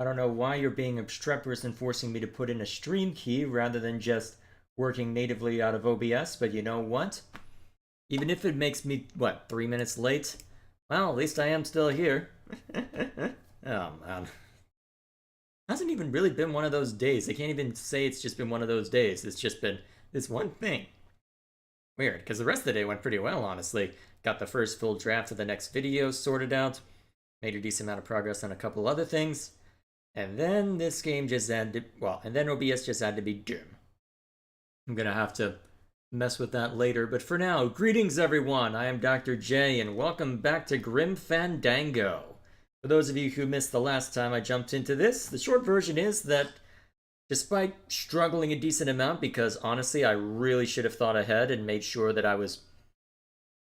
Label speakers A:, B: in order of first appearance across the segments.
A: I don't know why you're being obstreperous and forcing me to put in a stream key rather than just working natively out of OBS, but you know what? Even if it makes me, what, 3 minutes late? Well, at least I am still here. Oh, man. Hasn't even really been one of those days. I can't even say it's just been one of those days. It's just been this one thing. Weird, because the rest of the day went pretty well, honestly. Got the first full draft of the next video sorted out. Made a decent amount of progress on a couple other things. And then this game just had to, well, and then OBS just had to be dim. I'm gonna have to mess with that later, but for now, greetings everyone! I am Dr. J, and welcome back to Grim Fandango. For those of you who missed the last time I jumped into this, the short version is that despite struggling a decent amount, because honestly I really should have thought ahead and made sure that I was,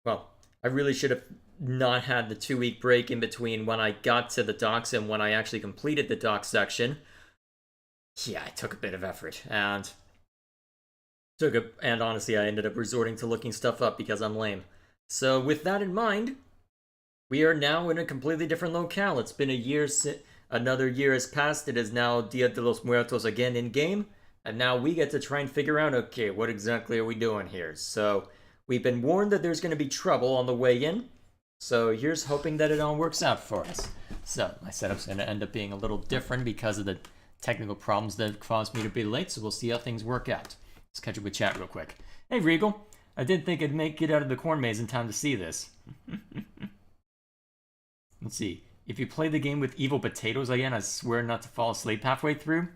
A: well, I really should have not had the 2-week break in between when I got to the docks and when I actually completed the dock section. Yeah, it took a bit of effort, and honestly I ended up resorting to looking stuff up because I'm lame. So with that in mind, we are now in a completely different locale. It's been a year since another year has passed. It is now Dia de los Muertos again in game, and now we get to try and figure out, okay, what exactly are we doing here? So we've been warned that there's going to be trouble on the way in, so here's hoping that it all works out for us. So my setup's going to end up being a little different because of the technical problems that caused me to be late, so we'll see how things work out. Let's catch up with chat real quick. Hey Regal, I didn't think I'd make it out of the corn maze in time to see this. Let's see. If you play the game with evil potatoes again, I swear not to fall asleep halfway through.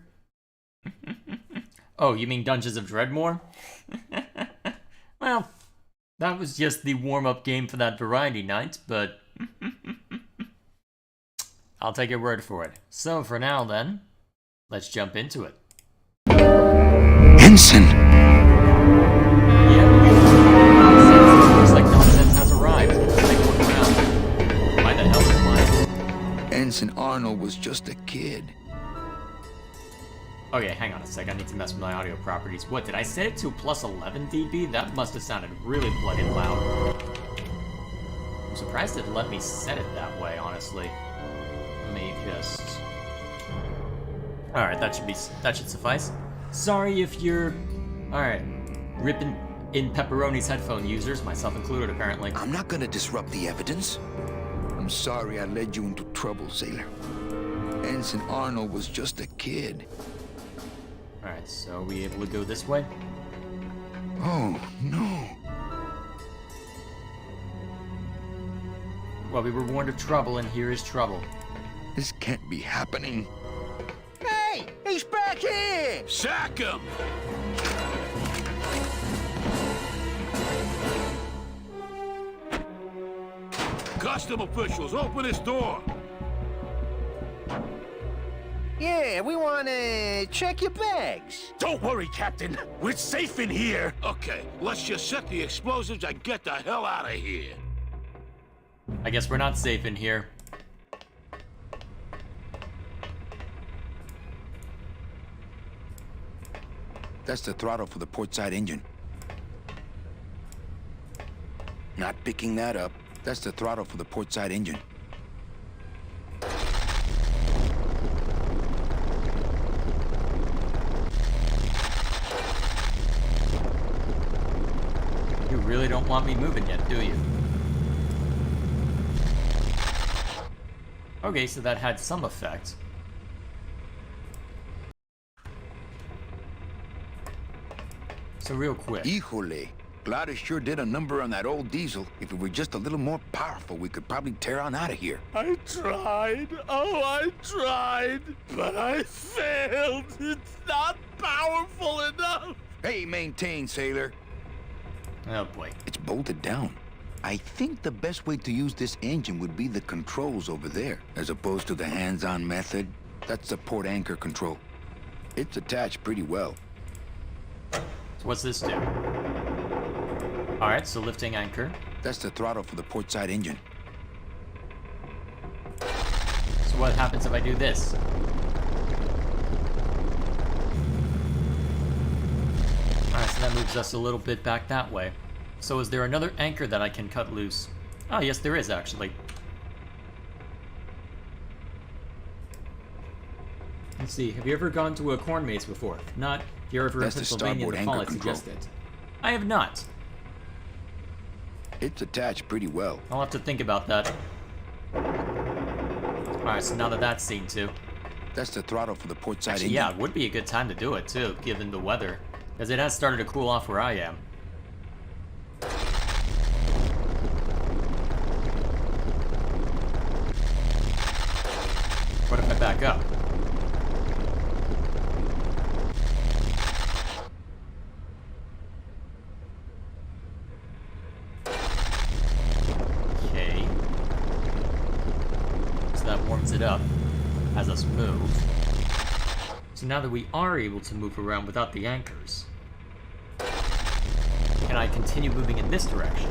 A: Oh, you mean Dungeons of Dreadmore? Well, that was just the warm-up game for that variety night, but I'll take your word for it. So for now then, let's jump into it.
B: Ensign!
A: Yeah, looks like nonsense has arrived. Let's take a look around. Why the hell is mine?
B: Ensign Arnold was just a kid.
A: Okay, hang on a sec. I need to mess with my audio properties. What, did I set it to plus 11 dB? That must have sounded really bloody loud. I'm surprised it let me set it that way, honestly. Let me just... Alright, that should suffice. Sorry if you're... Alright. Ripping in pepperoni's headphone users, myself included, apparently.
B: I'm not gonna disrupt the evidence. I'm sorry I led you into trouble, sailor. Ensign Arnold was just a kid.
A: Alright, so are we able to go this way?
B: Oh, no.
A: Well, we were warned of trouble, and here is trouble.
B: This can't be happening. Hey! He's back here!
C: Sack him! Custom officials, open this door!
D: Yeah, we want to check your bags.
C: Don't worry, Captain. We're safe in here. Okay, let's just set the explosives and get the hell out of here.
A: I guess we're not safe in here.
B: That's the throttle for the port side engine. Not picking that up. That's the throttle for the port side engine.
A: You really don't want me moving yet, do you? Okay, so that had some effect. So real quick.
B: Híjole. Glad it sure did a number on that old diesel. If it were just a little more powerful, we could probably tear on out of here.
C: I tried. Oh, I tried. But I failed. It's not powerful enough.
B: Hey, maintain, sailor.
A: Oh boy.
B: It's bolted down. I think the best way to use this engine would be the controls over there, as opposed to the hands-on method. That's the port anchor control. It's attached pretty well.
A: So what's this do? Alright, so lifting anchor.
B: That's the throttle for the port side engine.
A: So what happens if I do this? Alright, so that moves us a little bit back that way. So is there another anchor that I can cut loose? Oh, yes, there is, actually. Let's see, have you ever gone to a corn maze before? If not, if you're ever in
B: That's the
A: Pennsylvania in the
B: starboard
A: fall,
B: anchor
A: I'd suggest
B: control.
A: it. I have not.
B: It's attached pretty well.
A: I'll have to think about that. Alright, so now that that's seen to.
B: That's the throttle for the port side
A: Actually,
B: engine.
A: yeah, it would be a good time to do it too, given the weather. Because it has started to cool off where I am. What if I back up? Okay. So that warms it up, has us move. So now that we are able to move around without the anchors, can I continue moving in this direction?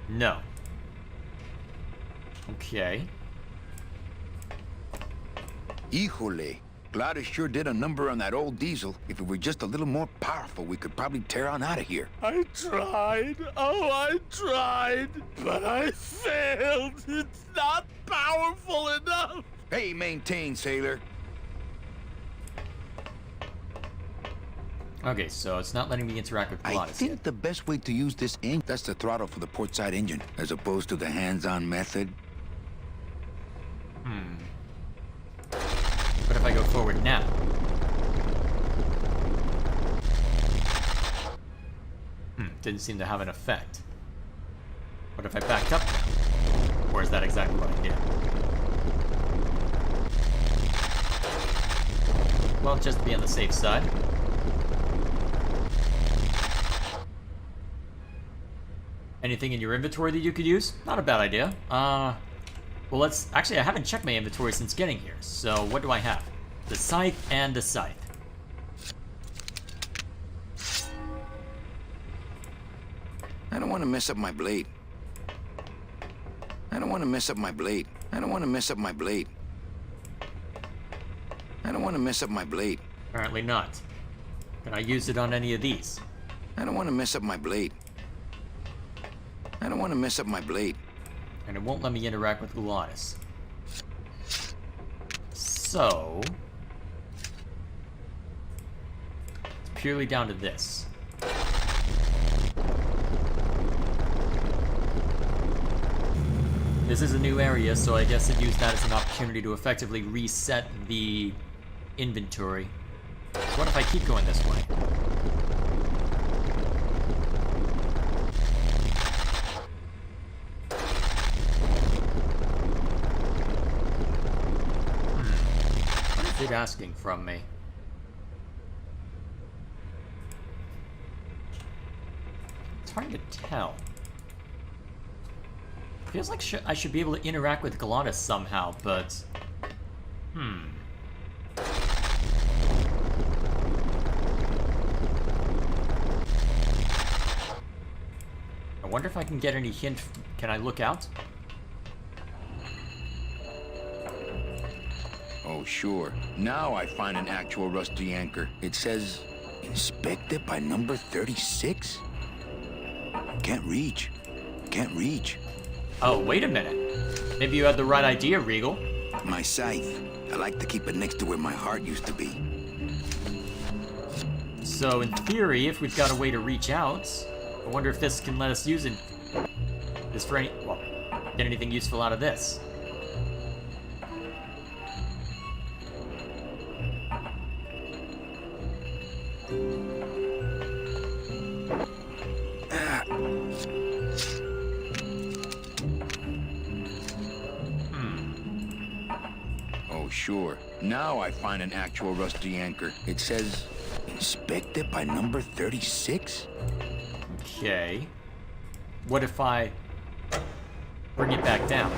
A: No. Okay.
B: Híjole. Glad it sure did a number on that old diesel. If it were just a little more powerful, we could probably tear on out of here.
C: I tried. Oh, I tried. But I failed. It's not powerful enough.
B: Hey, maintain, sailor.
A: Okay, so it's not letting me interact with
B: I
A: Pilates
B: think
A: yet.
B: the best way to use this engine, that's the throttle for the port side engine, as opposed to the hands-on method.
A: What if I go forward now? Didn't seem to have an effect. What if I backed up now? Or is that exactly what I did? Well, just to be on the safe side. Anything in your inventory that you could use? Not a bad idea. Well, let's... Actually, I haven't checked my inventory since getting here. So, what do I have? The scythe and the scythe.
B: I don't want to mess up my blade. I don't want to mess up my blade. I don't want to mess up my blade. I don't want to mess up my blade.
A: Apparently not. Can I use it on any of these?
B: I don't want to mess up my blade. I don't want to mess up my blade.
A: And it won't let me interact with Gulatis. So... it's purely down to this. This is a new area, so I guess I'd use that as an opportunity to effectively reset the inventory. So what if I keep going this way? What is it asking from me? It's hard to tell. Feels like I should be able to interact with Galatas somehow, but... I wonder if I can get any hint... Can I look out?
B: Oh, sure. Now I find an actual rusty anchor. It says, inspected by number 36? Can't reach. Can't reach.
A: Oh, wait a minute. Maybe you had the right idea, Regal.
B: My scythe. I like to keep it next to where my heart used to be.
A: So, in theory, if we've got a way to reach out, I wonder if this can let us use it. This for any... well, get anything useful out of this.
B: Oh, sure. Now I find an actual rusty anchor. It says, inspected by number 36?
A: Okay. What if I bring it back down?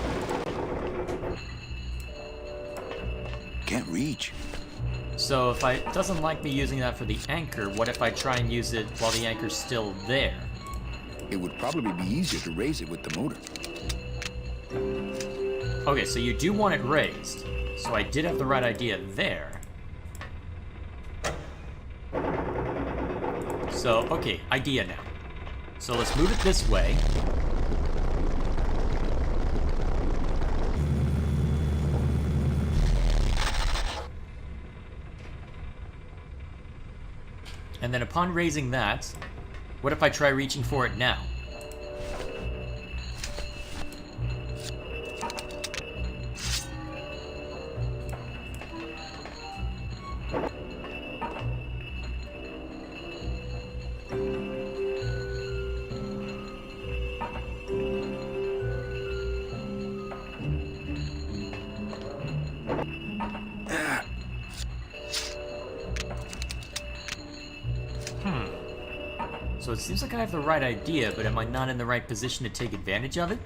B: Can't reach.
A: So if it doesn't like me using that for the anchor, what if I try and use it while the anchor's still there?
B: It would probably be easier to raise it with the motor.
A: Okay, so you do want it raised. So I did have the right idea there. So, okay, idea now. So let's move it this way. And then upon raising that, what if I try reaching for it now? So it seems like I have the right idea, but am I not in the right position to take advantage of it?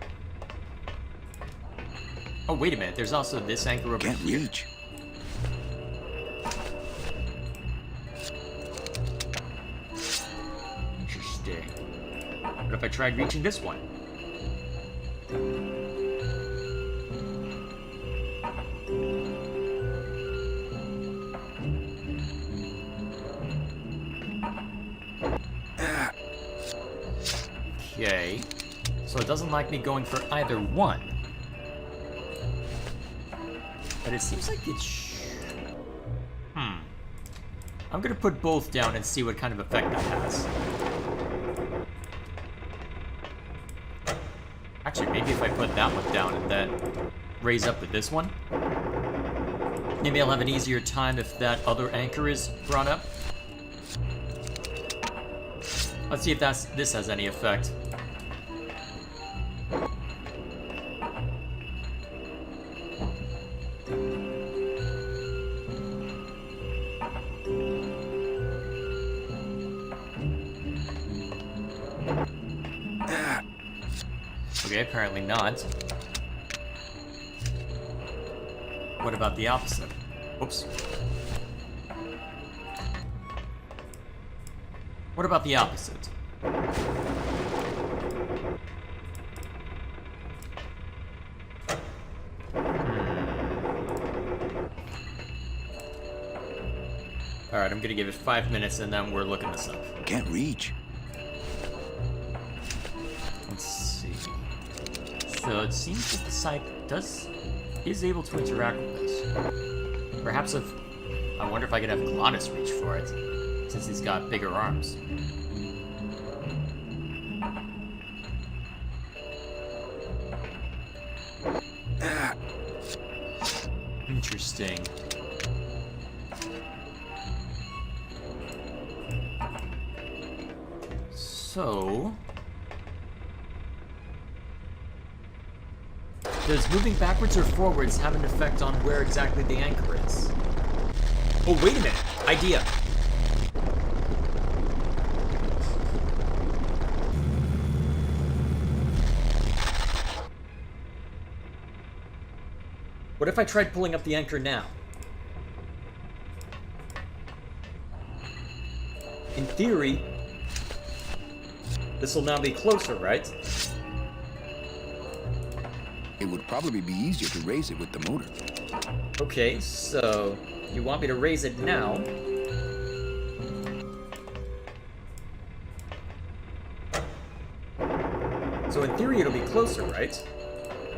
A: Oh, wait a minute. There's also this anchor over
B: Can't
A: here.
B: reach.
A: Interesting. What if I tried reaching this one? Okay. So it doesn't like me going for either one. But it seems like it's... I'm gonna put both down and see what kind of effect that has. Actually, maybe if I put that one down and then raise up with this one. Maybe I'll have an easier time if that other anchor is brought up. Let's see if this has any effect. Okay, apparently not. What about the opposite? Oops. What about the opposite? Alright, I'm gonna give it 5 minutes and then we're looking this up.
B: Can't reach.
A: Let's see. So it seems that the scythe is able to interact with this. Perhaps if... I wonder if I could have Glottis reach for it, since he's got bigger arms. Interesting. So... does moving backwards or forwards have an effect on where exactly the anchor is? Oh, wait a minute! Idea! What if I tried pulling up the anchor now? In theory, this will now be closer, right?
B: It would probably be easier to raise it with the motor.
A: Okay, so you want me to raise it now? So in theory it'll be closer, right?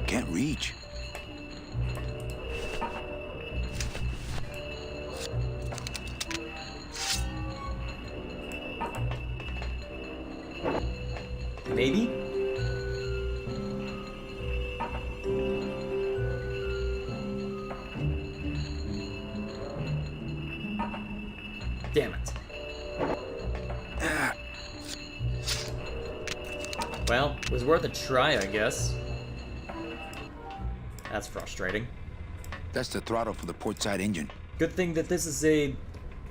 B: Can't reach.
A: Maybe? Damn it. Well, it was worth a try, I guess. That's frustrating.
B: That's the throttle for the port side engine.
A: Good thing that this is a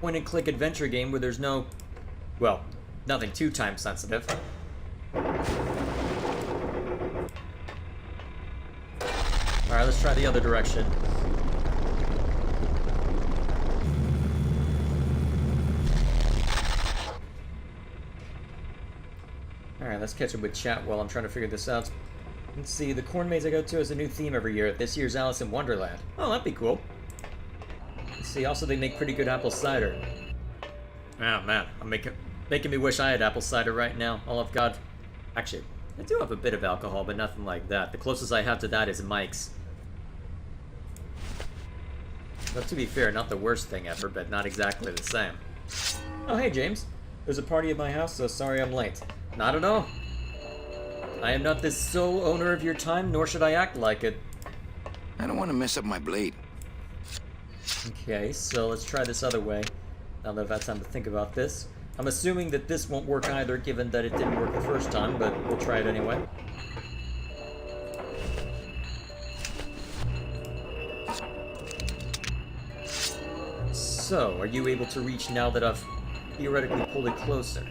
A: point-and-click adventure game where there's no... well, nothing too time-sensitive. Alright, let's try the other direction. Alright, let's catch up with chat while I'm trying to figure this out. Let's see, the corn maze I go to has a new theme every year. This year's Alice in Wonderland. Oh, that'd be cool. Let's see, also they make pretty good apple cider. Oh man, I'm making me wish I had apple cider right now. All I've got... actually, I do have a bit of alcohol, but nothing like that. The closest I have to that is Mike's. But to be fair, not the worst thing ever, but not exactly the same. Oh, hey, James. There's a party at my house, so sorry I'm late. Not at all. I am not the sole owner of your time, nor should I act like it.
B: I don't want to mess up my blade.
A: Okay, so let's try this other way. Now that I've had time to think about this. I'm assuming that this won't work either, given that it didn't work the first time, but we'll try it anyway. So, are you able to reach now that I've theoretically pulled it closer?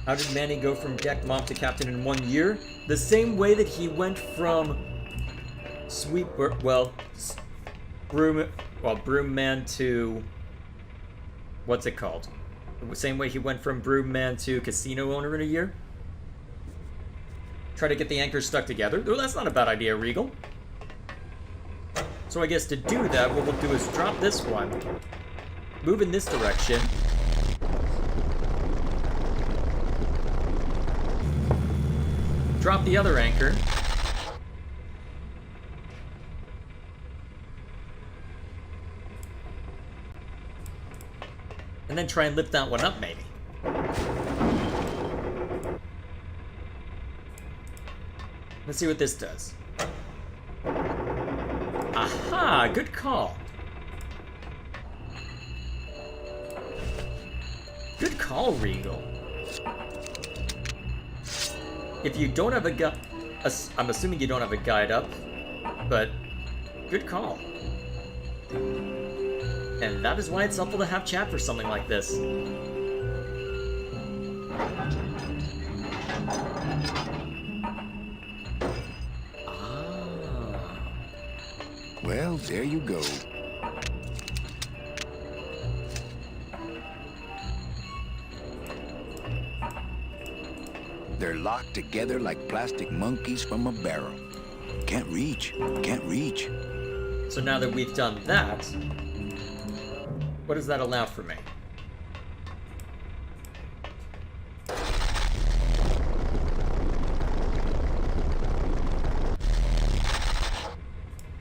A: How did Manny go from deck mom to captain in 1 year? The same way that he went from broom man to, what's it called? The same way he went from broom man to casino owner in a year? Try to get the anchors stuck together? Oh, that's not a bad idea, Regal. So I guess to do that, what we'll do is drop this one, move in this direction, drop the other anchor, and then try and lift that one up, maybe. Let's see what this does. Aha! Good call. Good call, Regal. If you don't have a guide, I'm assuming you don't have a guide up, but good call. And that is why it's helpful to have chat for something like this. Ah.
B: Well, there you go. They're locked together like plastic monkeys from a barrel. Can't reach, can't reach.
A: So now that we've done that, what does that allow for me?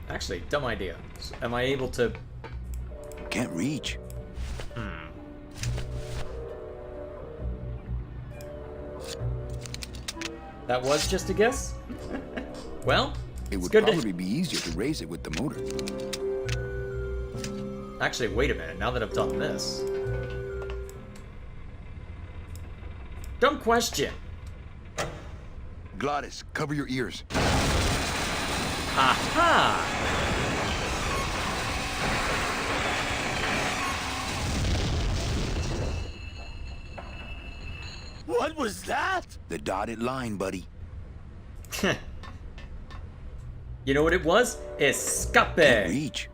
A: Actually, dumb idea. Am I able to...
B: Can't reach.
A: That was just a guess? Well,
B: It
A: it's
B: would
A: good
B: probably be easier to raise it with the motor.
A: Actually, wait a minute, now that I've done this. Dumb question.
B: Glottis, cover your ears.
A: Aha!
C: What was that?
B: The dotted line, buddy.
A: You know what it was?
B: Can't
A: Escape!
B: reach.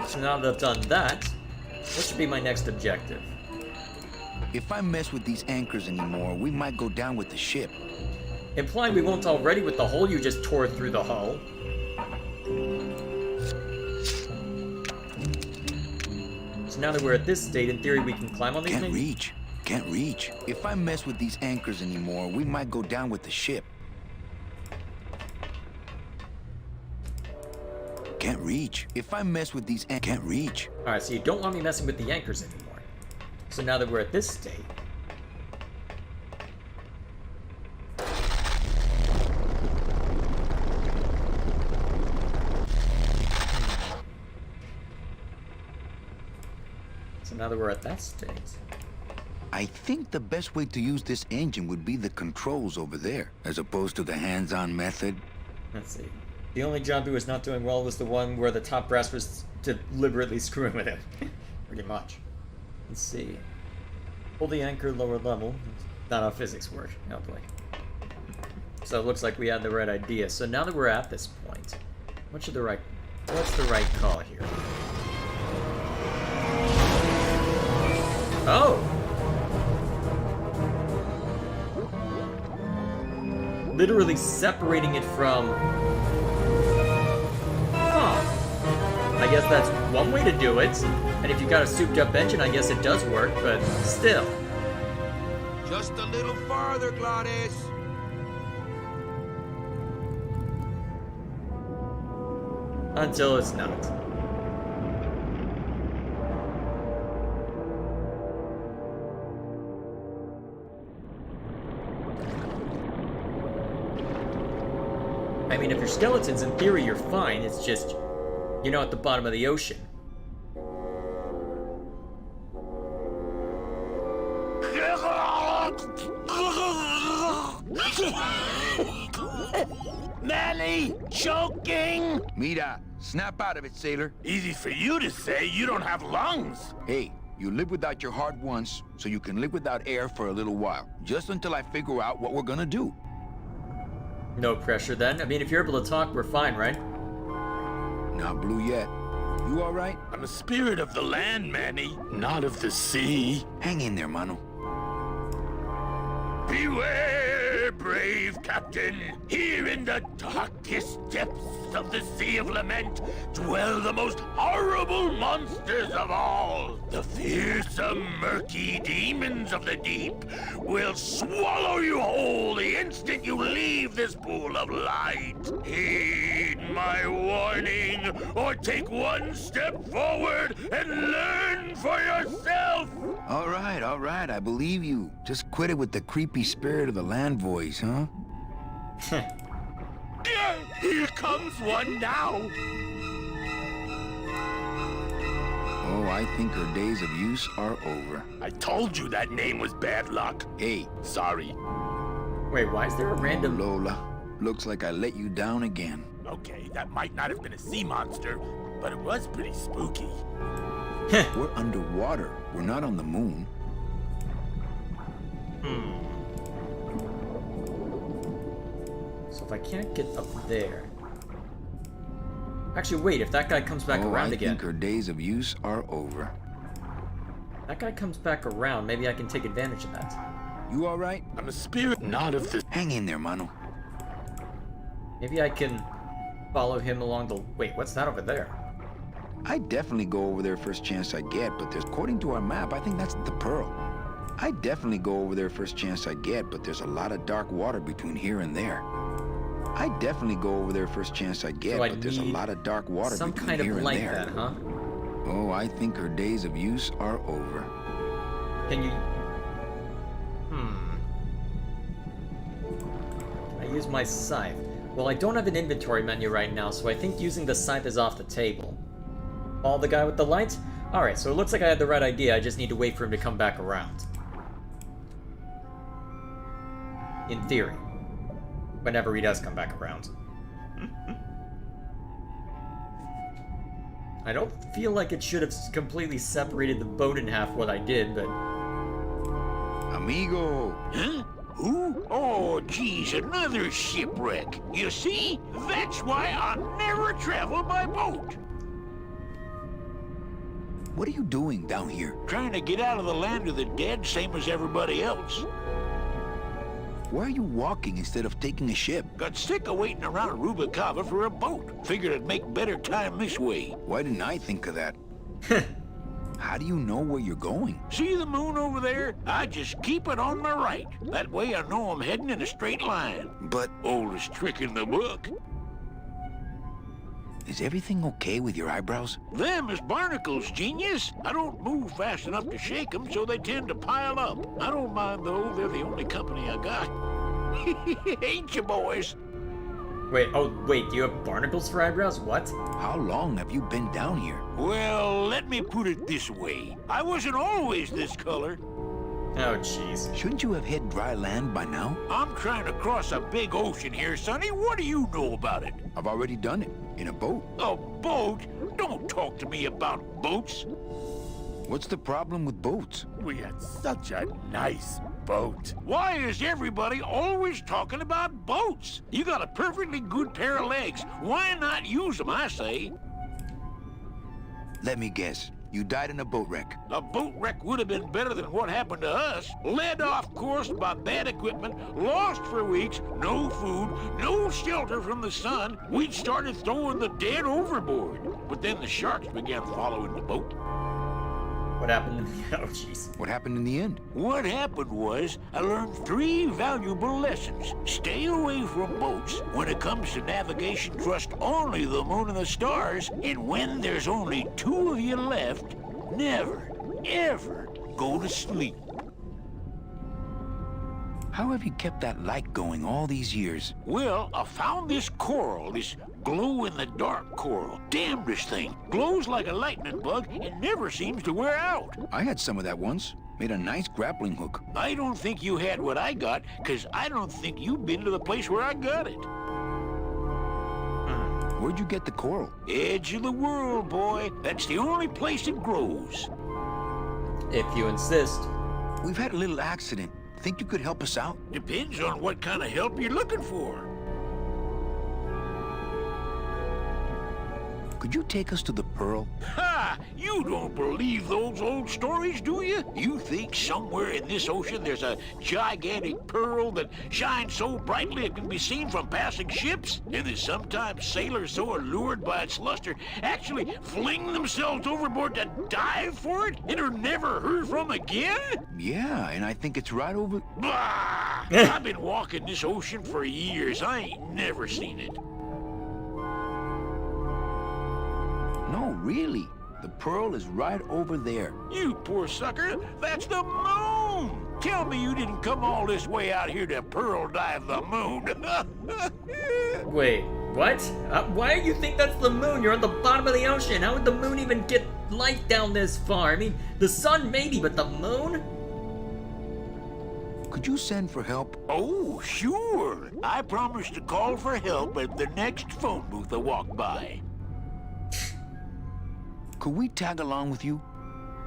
A: So now that I've done that, what should be my next objective?
B: If I mess with these anchors anymore, we might go down with the ship.
A: Implying we won't already with the hole you just tore through the hull. So now that we're at this state, in theory we can climb on these
B: Can't
A: things?
B: reach. Can't reach. If I mess with these anchors anymore, we might go down with the ship. Can't reach. If I mess with these can't reach.
A: Alright, so you don't want me messing with the anchors anymore. So now that we're at this state... So now that we're at that state...
B: I think the best way to use this engine would be the controls over there, as opposed to the hands-on method.
A: Let's see. The only job he was not doing well was the one where the top brass was deliberately screwing with him. Pretty much. Let's see. Pull the anchor lower level. Not how physics work. Oh boy. So it looks like we had the right idea. So now that we're at this point, what's the right call here? Oh! Literally separating it from... Huh. I guess that's one way to do it. And if you got a souped up engine, I guess it does work, but still.
B: Just a little farther, Gladys.
A: Until it's not. I mean, if you're skeletons, in theory, you're fine. It's just, you're not at the bottom of the ocean.
C: Manny, choking!
B: Mira, snap out of it, sailor.
C: Easy for you to say, you don't have lungs.
B: Hey, you live without your heart once, so you can live without air for a little while. Just until I figure out what we're gonna do.
A: No pressure then. I mean, if you're able to talk, we're fine, right?
B: Not blue yet. You all right?
C: I'm a spirit of the land, Manny, not of the sea.
B: Hang in there, mano.
C: Beware, brave captain. Here in the darkest depths of the Sea of Lament dwell the most horrible monsters of all. The fearsome, murky demons of the deep will swallow you whole the instant you leave this pool of light. Heed my warning, or take one step forward and learn for yourself.
B: All right, I believe you. Just quit it with the creepy spirit of the land voice, huh?
C: Here comes one now.
B: Oh, I think her days of use are over.
C: I told you that name was bad luck.
B: Hey.
C: Sorry.
A: Wait, why is there a random...
B: Oh, Lola. Looks like I let you down again.
C: Okay, that might not have been a sea monster, but it was pretty spooky.
B: We're underwater. We're not on the moon.
A: So if I can't get up there... Actually, wait, if that guy comes back around again...
B: I think her days of use are over.
A: That guy comes back around, maybe I can take advantage of that.
B: You all right?
C: I'm a spirit, not of the...
B: Hang in there, mano.
A: Maybe I can follow him along the... Wait, what's that over there?
B: I'd definitely go over there first chance I get, but there's... According to our map, I think that's the Pearl. I'd definitely go over there first chance I get, but there's a lot of dark water between here and there. I'd definitely go over there first chance I get,
A: So I
B: but there's a lot of dark water
A: some
B: between
A: kind of
B: here and
A: like
B: there.
A: that, huh?
B: Oh, I think her days of use are over.
A: Can you... Can I use my scythe? Well, I don't have an inventory menu right now, so I think using the scythe is off the table. Follow the guy with the lights? Alright, so it looks like I had the right idea, I just need to wait for him to come back around. In theory. Whenever he does come back around. I don't feel like it should have completely separated the boat in half what I did, but...
B: Amigo!
E: Huh? Who? Oh, geez, another shipwreck. You see? That's why I never travel by boat.
B: What are you doing down here?
E: Trying to get out of the land of the dead, same as everybody else.
B: Why are you walking instead of taking a ship?
E: Got sick of waiting around Rubicava for a boat. Figured I'd make better time this way.
B: Why didn't I think of that? How do you know where you're going?
E: See the moon over there? I just keep it on my right. That way I know I'm heading in a straight line.
B: But
E: Oldest trick in the book.
B: is everything okay with your eyebrows?
E: Them is barnacles, genius. I don't move fast enough to shake them, so they tend to pile up. I don't mind, though. They're the only company I got. Ain't you, boys?
A: Wait, do you have barnacles for eyebrows? What?
B: How long have you been down here?
E: Well, let me put it this way. I wasn't always this color.
A: Oh, jeez.
B: Shouldn't you have hit dry land by now?
E: I'm trying to cross a big ocean here, Sonny. What do you know about it?
B: I've already done it. In a boat.
E: A boat? Don't talk to me about boats.
B: What's the problem with boats?
C: We had such a nice boat.
E: Why is everybody always talking about boats? You got a perfectly good pair of legs. Why not use them, I say?
B: Let me guess. You died in a boat wreck.
E: A boat wreck would have been better than what happened to us. Led off course by bad equipment, lost for weeks, no food, no shelter from the sun. We'd started throwing the dead overboard. But then the sharks began following the boat.
A: What happened in the... Oh, jeez.
B: What happened in the end?
E: What happened was, I learned 3 valuable lessons. Stay away from boats. When it comes to navigation, trust only the moon and the stars. And when there's only 2 of you left, never, ever go to sleep.
B: How have you kept that light going all these years?
E: Well, I found this coral, this glow-in-the-dark coral. Damn, this thing glows like a lightning bug and never seems to wear out.
B: I had some of that once. Made a nice grappling hook.
E: I don't think you had what I got, because I don't think you've been to the place where I got it.
B: Where'd you get the coral?
E: Edge of the world, boy. That's the only place it grows.
A: If you insist.
B: We've had a little accident. Think you could help us out?
E: Depends on what kind of help you're looking for.
B: Could you take us to the Pearl?
E: Ha! You don't believe those old stories, do you? You think somewhere in this ocean there's a gigantic pearl that shines so brightly it can be seen from passing ships? And that sometimes sailors so allured by its luster actually fling themselves overboard to dive for it and are never heard from again?
B: Yeah, and I think it's right over...
E: Bah! I've been walking this ocean for years. I ain't never seen it.
B: No, really. The Pearl is right over there.
E: You poor sucker, that's the moon! Tell me you didn't come all this way out here to pearl dive the moon.
A: Wait, what? Why do you think that's the moon? You're on the bottom of the ocean. How would the moon even get light down this far? I mean, the sun maybe, but the moon?
B: Could you send for help?
E: Oh, sure. I promise to call for help at the next phone booth I walk by.
B: Could we tag along with you?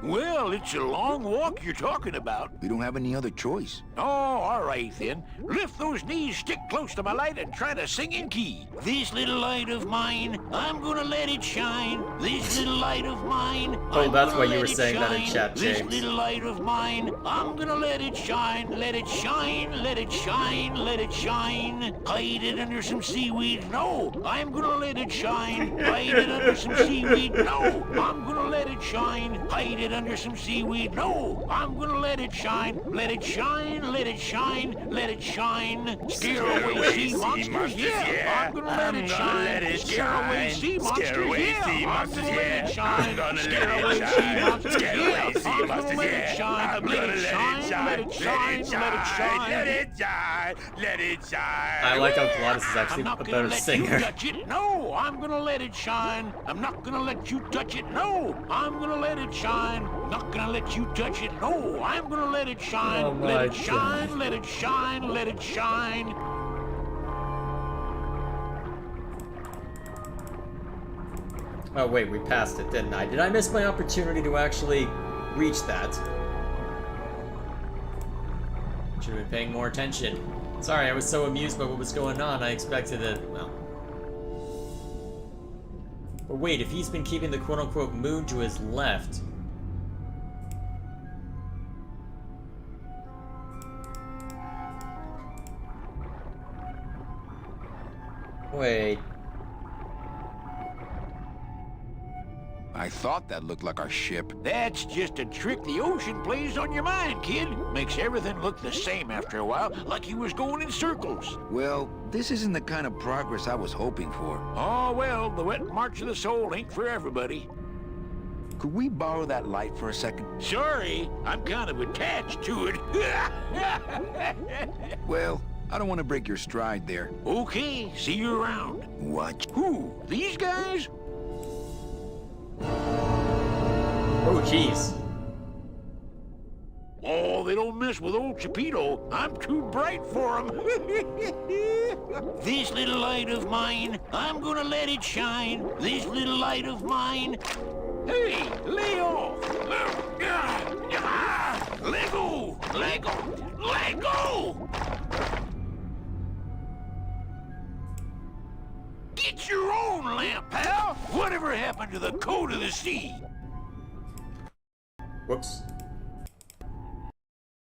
E: Well, it's a long walk you're talking about.
B: We don't have any other choice.
E: Oh, all right then. Lift those knees, stick close to my light, and try to sing in key. This little light of mine, I'm gonna let it shine. This little light of mine,
A: Oh, that's
E: I'm
A: why
E: gonna
A: you were
E: let it
A: saying that in
E: shine.
A: chat,
E: This
A: James.
E: little light of mine, I'm gonna let it shine. Let it shine, let it shine, let it shine. Hide it under some seaweed. No, I'm gonna let it shine. Hide it under some seaweed. No, I'm gonna let it shine. Hide it under some seaweed. No, I'm gonna let it shine. Let it shine, let it shine, let it shine. Scare away sea monsters. Yeah, I'm gonna let it shine. Scare away sea monsters. Yeah, I'm gonna let it shine. Scare away sea monsters. Yeah, I'm gonna let it shine. Let it shine, let it shine, let it shine.
C: Let it shine, let it shine.
A: I like how Gladys is actually
E: I'm
A: a
E: not gonna
A: better
E: let
A: singer.
E: you touch it. No, I'm gonna let it shine. I'm not gonna let you touch it. No, I'm gonna let it shine. Not gonna let you touch it. No, I'm gonna let it shine.
A: Oh
E: let
A: my
E: it shine, let it shine, let it shine.
A: Oh wait, we passed it, didn't I? Did I miss my opportunity to actually reach that? Should have been paying more attention. Sorry, I was so amused by what was going on, I expected it, well... But wait, if he's been keeping the quote-unquote moon to his left... Wait...
B: I thought that looked like our ship.
E: That's just a trick the ocean plays on your mind, kid. Makes everything look the same after a while, like you was going in circles.
B: Well, this isn't the kind of progress I was hoping for.
E: Oh, well, the wet march of the soul ain't for everybody.
B: Could we borrow that light for a second?
E: Sorry, I'm kind of attached to it.
B: Well, I don't want to break your stride there.
E: Okay, see you around.
B: What?
E: Who? These guys?
A: Oh, jeez.
E: Oh, they don't mess with old Chapito. I'm too bright for 'em. This little light of mine, I'm gonna let it shine. This little light of mine. Hey, lay off. Let go. Let go. Let go. Get your own lamp, pal. Whatever happened to the code of the sea?
A: Whoops.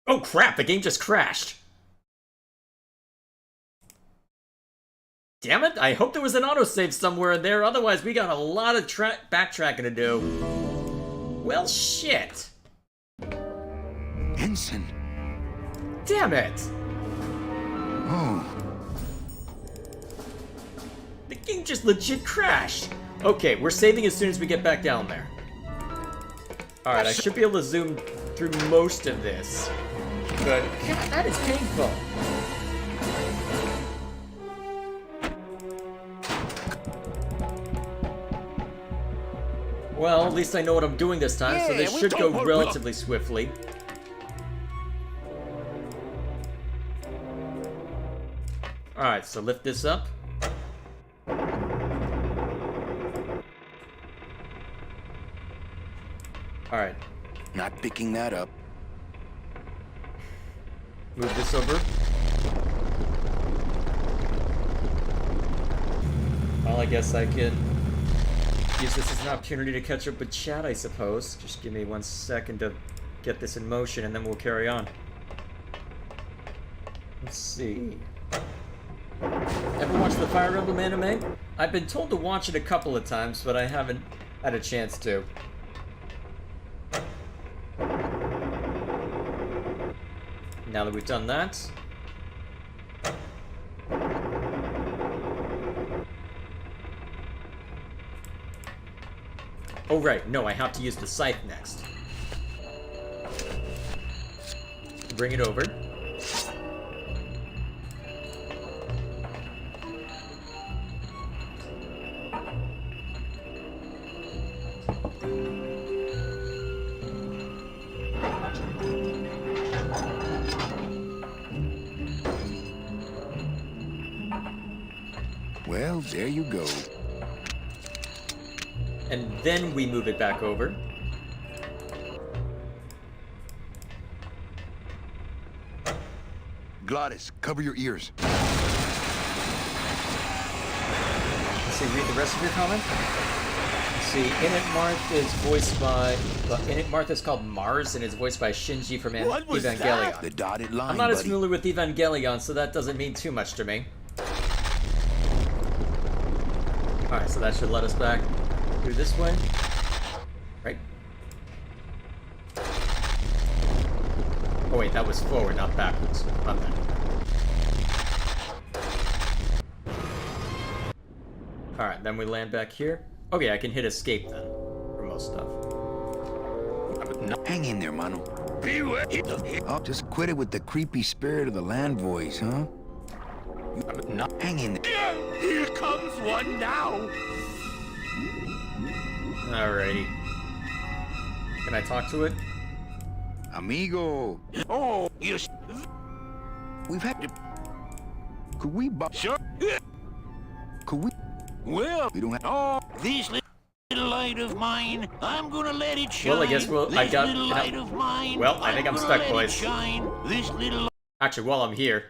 A: Oh crap, the game just crashed. Damn it, I hope there was an autosave somewhere in there, otherwise we got a lot of backtracking to do. Well, shit.
B: Ensign.
A: Damn it.
B: Oh.
A: The game just legit crashed. Okay, we're saving as soon as we get back down there. Alright, I should be able to zoom through most of this. But, God, that is painful. Well, at least I know what I'm doing this time, so this should go relatively swiftly. Alright, so lift this up. Alright.
B: Not picking that up.
A: Move this over. Well, I guess I can use this as an opportunity to catch up with chat, I suppose. Just give me 1 second to get this in motion, and then we'll carry on. Let's see. Ever watched the Fire Emblem anime? I've been told to watch it a couple of times, but I haven't had a chance to. Now that we've done that... Oh right, no, I have to use the scythe next. Bring it over.
B: Well, there you go.
A: And then we move it back over.
B: Glottis, cover your ears.
A: Let's see, read the rest of your comment. Let's see, Init Marth is voiced by... Init Marth is called Mars and is voiced by Shinji from Evangelion.
B: The dotted line,
A: I'm not as
B: buddy.
A: familiar with Evangelion, so that doesn't mean too much to me. Alright, so that should let us back through this way. Right? Oh wait, that was forward, not backwards. My bad. Alright, then we land back here. Okay, I can hit escape then, for most stuff.
B: Hang in there, Mano.
C: Beware.
B: Oh, just quit it with the creepy spirit of the land voice, huh? Hang in there.
C: Here comes one now.
A: Alrighty. Can I talk to it?
B: Amigo.
E: Oh, you
B: We've had to... Could we
E: sure?
B: Could we...
E: Well,
B: We don't have...
E: oh, this little light of mine, I'm gonna let it shine.
A: Well, I guess
E: this
A: I got...
E: little light of mine,
A: Well, I think I'm
E: gonna
A: stuck,
E: let it
A: boys.
E: shine. This little
A: Actually, while I'm here,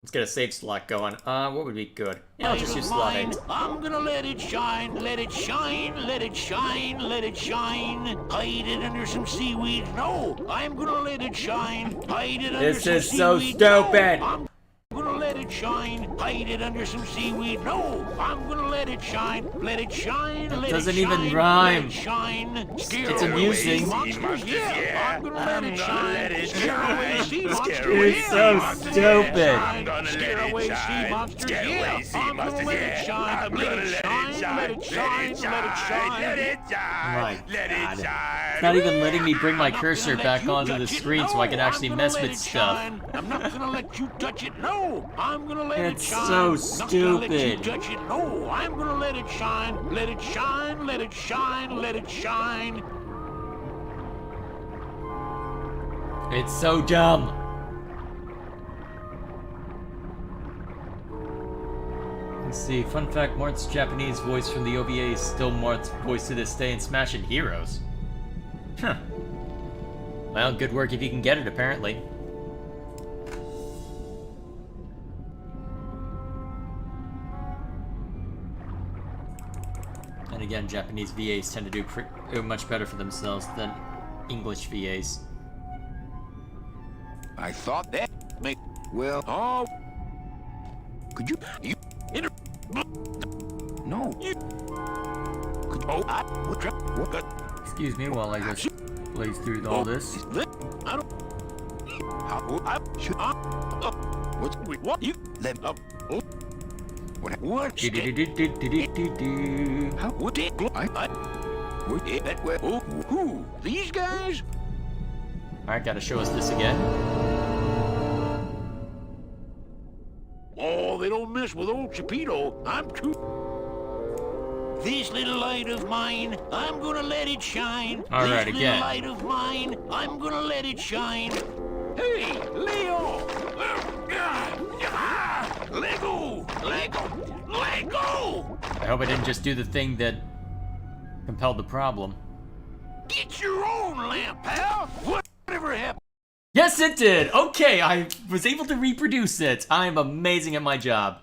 A: let's get a save slot going. What would be good? Yeah, I'll just use slot 8.
E: I'm gonna let it shine, let it shine, let it shine, let it shine. Hide it under some seaweed. No, I'm gonna let it shine. Hide it under
A: This
E: some
A: is so
E: seaweed.
A: stupid.
E: No, I'm gonna let it shine. Hide it under some seaweed. No, I'm gonna let it shine. Let it shine. Let
A: doesn't
E: it
A: even
E: shine.
A: rhyme.
E: Let it shine. Scare
A: It's
E: away
A: amusing.
E: sea monsters. Yeah, I'm gonna let it shine. Scare away sea monsters.
A: It's so stupid.
C: I'm gonna
E: Scare
C: let it
E: away sea
C: shine.
E: monsters.
C: Scare
E: Yeah,
C: away sea
E: I'm gonna
C: monsters.
E: let it
C: Yeah.
E: shine.
C: I'm
E: Let
C: gonna
E: it
C: let it
E: shine.
C: shine.
E: Let it shine. Let it shine.
C: Let it shine.
A: My
C: Let
A: God.
C: it shine.
A: It's not even letting me bring my
E: I'm not
A: cursor
E: gonna
A: back
E: let you
A: onto the
E: touch it.
A: screen so I can
E: No,
A: actually
E: I'm gonna
A: mess
E: let
A: with
E: it
A: stuff.
E: shine. I'm not gonna let you touch it. No, I'm gonna let
A: It's
E: it shine.
A: so
E: Not gonna let you
A: stupid.
E: touch it. No, I'm gonna let it shine. Let it shine. Let it shine. Let it shine.
A: It's so dumb. Let's see. Fun fact, Mart's Japanese voice from the OVA is still Mart's voice to this day in Smashing Heroes. Huh. Well, good work if you can get it, apparently. And again, Japanese VAs tend to do much better for themselves than English VAs.
B: I thought that make well. Oh, could you? No. Could, oh, what?
A: Excuse me while I just blaze through all this.
E: I don't.
B: How? I should. What? You let up. What? What?
A: Do-do-do-do-do-do-do.
B: How? What? I. What? That way. Oh, who?
E: These guys?
A: Alright, gotta show us this again.
E: Oh, they don't mess with old Chipito. I'm too. This little light of mine, I'm gonna let it shine.
A: All right,
E: this
A: again.
E: little light of mine, I'm gonna let it shine. Hey, Leo! Lego! Lego! Lego!
A: I hope I didn't just do the thing that compelled the problem.
E: Get your own lamp, pal! Whatever happened?
A: Yes, it did! Okay, I was able to reproduce it. I'm amazing at my job.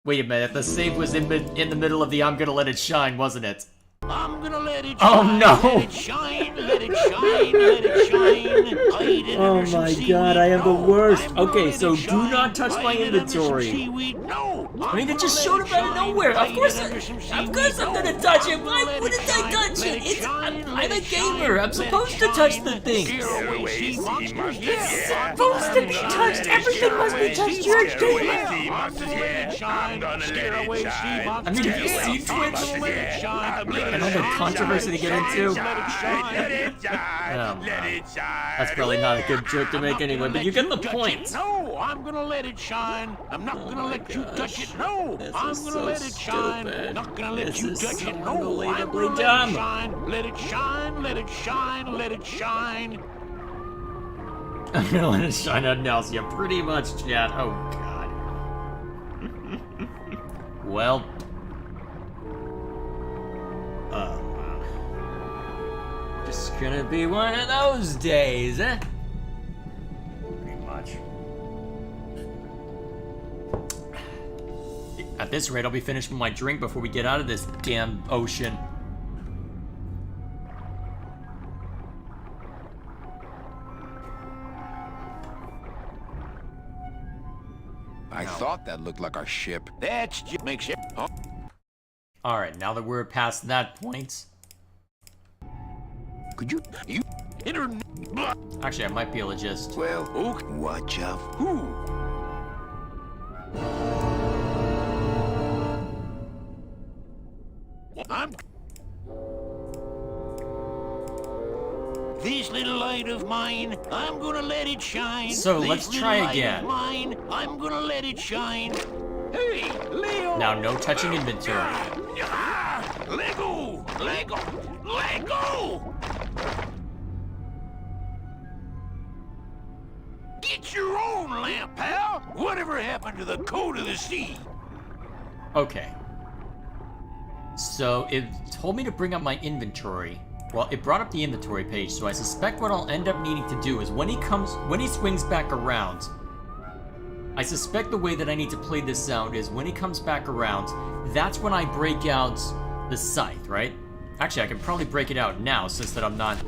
A: Wait a minute, the save was in the middle of the I'm gonna let it shine, wasn't it?
E: I'm gonna let it
A: Oh,
E: shine.
A: no.
E: Let it shine, let it shine, let it shine. Hide it
A: Oh
E: under some
A: my
E: seaweed.
A: God, I am the
E: No,
A: worst.
E: I'm gonna
A: Okay,
E: let
A: so
E: it
A: do
E: shine.
A: not touch my
E: Hide it under some
A: inventory.
E: seaweed. No,
A: I mean, it
E: I'm
A: just
E: gonna
A: showed
E: let
A: up out of
E: shine.
A: nowhere. Of
E: Hide
A: course,
E: it under some
A: I'm
E: seaweed.
A: gonna
E: No,
A: touch it.
E: I'm
A: Why
E: gonna let
A: wouldn't
E: it
A: I
E: shine.
A: touch
E: Let
A: it? It's,
E: shine,
A: I'm
E: let
A: a
E: it shine,
A: gamer. I'm
E: let it
A: supposed to touch the
E: shine.
A: things.
E: Scare away sea monsters. Yeah,
A: Supposed to be touched. Everything must be touched. You're a gamer.
E: I'm gonna let it shine. Scare away sea
A: I mean, have you seen Twitch?
E: Let it shine. Let it
A: I know the
E: shine.
A: controversy to get into.
E: Let it shine.
A: That's probably not a good joke to make anyway, but you get the point.
E: No, I'm gonna let it shine. I'm not gonna let you touch it. No,
A: This
E: I'm
A: is
E: gonna
A: so
E: let it shine.
A: stupid.
E: Not gonna let
A: This
E: you
A: is
E: touch
A: so
E: it. No, I'm
A: unbelievably
E: gonna
A: dumb.
E: let it shine. Let it shine. Let it shine. Let it shine.
A: I'm gonna let it shine on Nelson. Pretty much, chat. Oh, God. Well. Just gonna be one of those days, eh? Pretty much. At this rate, I'll be finished with my drink before we get out of this damn ocean.
B: I thought that looked like our ship.
E: That's just makes it. Huh?
A: Alright, now that we're past that point.
B: Could you?
A: Actually, I might be able to just.
B: Well, watch out.
E: Who? I'm. This little light of mine, I'm gonna let it shine.
A: So,
E: This
A: let's
E: little
A: try
E: light
A: again.
E: Of mine, I'm gonna let it shine. Hey, Leo!
A: Now, no touching inventory.
E: Lego! Lego! Lego! Get your own lamp, pal! Whatever happened to the code of the sea?
A: Okay. So, it told me to bring up my inventory. Well, it brought up the inventory page, so I suspect what I'll end up needing to do is when he swings back around, I suspect the way that I need to play this out is when he comes back around, that's when I break out the scythe, right? Actually, I can probably break it out now since that I'm not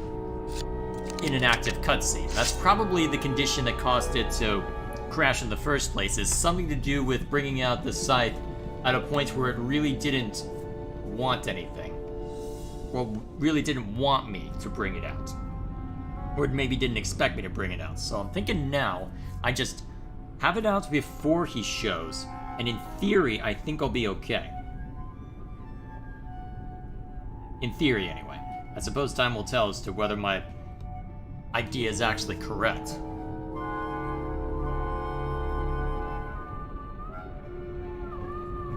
A: in an active cutscene. That's probably the condition that caused it to crash in the first place, is something to do with bringing out the scythe at a point where it really didn't want anything. Well, really didn't want me to bring it out. Or it maybe didn't expect me to bring it out. So I'm thinking now, I just have it out before he shows, and in theory, I think I'll be okay. In theory, anyway. I suppose time will tell as to whether my idea is actually correct.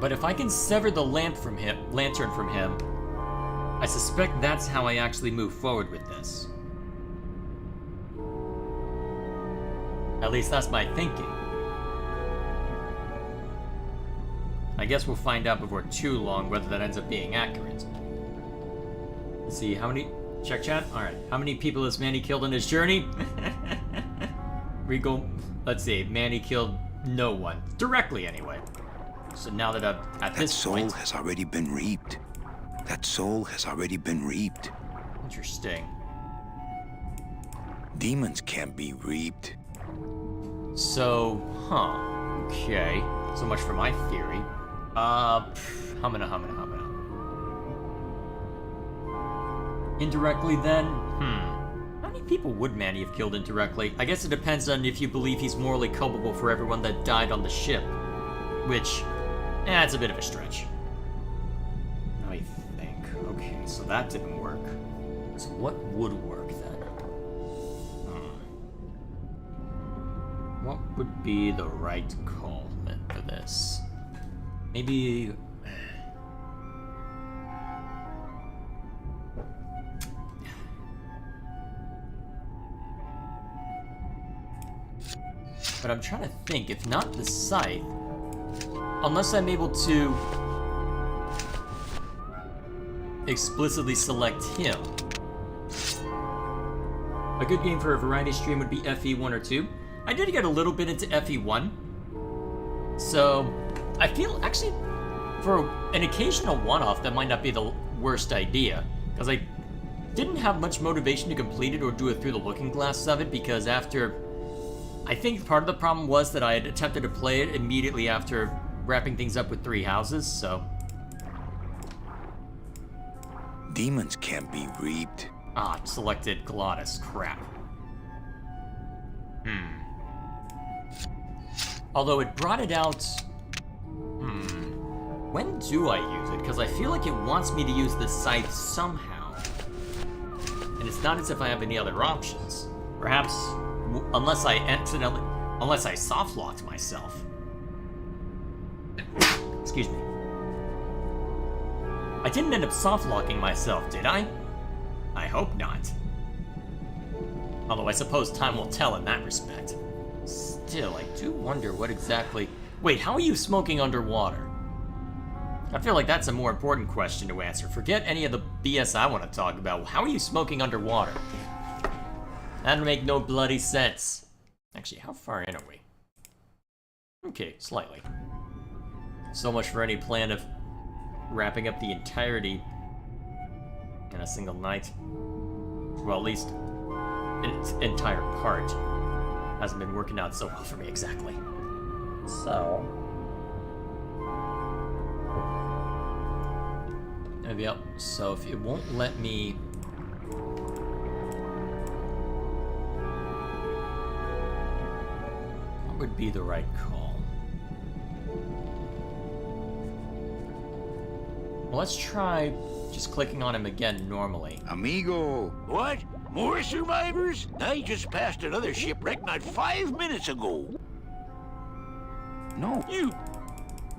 A: But if I can sever the lantern from him, I suspect that's how I actually move forward with this. At least that's my thinking. I guess we'll find out before too long whether that ends up being accurate. Let's see, how many... Check chat? Alright, how many people has Manny killed on his journey? We go... Let's see, Manny killed no one. Directly, anyway. So now that I'm at
B: That
A: this
B: soul
A: point...
B: has already been reaped. That soul has already been reaped.
A: Interesting.
B: Demons can't be reaped.
A: So, okay. So much for my theory. Humana. Indirectly then? How many people would Manny have killed indirectly? I guess it depends on if you believe he's morally culpable for everyone that died on the ship. Which, it's a bit of a stretch. I think. Okay, so that didn't work. So what would work then? What would be the right call then for this? Maybe... But I'm trying to think, if not the scythe, unless I'm able to explicitly select him. A good game for a variety stream would be FE1 or 2. I did get a little bit into FE1, so I feel actually for an occasional one-off that might not be the worst idea, because I didn't have much motivation to complete it or do it through the looking glass of it, because after, I think part of the problem was that I had attempted to play it immediately after wrapping things up with 3 houses, so.
B: Demons can't be reaped.
A: Selected Glottis, crap. Although it brought it out... When do I use it? Because I feel like it wants me to use the scythe somehow. And it's not as if I have any other options. Perhaps, unless I soft-locked myself. Excuse me. I didn't end up soft-locking myself, did I? I hope not. Although I suppose time will tell in that respect. Still, I do wonder what exactly... Wait, how are you smoking underwater? I feel like that's a more important question to answer. Forget any of the BS I want to talk about. How are you smoking underwater? That would make no bloody sense. Actually, how far in are we? Okay, slightly. So much for any plan of wrapping up the entirety in a single night. Well, at least its entire part hasn't been working out so well for me exactly. So... Yep, so if it won't let me... What would be the right call? Well, let's try just clicking on him again normally.
B: Amigo!
E: What? More survivors? I just passed another shipwreck not 5 minutes ago.
B: No.
E: You...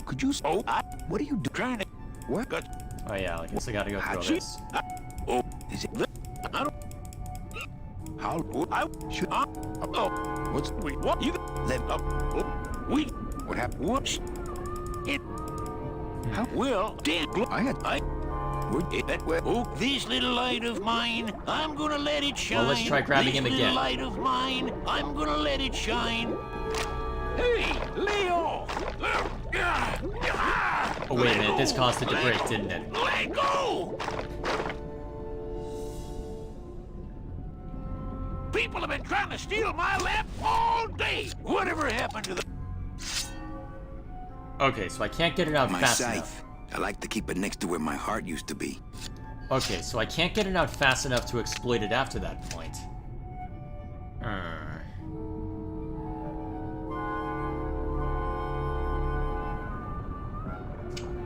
B: Could you...
E: Oh,
B: What are you doing?
E: trying to...
B: What?
E: Got...
A: Oh yeah, I guess I gotta go through all this.
E: Oh,
B: Is it...
E: I don't...
B: How...
E: I...
B: Should...
E: Oh,
B: What's...
E: wait, what? You...
B: Let...
E: We...
B: What happened?
E: Whoops. It...
B: How...
E: Well, damn...
B: I had... Where'd that...
E: Oh, this little light of mine, I'm gonna let it shine.
A: Well, let's try grabbing him
E: This
A: again.
E: little light of mine, I'm gonna let it shine. Hey, lay off!
A: Oh wait a minute, this caused it to break, didn't it?
E: Let go! People have been trying to steal my lamp all day. Whatever happened to the...
A: Okay, so I can't get it out
B: My
A: fast
B: scythe.
A: enough.
B: I like to keep it next to where my heart used to be.
A: Okay, so I can't get it out fast enough to exploit it after that point.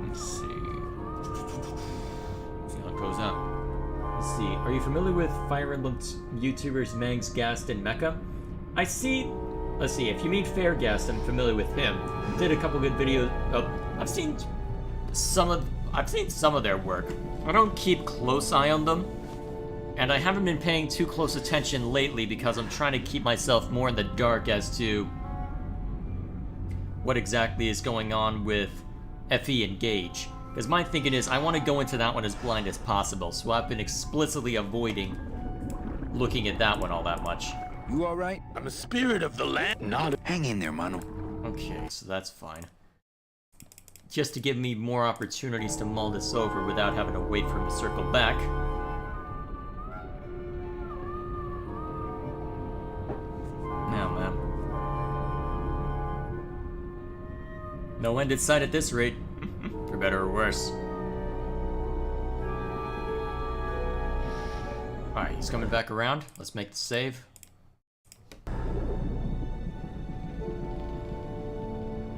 A: Let's see. See how it goes out. Let's see. Are you familiar with Fire Emblem YouTubers Mangs, Gast, and Mecha? I see. Let's see. If you mean Fairgast, I'm familiar with him. Did a couple good videos. I've seen some of their work. I don't keep close eye on them, and I haven't been paying too close attention lately because I'm trying to keep myself more in the dark as to what exactly is going on with FE and Gage. Because my thinking is I want to go into that one as blind as possible, so I've been explicitly avoiding looking at that one all that much.
B: You alright?
C: I'm a spirit of the land, not a...
B: Hang in there, mano.
A: Okay, so that's fine. Just to give me more opportunities to mull this over without having to wait for him to circle back. It'll end its sight at this rate. For better or worse. Alright, he's coming back around. Let's make the save.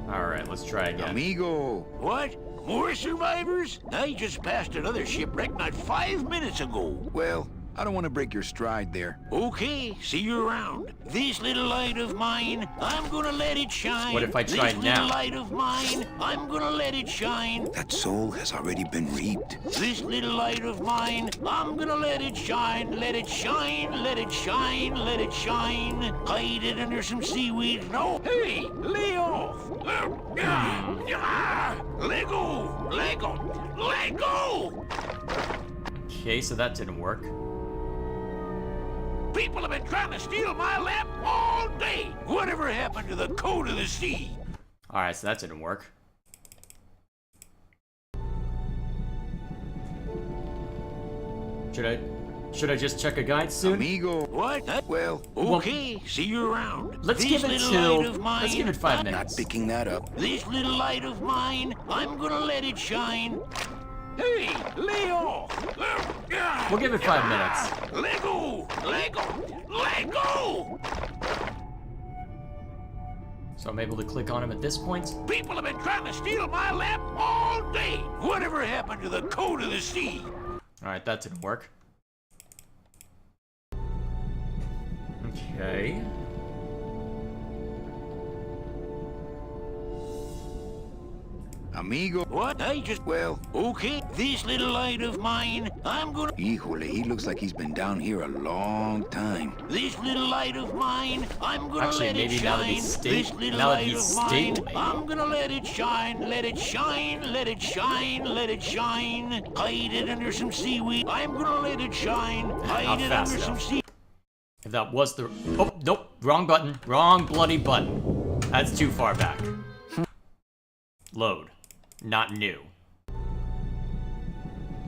A: Alright, let's try again.
B: Amigo!
E: What? More survivors? I just passed another shipwreck not 5 minutes ago.
B: Well, I don't want to break your stride there.
E: Okay, see you around. This little light of mine, I'm gonna let it shine.
A: What if I try
E: this
A: now?
E: Little light of mine, I'm gonna let it shine.
B: That soul has already been reaped.
E: This little light of mine, I'm gonna let it shine. Let it shine, let it shine, let it shine. Hide it under some seaweed. No, hey, lay off. Let go, let go, let go.
A: Okay, so that didn't work.
E: People have been trying to steal my lamp all day. Whatever happened to the code of the sea?
A: Alright, so that didn't work. Should I just check a guide soon?
B: Amigo!
E: What?
B: Well,
E: Okay, see you around.
A: Let's
E: This
A: give it
E: little
A: till...
E: light of mine,
A: Let's give it 5
B: not
A: minutes.
B: picking that up.
E: This little light of mine, I'm gonna let it shine. Hey, lay off.
A: We'll give it 5 minutes.
E: Let go, let go, let go.
A: So I'm able to click on him at this point.
E: People have been trying to steal my lamp all day. Whatever happened to the code of the sea?
A: Alright, that didn't work. Okay.
B: Amigo!
E: What? I just...
B: Well,
E: Okay, this little light of mine, I'm gonna...
B: híjole, he looks like he's been down here a long time.
E: This little light of mine, I'm gonna
A: Actually,
E: let
A: maybe
E: it
A: now that
E: shine.
A: he's
E: This little
A: now that
E: light
A: he's
E: of mine,
A: stable, maybe.
E: I'm gonna let it shine. Let it shine, let it shine, let it shine. Hide it under some seaweed. I'm gonna let it shine.
A: Not
E: Hide it
A: fast
E: under some
A: enough.
E: seaweed.
A: If that was the... Oh, nope. Wrong button. Wrong bloody button. That's too far back. Load. Not new.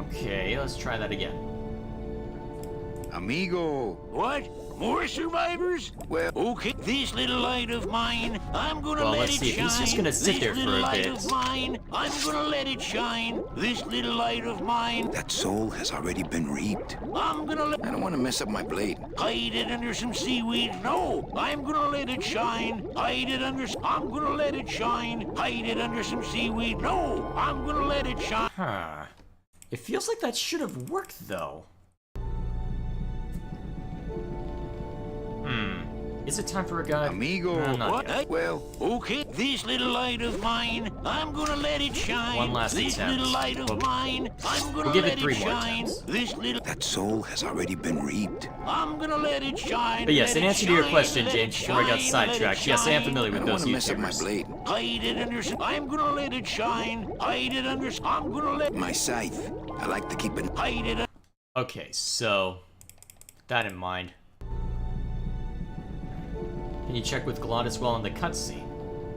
A: Okay, let's try that again.
B: Amigo!
E: What? More survivors?
B: Well,
E: Okay, this little light of mine, I'm gonna
A: Well,
E: let
A: let's
E: it
A: see, if
E: shine.
A: he's just gonna sit
E: This
A: there for
E: little
A: a
E: light
A: bit.
E: of mine, I'm gonna let it shine. This little light of mine,
B: that soul has already been reaped.
E: I'm gonna let...
B: I don't want to mess up my blade.
E: Hide it under some seaweed. No, I'm gonna let it shine. Hide it under... I'm gonna let it shine. Hide it under some seaweed. No, I'm gonna let it shine.
A: Huh. It feels like that should have worked, though. Is it time for a guide?
B: Amigo!
A: Not
E: What?
A: yet.
B: Well,
E: Okay, this little light of mine, I'm gonna let it shine.
A: One last
E: this
A: attempt.
E: little light of
A: We'll-
E: mine, I'm gonna
A: we'll give it
E: let
A: 3
E: it
A: more
E: shine.
A: attempts.
E: This little...
B: that soul has already been reaped.
E: I'm gonna let it shine.
A: But yes,
E: let
A: in
E: it
A: answer to your
E: shine,
A: question,
E: let it
A: James, before I got
E: shine, let it
A: sidetracked, yes, I am
E: shine.
A: familiar
B: I
A: with
B: don't
A: those
B: want to mess up my
A: YouTubers.
B: blade.
E: Hide it under some... I'm gonna let it shine. Hide it under... I'm gonna let...
B: My scythe. I like to keep it...
E: Hide it...
A: Okay, so... that in mind. Can you check with Glottis while in the cutscene?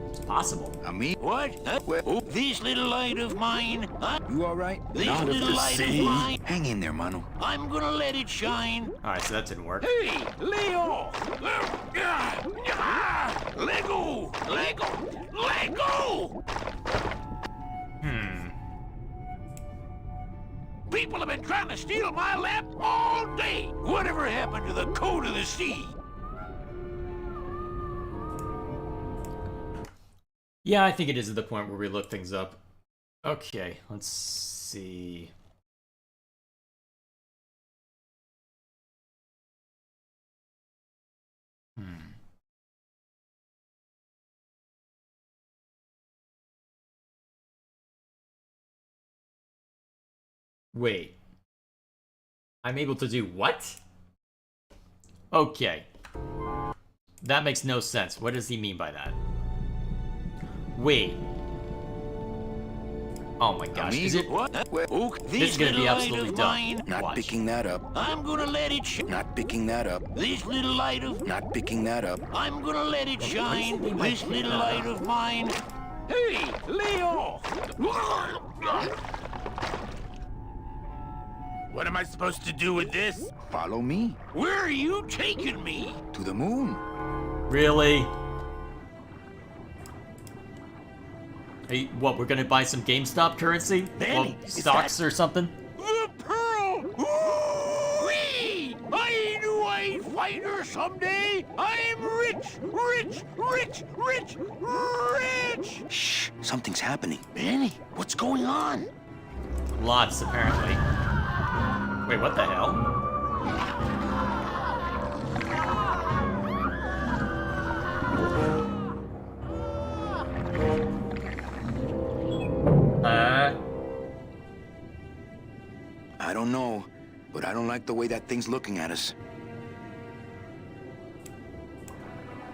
A: It's possible.
B: Amigo!
E: What?
B: Well,
E: This little light of mine,
B: you alright?
E: this little light of mine,
B: Hang in there, mano.
E: I'm gonna let it shine.
A: Alright, so that didn't work.
E: Hey, lay off! Let go! Let go! Let go! People have been trying to steal my lamp all day. Whatever happened to the code of the sea?
A: Yeah, I think it is at the point where we look things up. Okay, let's see. Wait. I'm able to do what? Okay. That makes no sense. What does he mean by that? Wait. Oh my gosh, is it?
E: What?
B: Well,
A: This is gonna be absolutely dumb.
B: not
A: Watch.
B: picking that up.
E: I'm gonna let it shine.
B: Not picking that up.
E: This little light of...
B: Not picking that up.
E: I'm gonna let it shine.
A: mean by
E: This little
A: that?
E: light of mine. Hey, lay off!
C: What am I supposed to do with this?
B: Follow me.
E: Where are you taking me?
B: To the moon.
A: Really? Hey, what, we're gonna buy some GameStop currency?
C: Benny,
A: Well,
C: is
A: stocks or something?
E: The pearl! Ooh-wee! I knew I'd find her someday! I'm rich! Rich! Rich! Rich! Rich!
B: Shh, something's happening.
E: Benny, what's going on?
A: Lots, apparently. Wait, what the hell?
B: I don't know, but I don't like the way that thing's looking at us.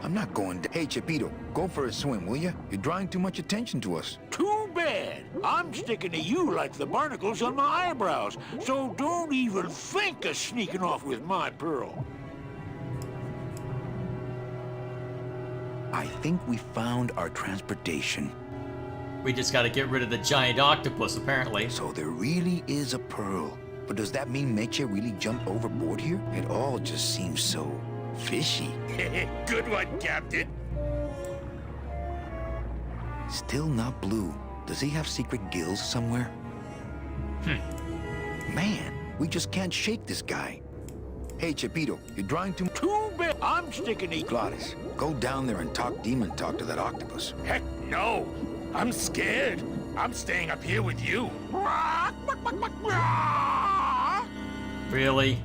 B: I'm not going to... Hey, Chapito, go for a swim, will you? You're drawing too much attention to us.
E: Too bad. I'm sticking to you like the barnacles on my eyebrows, so don't even think of sneaking off with my pearl.
B: I think we found our transportation.
A: We just gotta get rid of the giant octopus, apparently.
B: So there really is a pearl. But does that mean Meche really jumped overboard here? It all just seems so fishy.
C: Good one, Captain.
B: Still not blue. Does he have secret gills somewhere? Man, we just can't shake this guy. Hey, Chapito, you're drawing too...
E: Too bad. I'm sticking to you.
B: Glottis, go down there and talk demon talk to that octopus.
C: Heck no. I'm scared. I'm staying up here with you.
A: Really?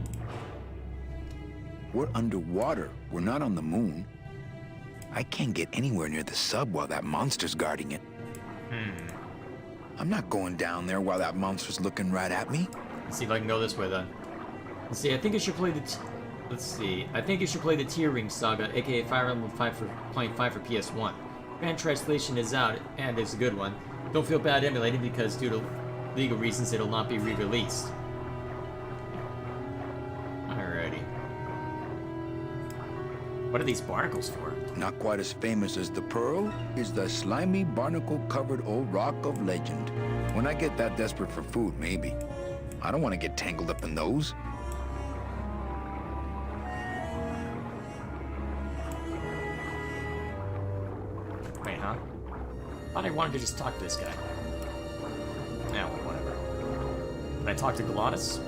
B: We're underwater. We're not on the moon. I can't get anywhere near the sub while that monster's guarding it. I'm not going down there while that monster's looking right at me.
A: Let's see if I can go this way then. Let's see, I think I should play the... Let's see. I think you should play the Tear Ring Saga, aka Fire Emblem 5 for playing 5 for PS1. Fan translation is out, and it's a good one. Don't feel bad emulating because due to legal reasons it'll not be re-released. Alrighty. What are these barnacles for?
B: Not quite as famous as the Pearl is the slimy barnacle-covered old rock of legend. When I get that desperate for food, maybe. I don't want to get tangled up in those.
A: Wait, huh? Thought I wanted to just talk to this guy. Now, whatever. Can I talk to Glottis?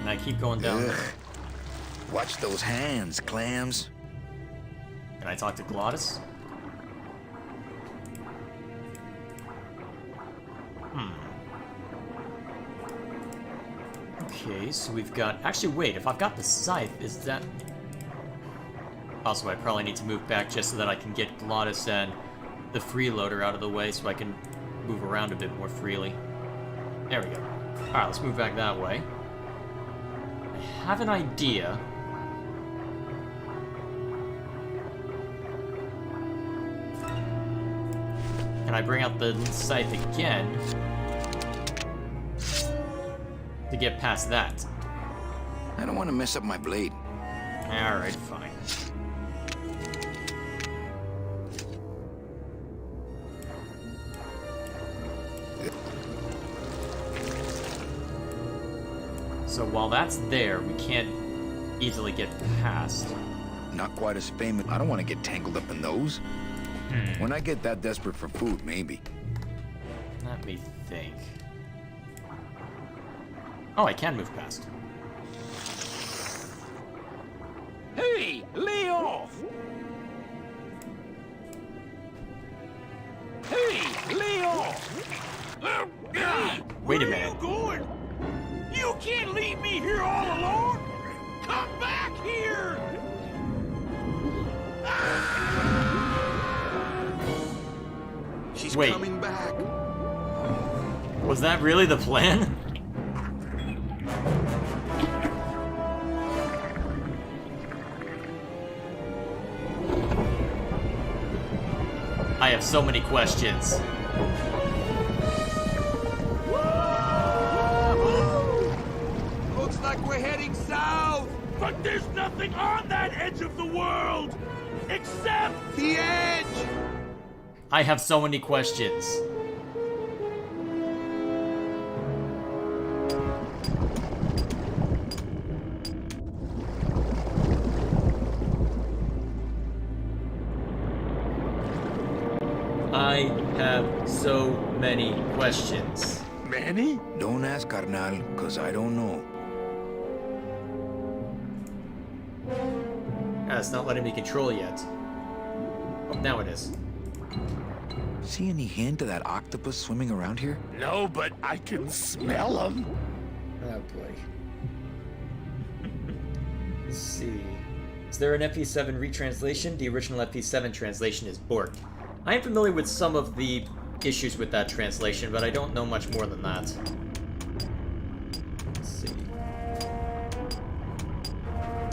A: And I keep going down.
B: Ugh. Watch those hands, clams.
A: Can I talk to Glottis? Okay, so we've got... Actually, wait, if I've got the scythe, is that... Also, I probably need to move back just so that I can get Glottis and the freeloader out of the way so I can move around a bit more freely. There we go. Alright, let's move back that way. I have an idea. Can I bring out the scythe again to get past that?
B: I don't want to mess up my blade.
A: Alright, fine. So while that's there, we can't easily get past.
B: Not quite as famous. I don't want to get tangled up in those. When I get that desperate for food, maybe.
A: Let me think. Oh, I can move past.
E: Hey, lay off! Hey, lay off!
A: Wait a
E: Where
A: minute.
E: are you going? You can't leave me here all alone! Come back here!
F: She's
A: Wait.
F: coming back.
A: Was that really the plan? I have so many questions.
F: Looks like we're heading south.
C: But there's nothing on that edge of the world except
F: The edge.
A: I have so many questions. I have so many questions.
C: Manny?
B: Don't ask, carnal, cause I don't know.
A: Ah, it's not letting me control yet. Oh, now it is.
B: See any hint of that octopus swimming around here?
C: No, but I can smell him.
A: Oh boy. Let's see. Is there an FP7 retranslation? The original FP7 translation is borked. I am familiar with some of the issues with that translation, but I don't know much more than that. Let's see.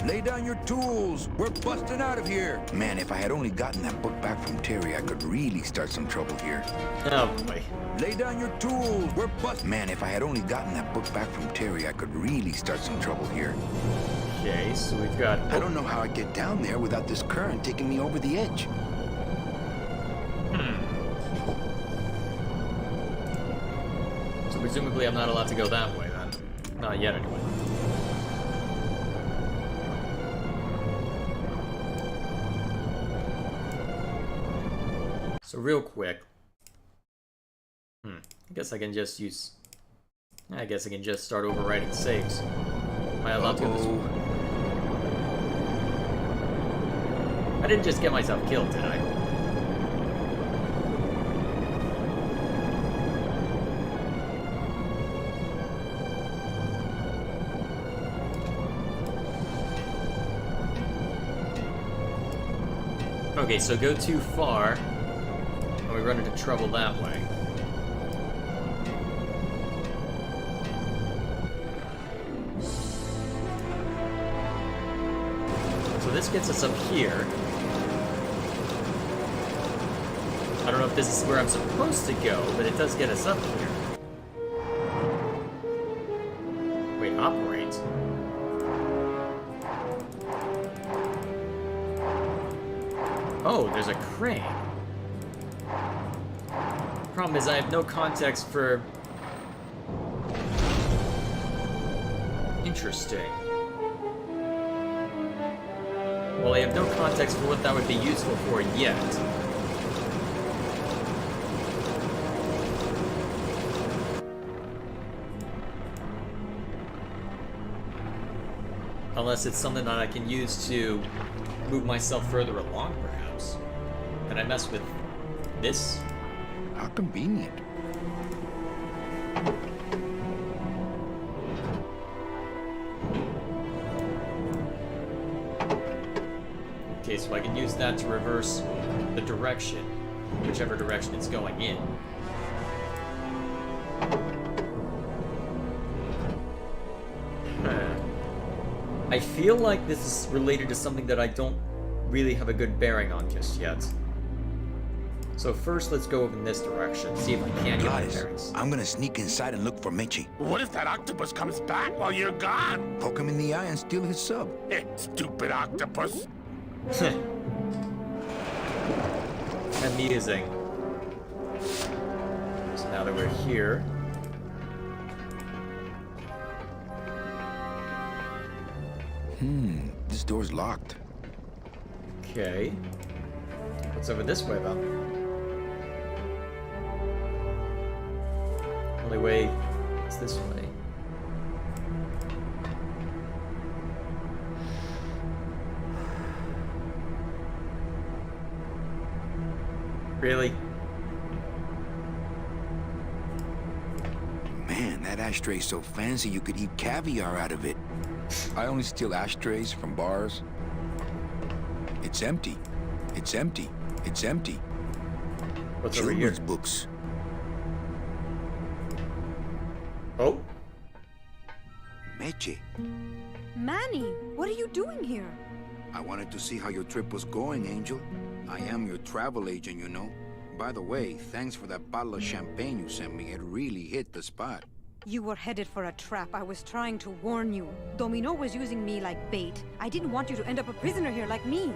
B: Lay down your tools. We're busting out of here. Man, if I had only gotten that book back from Terry, I could really start some trouble here.
A: Oh boy.
B: Lay down your tools. We're busting. Man, if I had only gotten that book back from Terry, I could really start some trouble here.
A: Okay, so we've got...
B: I don't know how I get down there without this current taking me over the edge.
A: So presumably I'm not allowed to go that way then. Not yet anyway. So real quick. I guess I can just use... I guess I can just start overwriting saves. Am I allowed to go this way? I didn't just get myself killed, did I? Okay, so go too far, and we run into trouble that way. So this gets us up here. I don't know if this is where I'm supposed to go, but it does get us up here. Wait, operate? Oh, there's a crane. Problem is I have no context for... Interesting. Well, I have no context for what that would be useful for yet. Unless it's something that I can use to move myself further along, perhaps. Can I mess with this?
B: How convenient.
A: Okay, so I can use that to reverse the direction, whichever direction it's going in. I feel like this is related to something that I don't really have a good bearing on just yet. So first, let's go in this direction, see if I can get my
B: Guys,
A: bearings.
B: I'm gonna sneak inside and look for Mechi.
C: What if that octopus comes back while you're gone?
B: Poke him in the eye and steal his sub.
C: Stupid octopus.
A: Amusing. So now that we're here...
B: This door's locked.
A: Okay. What's over this way, then? Only way is this way. Really?
B: Man, that ashtray's so fancy you could eat caviar out of it. I only steal ashtrays from bars. It's empty. It's empty. It's empty.
A: What's over here?
B: Children's books.
A: Oh?
B: Meche,
G: Manny, what are you doing here?
B: I wanted to see how your trip was going, Angel. I am your travel agent, you know. By the way, thanks for that bottle of champagne you sent me. It really hit the spot.
G: You were headed for a trap. I was trying to warn you. Domino was using me like bait. I didn't want you to end up a prisoner here like me.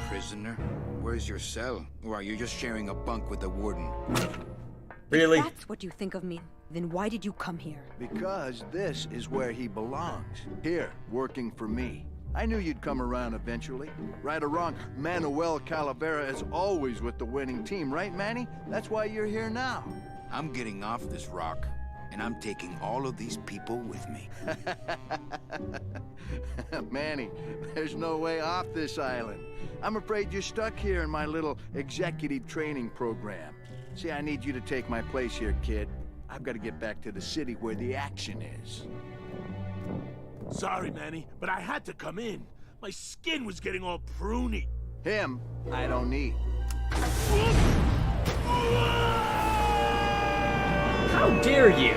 B: Prisoner? Where's your cell? Or are you just sharing a bunk with the warden?
A: Really?
G: If that's what you think of me, then why did you come here?
H: Because this is where he belongs. Here, working for me. I knew you'd come around eventually. Right or wrong, Manuel Calavera is always with the winning team, right, Manny? That's why you're here now.
B: I'm getting off this rock, and I'm taking all of these people with me.
H: Manny, there's no way off this island. I'm afraid you're stuck here in my little executive training program. See, I need you to take my place here, kid. I've got to get back to the city where the action is.
C: Sorry, Manny, but I had to come in. My skin was getting all pruny.
H: Him, I don't need.
A: How dare you?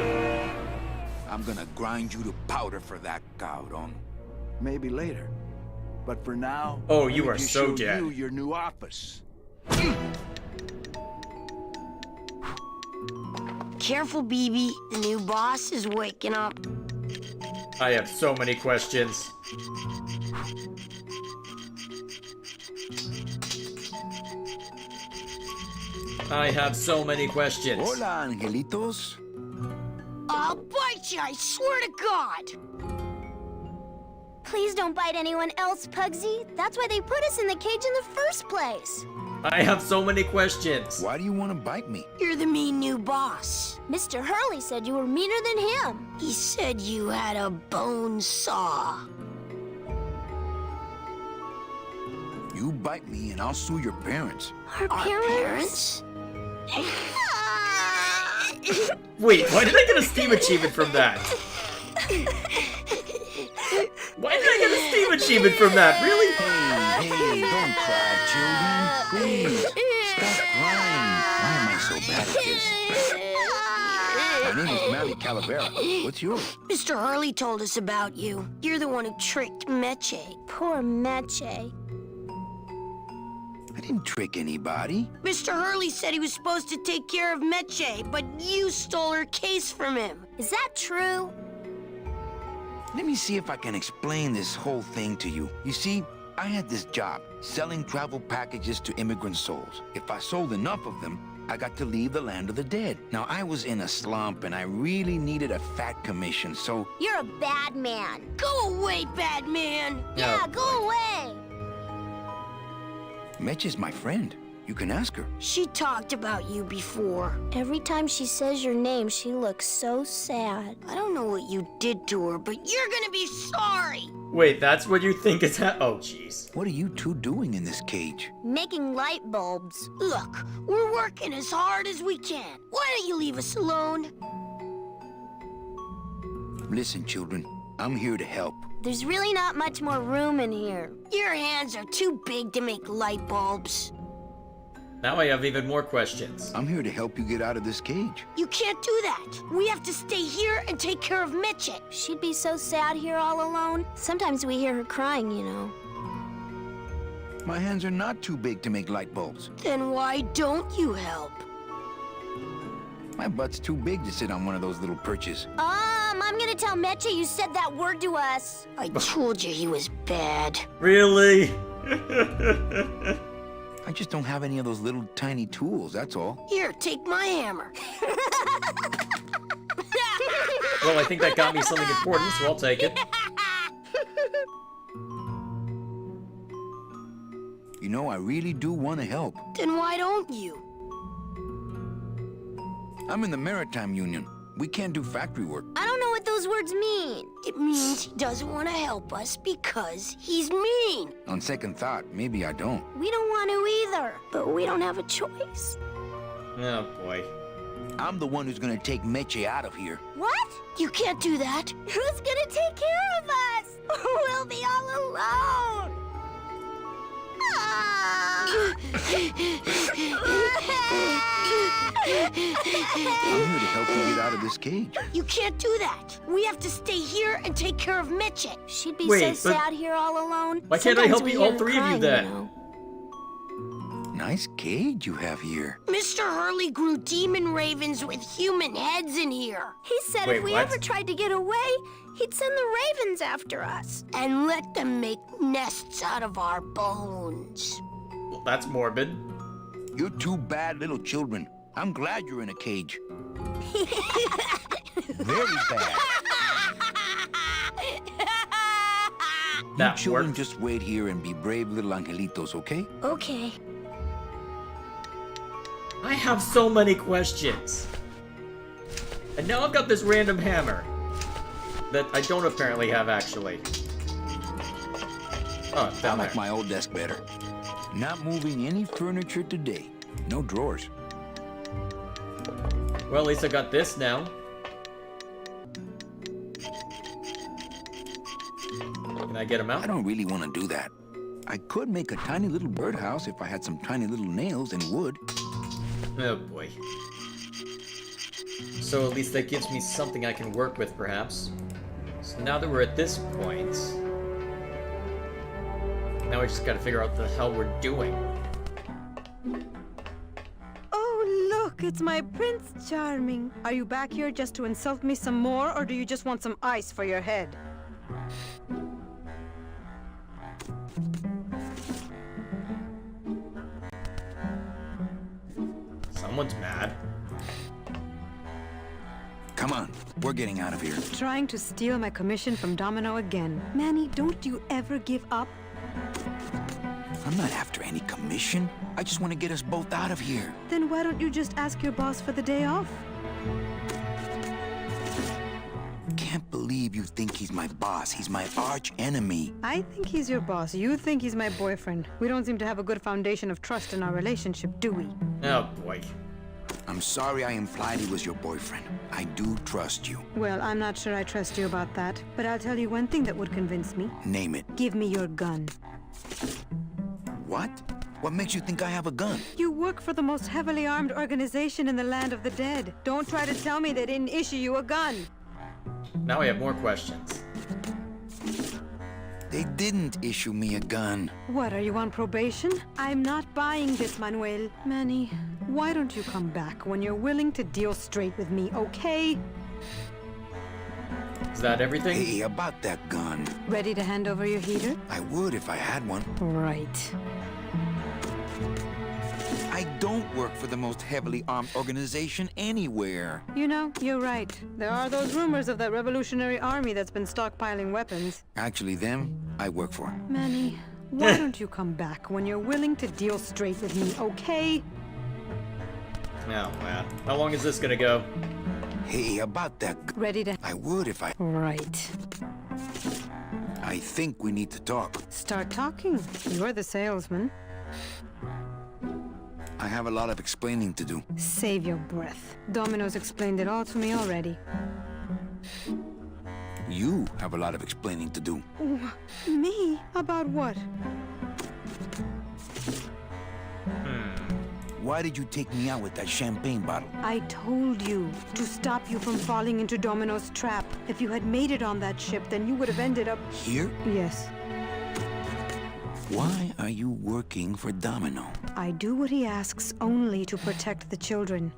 B: I'm gonna grind you to powder for that, cabrón.
H: Maybe later. But for now,
A: Oh,
H: let
A: you
H: me
A: are
H: just
A: so
H: show
A: dead.
H: you your new office.
I: Careful, BB. The new boss is waking up.
A: I have so many questions. I have so many questions.
B: Hola, angelitos.
I: I'll bite you, I swear to God!
J: Please don't bite anyone else, Pugsy. That's why they put us in the cage in the first place.
A: I have so many questions.
B: Why do you want to bite me?
I: You're the mean new boss.
J: Mr. Hurley said you were meaner than him.
I: He said you had a bone saw.
B: You bite me and I'll sue your parents.
J: Our
I: Parents?
A: Wait, why did I get a Steam achievement from that? Why did I get a Steam achievement from that? Really?
B: Hey, don't cry, children. Please, stop crying. Why am I so bad at this? My name is Manny Calavera. What's yours?
I: Mr. Hurley told us about you. You're the one who tricked Meche.
J: Poor Meche.
B: I didn't trick anybody.
I: Mr. Hurley said he was supposed to take care of Meche, but you stole her case from him.
J: Is that true?
B: Let me see if I can explain this whole thing to you. You see, I had this job, selling travel packages to immigrant souls. If I sold enough of them, I got to leave the land of the dead. Now, I was in a slump, and I really needed a fat commission, so...
J: You're a bad man.
I: Go away, bad man!
J: Yeah, go away.
B: Mitch is my friend. You can ask her.
I: She talked about you before.
J: Every time she says your name, she looks so sad.
I: I don't know what you did to her, but you're gonna be sorry!
A: Wait, that's what you think is oh, jeez.
B: What are you two doing in this cage?
J: Making light bulbs.
I: Look, we're working as hard as we can. Why don't you leave us alone?
B: Listen, children, I'm here to help.
J: There's really not much more room in here.
I: Your hands are too big to make light bulbs.
A: Now I have even more questions.
B: I'm here to help you get out of this cage.
I: You can't do that. We have to stay here and take care of Mitchie.
J: She'd be so sad here all alone. Sometimes we hear her crying, you know.
B: My hands are not too big to make light bulbs.
I: Then why don't you help?
B: My butt's too big to sit on one of those little perches.
J: I'm gonna tell Meche you said that word to us.
I: I told you he was bad.
A: Really?
B: I just don't have any of those little tiny tools, that's all.
I: Here, take my hammer.
A: Well, I think that got me something important, so I'll take it.
B: You know, I really do want to help.
I: Then why don't you?
B: I'm in the Maritime Union. We can't do factory work.
J: I don't know what those words mean.
I: It means he doesn't want to help us because he's mean.
B: On second thought, maybe I don't.
J: We don't want to either, but we don't have a choice.
A: Oh, boy.
B: I'm the one who's gonna take Meche out of here.
J: What?
I: You can't do that.
J: Who's gonna take care of us? We'll be all alone.
B: I'm here to help you get out of this cage.
I: You can't do that. We have to stay here and take care of Mitchie.
J: She'd be
A: Wait,
J: so
A: but
J: sad here all alone.
A: why can't I
J: Sometimes
A: help
J: we
A: you,
J: hear
A: all
J: her
A: three of you,
J: crying,
A: then?
J: know.
B: Nice cage you have here.
I: Mr. Hurley grew demon ravens with human heads in here.
J: He said
A: Wait,
J: if we
A: what?
J: ever tried to get away, he'd send the ravens after us.
I: And let them make nests out of our bones.
A: Well, that's morbid.
B: You're two bad little children. I'm glad you're in a cage. Very bad.
A: That
B: children
A: worked.
B: just wait here and be brave little angelitos, okay?
J: Okay.
A: I have so many questions. And now I've got this random hammer. That I don't apparently have, actually. Oh, it's
B: I
A: down
B: like
A: there.
B: my old desk better. Not moving any furniture today. No drawers.
A: Well, at least I got this now. Can I get him
B: I
A: out?
B: don't really want to do that. I could make a tiny little birdhouse if I had some tiny little nails and wood.
A: Oh boy. So at least that gives me something I can work with, perhaps. So now that we're at this point, now we just gotta figure out what the hell we're doing.
G: Oh, look, it's my Prince Charming. Are you back here just to insult me some more, or do you just want some ice for your head?
A: Someone's mad.
B: Come on, we're getting out of here.
G: Trying to steal my commission from Domino again. Manny, don't you ever give up?
B: I'm not after any commission. I just want to get us both out of here.
G: Then why don't you just ask your boss for the day off?
B: Can't believe you think he's my boss. He's my arch enemy.
G: I think he's your boss. You think he's my boyfriend. We don't seem to have a good foundation of trust in our relationship, do we?
A: Oh boy.
B: I'm sorry I implied he was your boyfriend. I do trust you.
G: Well, I'm not sure I trust you about that, but I'll tell you one thing that would convince me.
B: Name it.
G: Give me your gun.
B: What? What makes you think I have a gun?
G: You work for the most heavily armed organization in the land of the dead. Don't try to tell me they didn't issue you a gun.
A: Now we have more questions.
B: They didn't issue me a gun.
G: What, are you on probation? I'm not buying this, Manuel. Manny, why don't you come back when you're willing to deal straight with me, okay?
A: Is that everything?
B: Hey, about that gun.
G: Ready to hand over your heater?
B: I would if I had one.
G: Right.
B: I don't work for the most heavily armed organization anywhere.
G: You know, you're right. There are those rumors of that Revolutionary Army that's been stockpiling weapons.
B: Actually, them, I work for.
G: Manny, why don't you come back when you're willing to deal straight with me, okay?
A: Oh man. How long is this gonna go?
B: Hey, about that gun.
G: Ready to...
B: I would if I...
G: Right.
B: I think we need to talk.
G: Start talking. You're the salesman.
B: I have a lot of explaining to do.
G: Save your breath. Domino's explained it all to me already.
B: You have a lot of explaining to do.
G: Me? About what?
B: Why did you take me out with that champagne bottle?
G: I told you to stop you from falling into Domino's trap. If you had made it on that ship, then you would have ended up...
B: Here?
G: Yes.
B: Why are you working for Domino?
G: I do what he asks only to protect the children.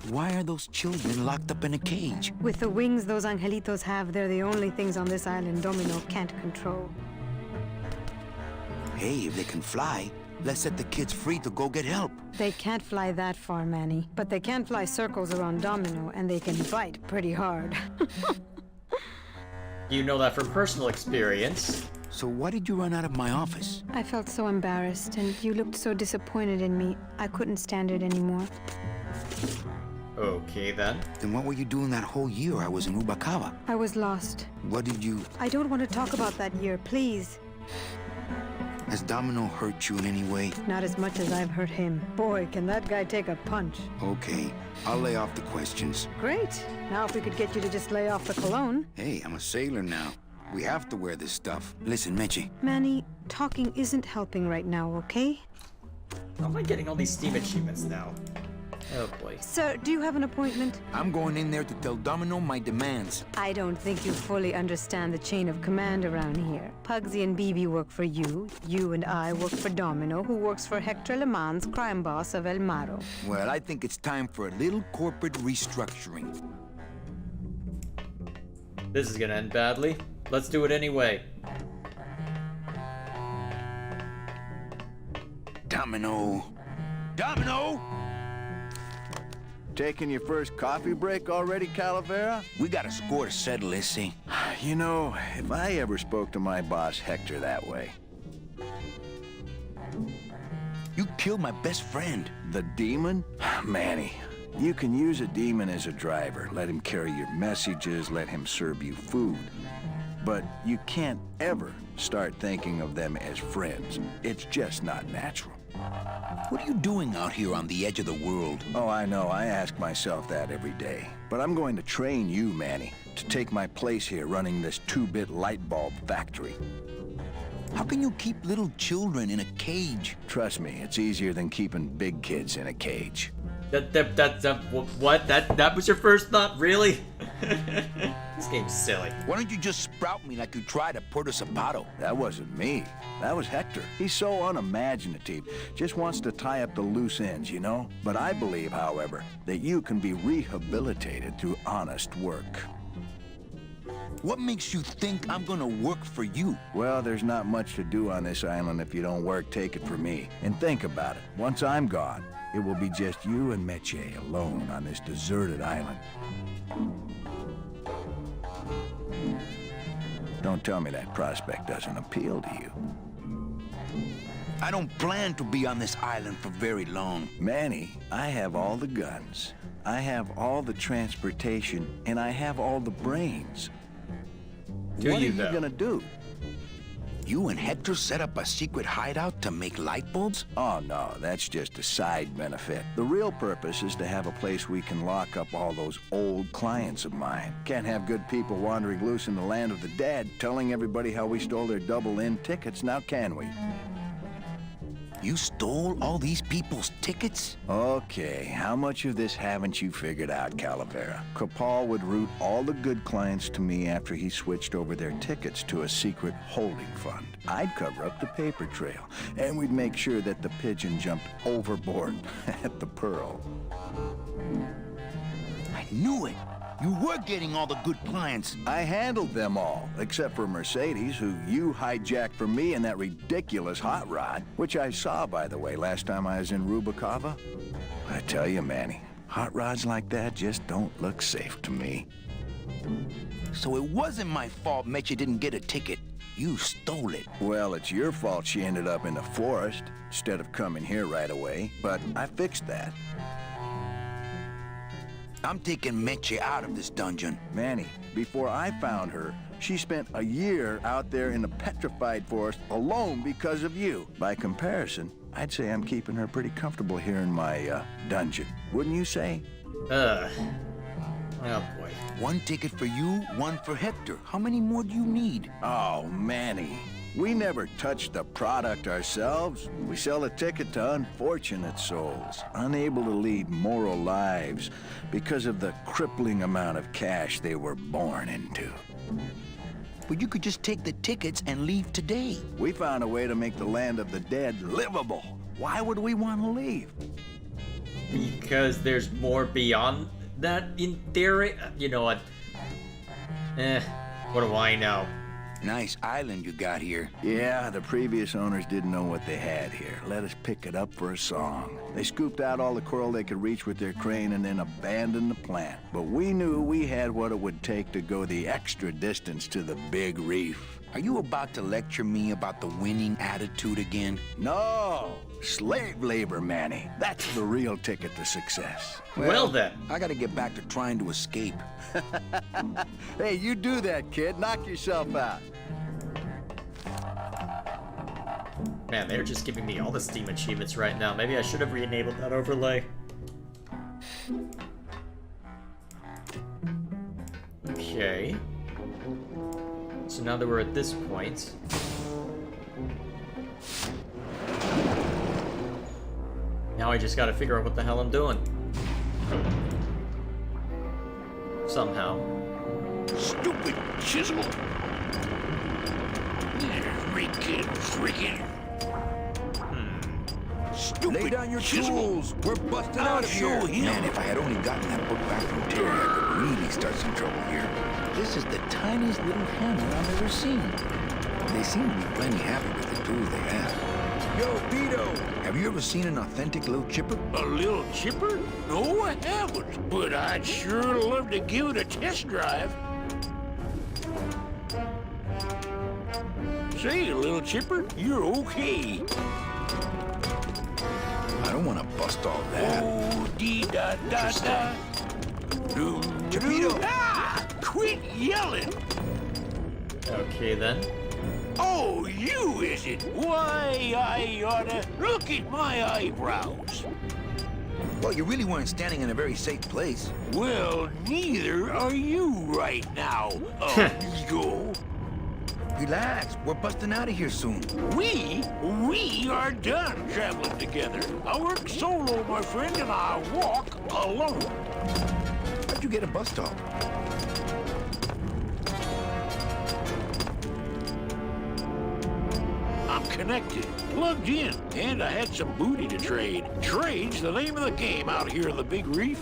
B: Why are those children locked up in a cage?
G: With the wings those angelitos have, they're the only things on this island Domino can't control.
B: Hey, if they can fly, let's set the kids free to go get help.
G: They can't fly that far, Manny. But they can fly circles around Domino, and they can bite pretty hard.
A: You know that from personal experience.
B: So why did you run out of my office?
G: I felt so embarrassed, and you looked so disappointed in me. I couldn't stand it anymore.
A: Okay then.
B: Then what were you doing that whole year I was in Ubacava?
G: I was lost.
B: What did you...
G: I don't want to talk about that year, please.
B: Has Domino hurt you in any way?
G: Not as much as I've hurt him. Boy, can that guy take a punch.
B: Okay, I'll lay off the questions.
G: Great. Now if we could get you to just lay off the cologne.
B: Hey, I'm a sailor now. We have to wear this stuff. Listen, Meche.
G: Manny, talking isn't helping right now, okay?
A: How am I getting all these Steam achievements now? Oh boy.
G: Sir, do you have an appointment?
B: I'm going in there to tell Domino my demands.
G: I don't think you fully understand the chain of command around here. Pugsy and BB work for you. You and I work for Domino, who works for Hector Le Mans, crime boss of El Maro.
B: Well, I think it's time for a little corporate restructuring.
A: This is gonna end badly. Let's do it anyway.
B: Domino. Domino!
H: Taking your first coffee break already, Calavera?
B: We got a score to settle, Issy.
H: You know, if I ever spoke to my boss Hector that way.
B: You killed my best friend.
H: The demon? Manny, you can use a demon as a driver. Let him carry your messages, let him serve you food. But you can't ever start thinking of them as friends. It's just not natural.
B: What are you doing out here on the edge of the world?
H: Oh, I know. I ask myself that every day. But I'm going to train you, Manny, to take my place here running this 2-bit light bulb factory.
B: How can you keep little children in a cage?
H: Trust me, it's easier than keeping big kids in a cage.
A: What? That was your first thought? Really? This game's silly.
B: Why don't you just sprout me like you tried at Puerto Zapato?
H: That wasn't me. That was Hector. He's so unimaginative. Just wants to tie up the loose ends, you know? But I believe, however, that you can be rehabilitated through honest work.
B: What makes you think I'm gonna work for you?
H: Well, there's not much to do on this island if you don't work, take it from me. And think about it. Once I'm gone, it will be just you and Meche alone on this deserted island. Don't tell me that prospect doesn't appeal to you.
B: I don't plan to be on this island for very long.
H: Manny, I have all the guns. I have all the transportation, and I have all the brains. What are you gonna do?
B: You and Hector set up a secret hideout to make light bulbs?
H: Oh, no, that's just a side benefit. The real purpose is to have a place we can lock up all those old clients of mine. Can't have good people wandering loose in the land of the dead, telling everybody how we stole their double-in tickets, now can we?
B: You stole all these people's tickets?
H: Okay, how much of this haven't you figured out, Calavera? Capal would route all the good clients to me after he switched over their tickets to a secret holding fund. I'd cover up the paper trail, and we'd make sure that the pigeon jumped overboard at the Pearl.
B: I knew it! You were getting all the good clients.
H: I handled them all, except for Mercedes, who you hijacked from me in that ridiculous hot rod, which I saw, by the way, last time I was in Rubacava. I tell you, Manny, hot rods like that just don't look safe to me.
B: So it wasn't my fault Meche didn't get a ticket. You stole it.
H: Well, it's your fault she ended up in the forest instead of coming here right away, but I fixed that.
B: I'm taking Meche out of this dungeon.
H: Manny, before I found her, she spent a year out there in the petrified forest alone because of you. By comparison, I'd say I'm keeping her pretty comfortable here in my, dungeon. Wouldn't you say?
A: Oh boy.
B: One ticket for you, one for Hector. How many more do you need?
H: Oh, Manny. We never touch the product ourselves. We sell a ticket to unfortunate souls, unable to lead moral lives because of the crippling amount of cash they were born into.
B: But you could just take the tickets and leave today.
H: We found a way to make the land of the dead livable. Why would we want to leave?
A: Because there's more beyond that in theory. You know what? What do I know?
B: Nice island you got here.
H: Yeah, the previous owners didn't know what they had here. Let us pick it up for a song. They scooped out all the coral they could reach with their crane and then abandoned the plant. But we knew we had what it would take to go the extra distance to the big reef.
B: Are you about to lecture me about the winning attitude again?
H: No! Slave labor, Manny. That's the real ticket to success.
A: Well then.
B: I gotta get back to trying to escape.
H: Hey, you do that, kid. Knock yourself out.
A: Man, they're just giving me all the Steam achievements right now. Maybe I should have re-enabled that overlay. Okay. So now that we're at this point... Now I just gotta figure out what the hell I'm doing. Somehow.
E: Stupid chisel. Freaking. Stupid
B: Lay down your
E: chisel.
B: tools. We're busting out of here. Man, if I had only gotten that book back from Terry, I could really start some trouble here. This is the tiniest little hammer I've ever seen. They seem to be plenty happy with the tools they have. Yo, Vito! Have you ever seen an authentic little chipper?
E: A little chipper? No, I haven't. But I'd sure love to give it a test drive. Say, little chipper, you're okay.
B: I don't want to bust all that.
E: Oh, dee da da da. Doom,
B: Geppetto!
E: Ah! Quit yelling!
A: Okay then.
E: Oh, you is it? Why, I oughta look at my eyebrows.
B: Well, you really weren't standing in a very safe place.
E: Well, neither are you right now, amigo.
B: Relax, we're busting out of here soon.
E: We are done traveling together. I work solo, my friend, and I walk alone.
B: How'd you get a bus stop?
E: I'm connected, plugged in, and I had some booty to trade. Trade's the name of the game out here in the Big Reef.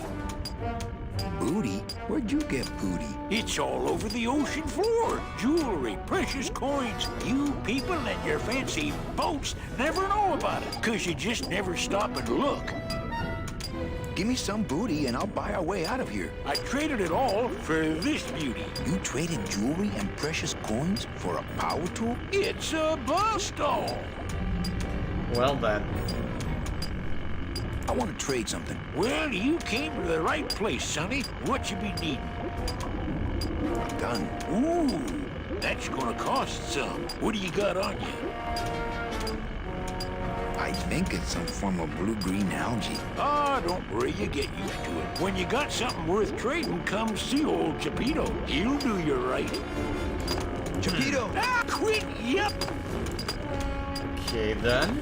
B: Booty? Where'd you get booty?
E: It's all over the ocean floor. Jewelry, precious coins. You people and your fancy boats never know about it, 'cause you just never stop and look.
B: Give me some booty and I'll buy our way out of here.
E: I traded it all for this beauty.
B: You traded jewelry and precious coins for a power tool?
E: It's a bus stall.
A: Well then.
B: I want to trade something.
E: Well, you came to the right place, Sonny. What you be needing?
B: A gun.
E: Ooh, that's gonna cost some. What do you got on you?
B: I think it's some form of blue-green algae.
E: Ah, don't worry, you get used to it. When you got something worth trading, come see old Geppetto. He'll do you right.
B: Geppetto!
E: Ah, quit, yep.
A: Okay then.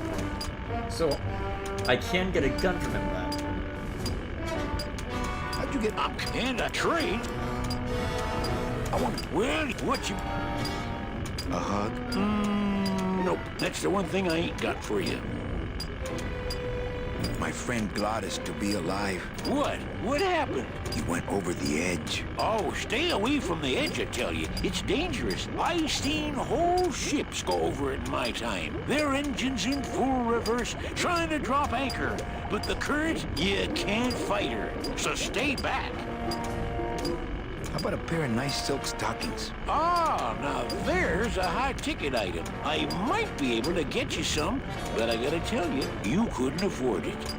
A: So, I can get a gun from him then.
B: How'd you get...
E: And a trade.
B: I want
E: Well, what you...
B: a hug.
E: Nope, that's the one thing I ain't got for you.
B: My friend Glottis to be alive.
E: What? What happened?
B: He went over the edge.
E: Oh, stay away from the edge, I tell you. It's dangerous. I seen whole ships go over it in my time. Their engines in full reverse, trying to drop anchor. But the current, you can't fight her. So stay back.
B: How about a pair of nice silk stockings?
E: Ah, now there's a high-ticket item. I might be able to get you some, but I gotta tell you, you couldn't afford it.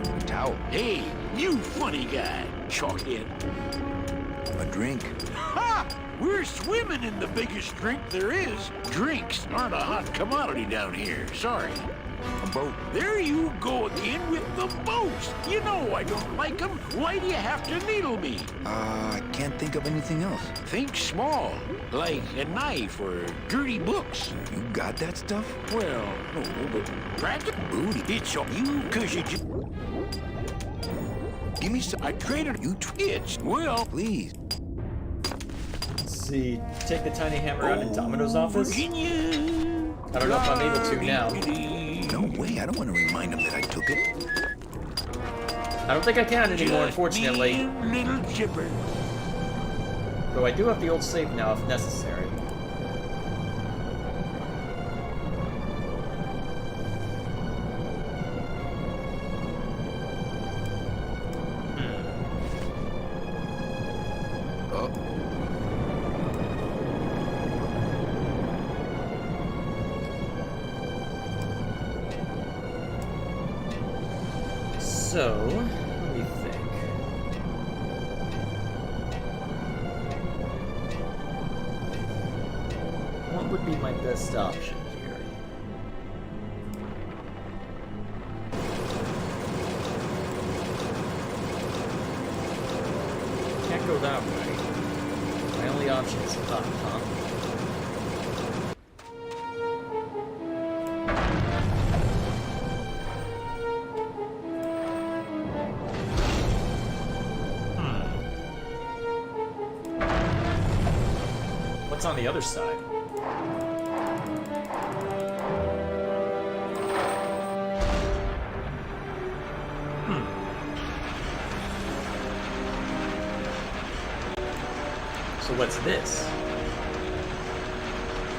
B: A towel.
E: Hey, you funny guy. Chalk it.
B: A drink.
E: Ha! We're swimming in the biggest drink there is. Drinks aren't a hot commodity down here. Sorry.
B: A boat.
E: There you go again with the boats. You know I don't like them. Why do you have to needle me?
B: I can't think of anything else.
E: Think small, like a knife or dirty books.
B: You got that stuff?
E: Well, no, but practical
B: Booty.
E: It's on you, 'cause you just...
B: Give me some.
E: I traded you it's, well...
B: Please.
A: Let's see. Take the tiny hammer out in Domino's office?
E: Virginia.
A: I don't know if I'm able to now.
B: No way. I don't want to remind him that I took it.
A: I don't think I can anymore,
E: Just
A: unfortunately.
E: me and little chipper.
A: Though I do have the old safe now if necessary.
B: Oh.
A: So, what do you think? What would be my best option here? Can't go that way. My only option is up, huh? What's on the other side? So what's this?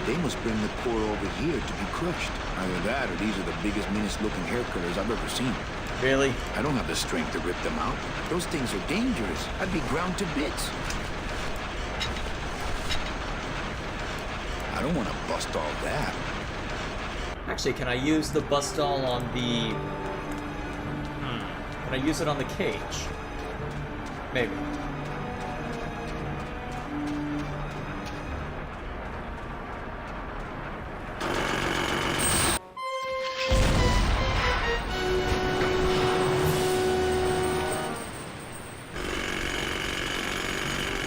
B: They must bring the core over here to be crushed. Either that or these are the biggest, meanest looking hair cutters I've ever seen.
A: Really?
B: I don't have the strength to rip them out. Those things are dangerous. I'd be ground to bits. I don't want to bust all that.
A: Actually, can I use the bust all on the... Can I use it on the cage? Maybe.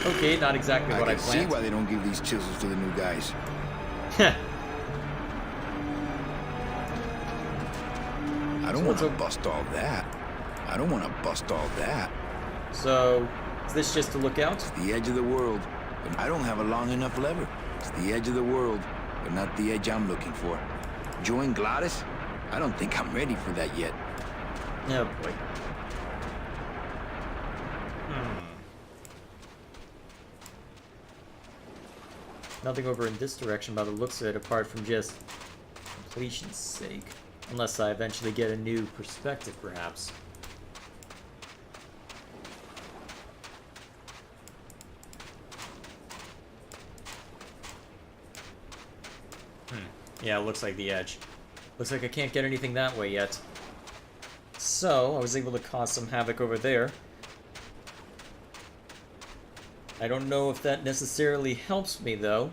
A: Okay, not exactly what I
B: can see
A: planned.
B: why they don't give these chisels to the new guys. I don't want to bust all that. I don't want to bust all that.
A: So, is this just to look out?
B: It's the edge of the world, but I don't have a long enough lever. It's the edge of the world, but not the edge I'm looking for. Join Gladys? I don't think I'm ready for that yet.
A: Oh boy. Nothing over in this direction by the looks of it, apart from just completion's sake. Unless I eventually get a new perspective, perhaps. Yeah, it looks like the edge. Looks like I can't get anything that way yet. So, I was able to cause some havoc over there. I don't know if that necessarily helps me, though.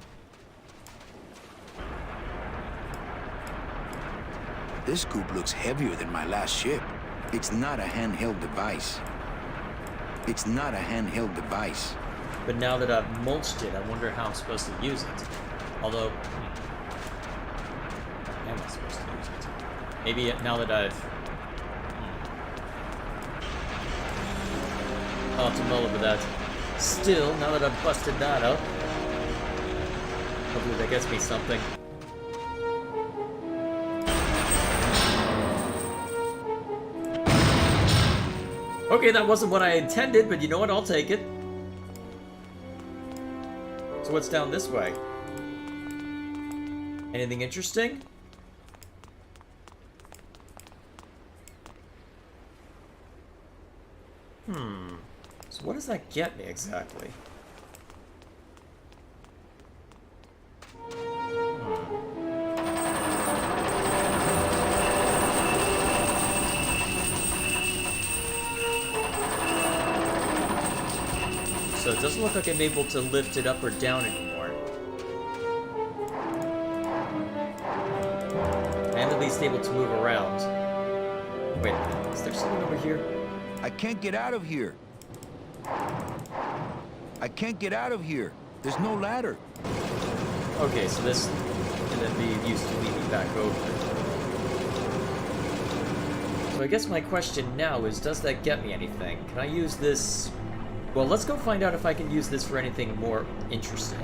B: This scoop looks heavier than my last ship. It's not a handheld device. It's not a handheld device.
A: But now that I've mulched it, I wonder how I'm supposed to use it. Although... how am I supposed to use it? Maybe now that I've... I'll have to mull over that. Still, now that I've busted that up, hopefully that gets me something. Okay, that wasn't what I intended, but you know what? I'll take it. So what's down this way? Anything interesting? So what does that get me exactly? So it doesn't look like I'm able to lift it up or down anymore. I am at least able to move around. Wait a minute, is there something over here?
B: I can't get out of here. I can't get out of here. There's no ladder.
A: Okay, so this can then be used to lead me back over. So I guess my question now is, does that get me anything? Can I use this... Well, let's go find out if I can use this for anything more interesting.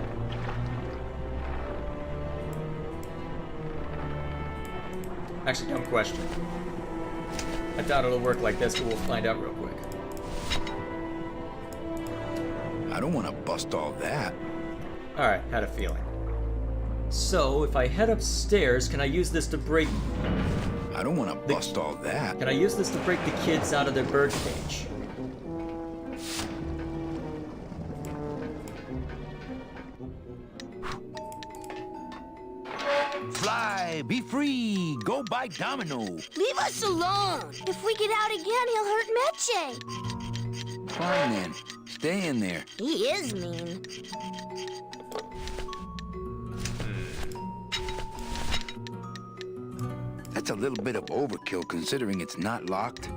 A: Actually, dumb question. I doubt it'll work like this, but we'll find out real quick.
B: I don't want to bust all that.
A: Alright, had a feeling. So, if I head upstairs, can I use this to break...
B: I don't want to bust all that.
A: Can I use this to break the kids out of their bird cage?
B: Fly, be free, go by Domino.
J: Leave us alone. If we get out again, he'll hurt Meche.
B: Fine then, stay in there.
J: He is mean.
B: That's a little bit of overkill considering it's not locked.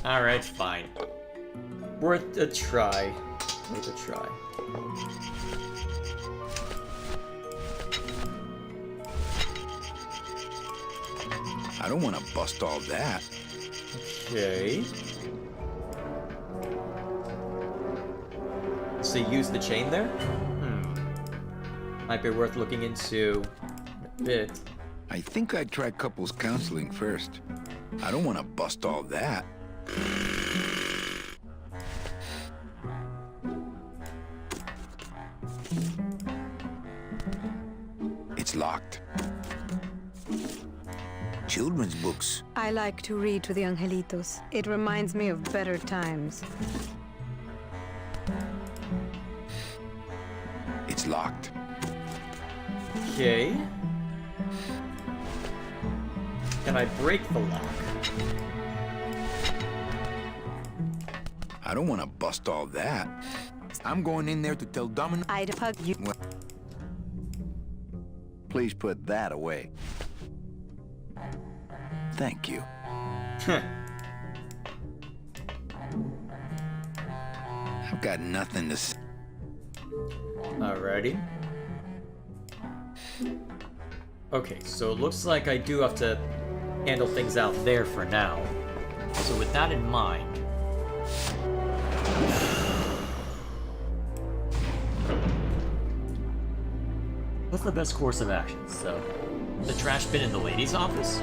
A: Alright, fine. Worth a try. Worth a try.
B: I don't want to bust all that.
A: Okay. So use the chain there? Might be worth looking into a bit.
B: I think I'd try couples counseling first. I don't want to bust all that. It's locked. Children's books.
G: I like to read to the angelitos. It reminds me of better times.
B: It's locked.
A: Okay. Can I break the lock?
B: I don't want to bust all that. I'm going in there to tell Domino.
G: I'd hug you.
H: Please put that away.
B: Thank you. I've got nothing to say.
A: Alrighty. Okay, so it looks like I do have to handle things out there for now. So with that in mind... what's the best course of action? So, the trash bin in the ladies' office?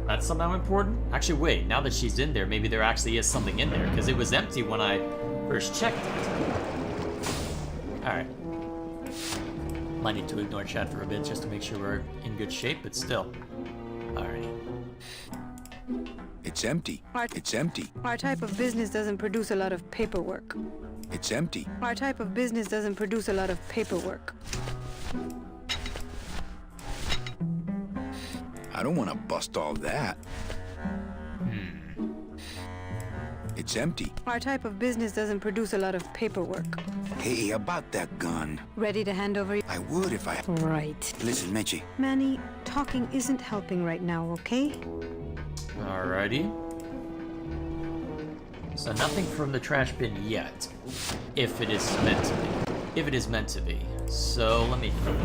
A: That's somehow important? Actually, wait, now that she's in there, maybe there actually is something in there, because it was empty when I first checked it. Alright. Might need to ignore chat for a bit just to make sure we're in good shape, but still. Alright.
B: It's empty. It's empty.
G: Our type of business doesn't produce a lot of paperwork.
B: It's empty.
G: Our type of business doesn't produce a lot of paperwork.
B: I don't want to bust all that. It's empty.
G: Our type of business doesn't produce a lot of paperwork.
B: Hey, about that gun.
G: Ready to hand over?
B: I would if I...
G: Right.
B: Listen, Meche.
G: Manny, talking isn't helping right now, okay?
A: Alrighty. So nothing from the trash bin yet. If it is meant to be. If it is meant to be. So let me think.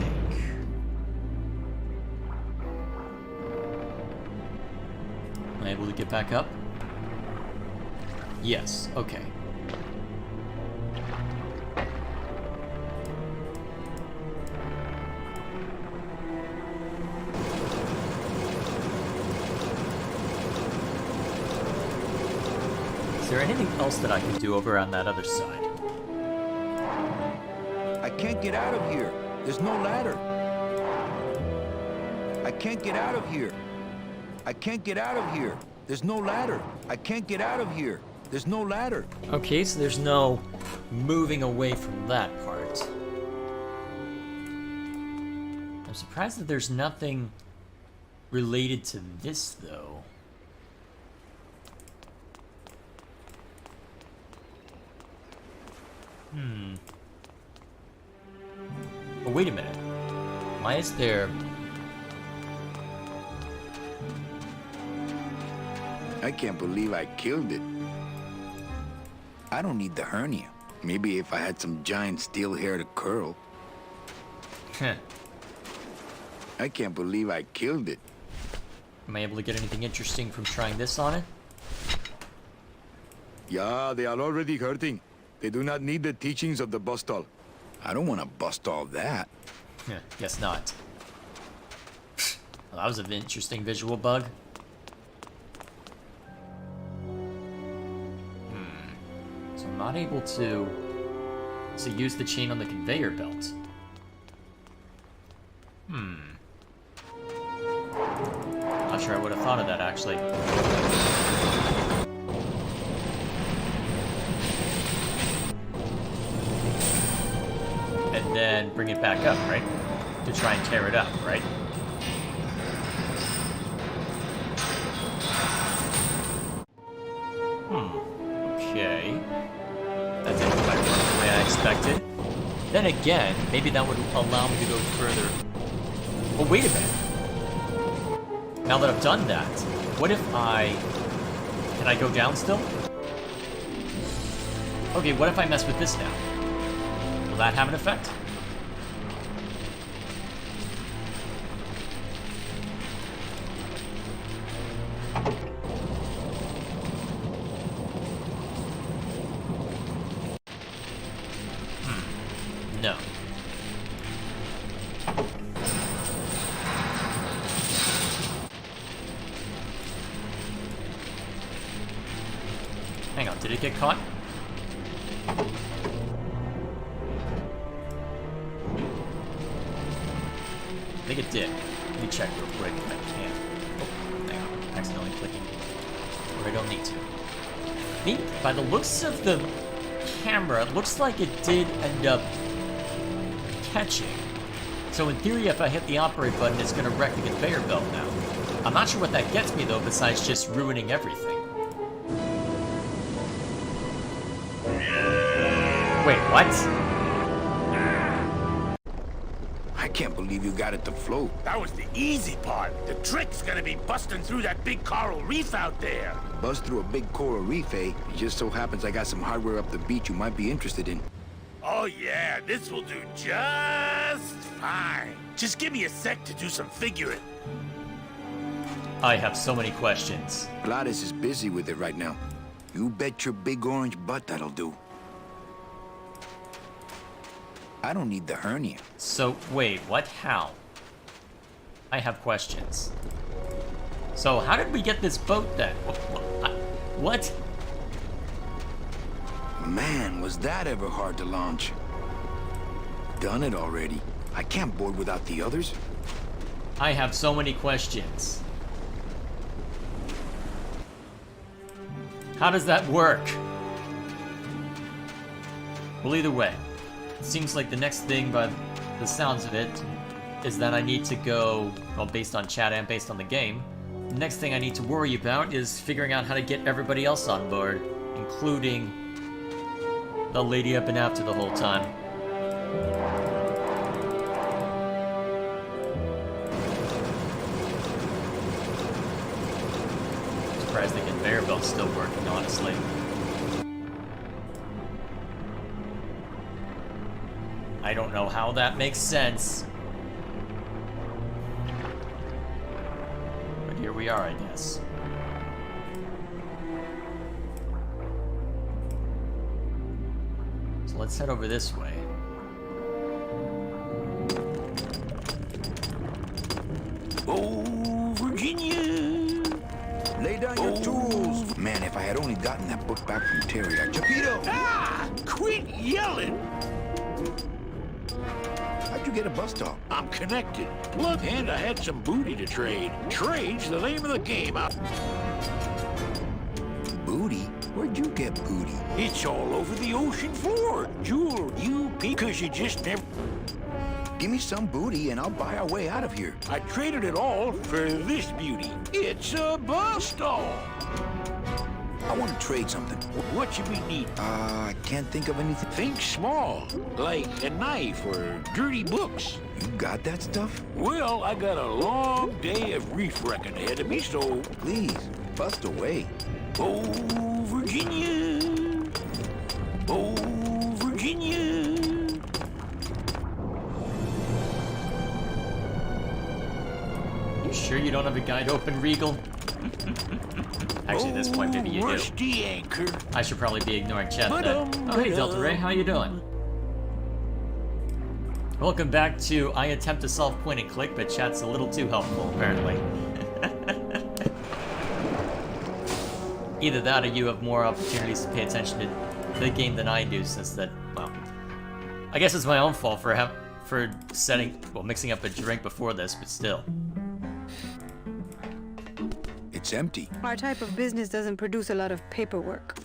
A: Am I able to get back up? Yes, okay. Is there anything else that I can do over on that other side?
B: I can't get out of here. There's no ladder. I can't get out of here. I can't get out of here. There's no ladder. I can't get out of here. There's no ladder.
A: Okay, so there's no moving away from that part. I'm surprised that there's nothing related to this, though. Oh, wait a minute. Why is there...
B: I can't believe I killed it. I don't need the hernia. Maybe if I had some giant steel hair to curl. I can't believe I killed it.
A: Am I able to get anything interesting from trying this on it?
B: Yeah, they are already hurting. They do not need the teachings of the Bustal. I don't want to bust all that.
A: Guess not. Well, that was an interesting visual bug. So I'm not able to use the chain on the conveyor belt. Not sure I would have thought of that, actually. And then bring it back up, right? To try and tear it up, right? Okay. That didn't quite work the way I expected. Then again, maybe that would allow me to go further. Oh, wait a minute. Now that I've done that, what if I... Can I go down still? Okay, what if I mess with this now? Will that have an effect? No. Hang on, did it get caught? I think it did. Let me check real quick if I can. Oh, hang on. Accidentally clicking where I don't need to. I think by the looks of the camera, it looks like it did end up catching. So in theory, if I hit the operate button, it's gonna wreck the conveyor belt now. I'm not sure what that gets me though, besides just ruining everything. Wait, what?
B: I can't believe you got it to float.
C: That was the easy part. The trick's gonna be busting through that big coral reef out there.
B: Buzz through a big coral reef, eh? It just so happens I got some hardware up the beach you might be interested in.
C: Oh yeah, this will do just fine. Just give me a sec to do some figuring.
A: I have so many questions.
B: Gladys is busy with it right now. You bet your big orange butt that'll do. I don't need the hernia.
A: So, wait, what? How? I have questions. So, how did we get this boat then? What?
B: Man, was that ever hard to launch. Done it already. I can't board without the others.
A: I have so many questions. How does that work? Well, either way, it seems like the next thing, by the sounds of it, is that I need to go, well, based on chat and based on the game, the next thing I need to worry about is figuring out how to get everybody else on board, including the lady I've been after the whole time. Surprised the conveyor belt's still working, honestly. I don't know how that makes sense. But here we are, I guess. So let's head over this way.
E: Oh, Virginia!
B: Lay down your tools. Man, if I had only gotten that book back from Terry, I'd... Geppetto!
E: Ah! Quit yelling!
B: How'd you get a bus stop?
E: I'm connected. Look, and I had some booty to trade. Trade's the name of the game.
B: Booty? Where'd you get booty?
E: It's all over the ocean floor. Jewel, you because you just never...
B: Give me some booty and I'll buy our way out of here.
E: I traded it all for this beauty. It's a bus stall.
B: I want to trade something.
E: What you be need?
B: I can't think of anything.
E: Think small, like a knife or dirty books.
B: You got that stuff?
E: Well, I got a long day of reef wrecking ahead of me, so...
B: Please, bust away.
E: Oh, Virginia. Oh, Virginia.
A: You sure you don't have a guide open, Regal? Actually, at this point, maybe you do.
E: Rusty anchor.
A: I should probably be ignoring chat then. Oh, hey, Delta Ray, how you doing? Welcome back to I attempt to solve point and click, but chat's a little too helpful, apparently. Either that or you have more opportunities to pay attention to the game than I do, since that, well... I guess it's my own fault for mixing up a drink before this, but still.
B: It's empty.
G: Our type of business doesn't produce a lot of paperwork.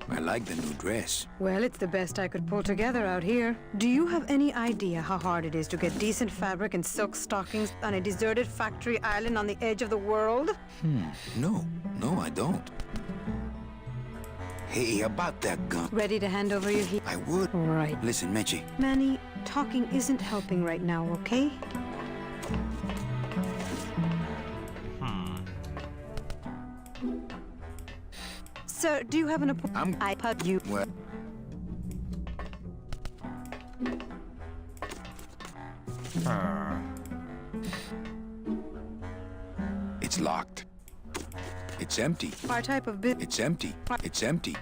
B: I like the new dress.
G: Well, it's the best I could pull together out here. Do you have any idea how hard it is to get decent fabric and silk stockings on a deserted factory island on the edge of the world?
B: No, I don't. Hey, about that gun.
G: Ready to hand over your heat?
B: I would.
G: Right.
B: Listen, Meche.
G: Manny, talking isn't helping right now, okay? Sir, do you have an appointment? I put you.
B: What? It's locked. It's empty.
G: Our type of business.
B: It's empty. It's empty.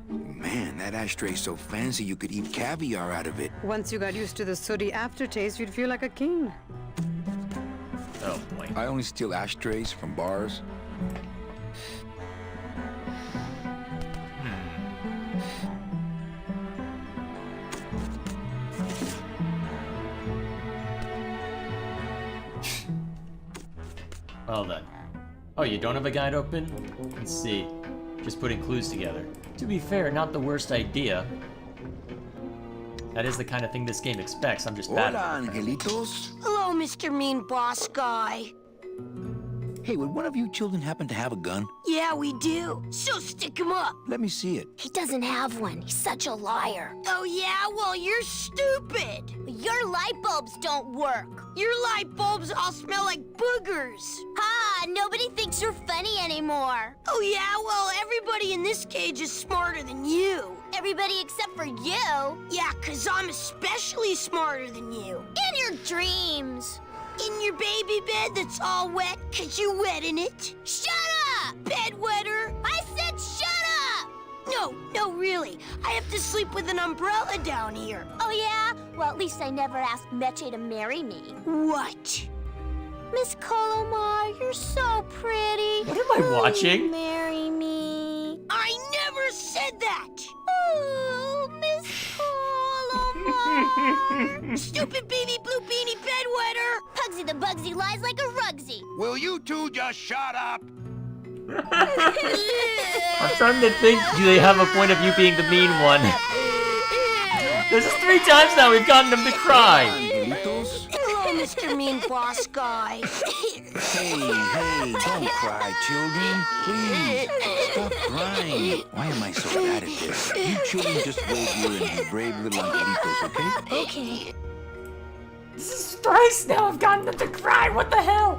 B: Man, that ashtray's so fancy you could eat caviar out of it.
G: Once you got used to the sooty aftertaste, you'd feel like a king.
A: Oh boy.
B: I only steal ashtrays from bars.
A: Well then. Oh, you don't have a guide open? Let's see. Just putting clues together. To be fair, not the worst idea. That is the kind of thing this game expects. I'm just bad
B: Hola,
A: at it.
B: angelitos.
I: Hello, Mr. Mean Boss Guy.
B: Hey, would one of you children happen to have a gun?
I: Yeah, we do. So stick him up.
B: Let me see it.
J: He doesn't have one. He's such a liar.
I: Oh, yeah? Well, you're stupid.
J: Your light bulbs don't work.
I: Your light bulbs all smell like boogers.
J: Ha! Nobody thinks you're funny anymore.
I: Oh, yeah? Well, everybody in this cage is smarter than you.
J: Everybody except for you.
I: Yeah, 'cause I'm especially smarter than you.
J: In your dreams.
I: In your baby bed that's all wet 'cause you wet in it.
J: Shut up!
I: Bed wetter.
J: I said shut up!
I: No, really. I have to sleep with an umbrella down here.
J: Oh, yeah? Well, at least I never asked Meche to marry me.
I: What?
J: Miss Colomar, you're so pretty.
A: What am I watching?
J: Marry me.
I: I never said that.
J: Oh, Miss Colomar.
I: Stupid baby blue beanie bedwetter.
J: Pugsy the Bugsy lies like a rugsy.
C: Will you two just shut up?
A: I'm starting to think, do they have a point of you being the mean one? This is 3 times now we've gotten him to cry.
B: Angelitos.
I: Hello, Mr. Mean Boss Guy.
B: Hey, don't cry, children. Please, stop crying. Why am I so bad at this? You children just wait here and be brave little angelitos, okay?
I: Okay.
A: This is thrice now I've gotten them to cry. What the hell?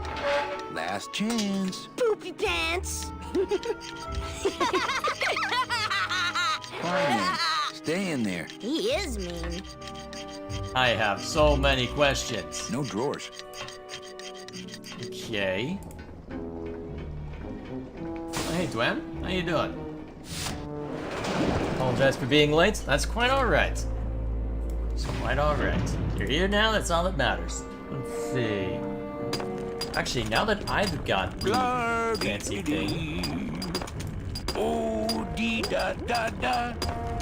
B: Last chance.
I: Poopy pants.
B: Fine. Stay in there.
J: He is mean.
A: I have so many questions.
B: No drawers.
A: Okay. Hey, Dwayne. How you doing? Apologize for being late. That's quite alright. It's quite alright. You're here now, that's all that matters. Let's see. Actually, now that I've got the fancy thing.
E: Oh, dee da da da.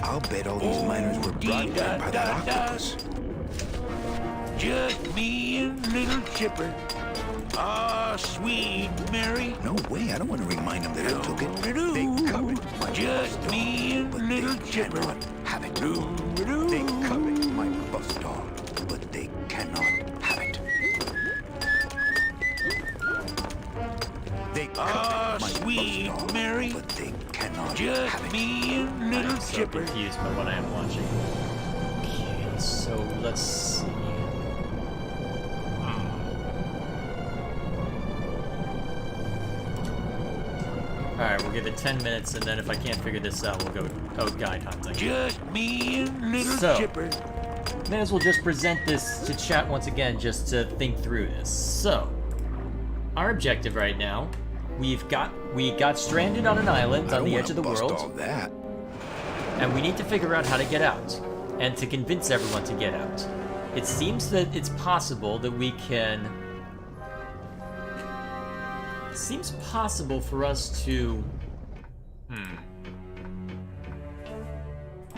B: I'll bet all these miners were brought there by that octopus.
E: Just me and little Chipper. Ah, sweet Mary.
B: No way, I don't want to remind them that I took it. They covered my
E: Just
B: bus
E: me
B: doll,
E: and
B: but
E: little
B: they
E: Chipper.
B: cannot have it. They covered my bus doll, but they cannot have it. They
E: Ah,
B: covered my
E: sweet
B: bus doll,
E: Mary.
B: but they cannot
E: Just
B: have it.
E: me and little
A: I'm so
E: Chipper.
A: confused by what I am watching. Okay, so let's see. Alright, we'll give it 10 minutes, and then if I can't figure this out, we'll go guide hunting.
E: Just me and little
A: So,
E: Chipper.
A: may as well just present this to chat once again, just to think through this. So, our objective right now, we got stranded on an island on the edge of the
B: Bust all
A: world,
B: that.
A: and we need to figure out how to get out, and to convince everyone to get out. It seems that it's possible that we can... It seems possible for us to...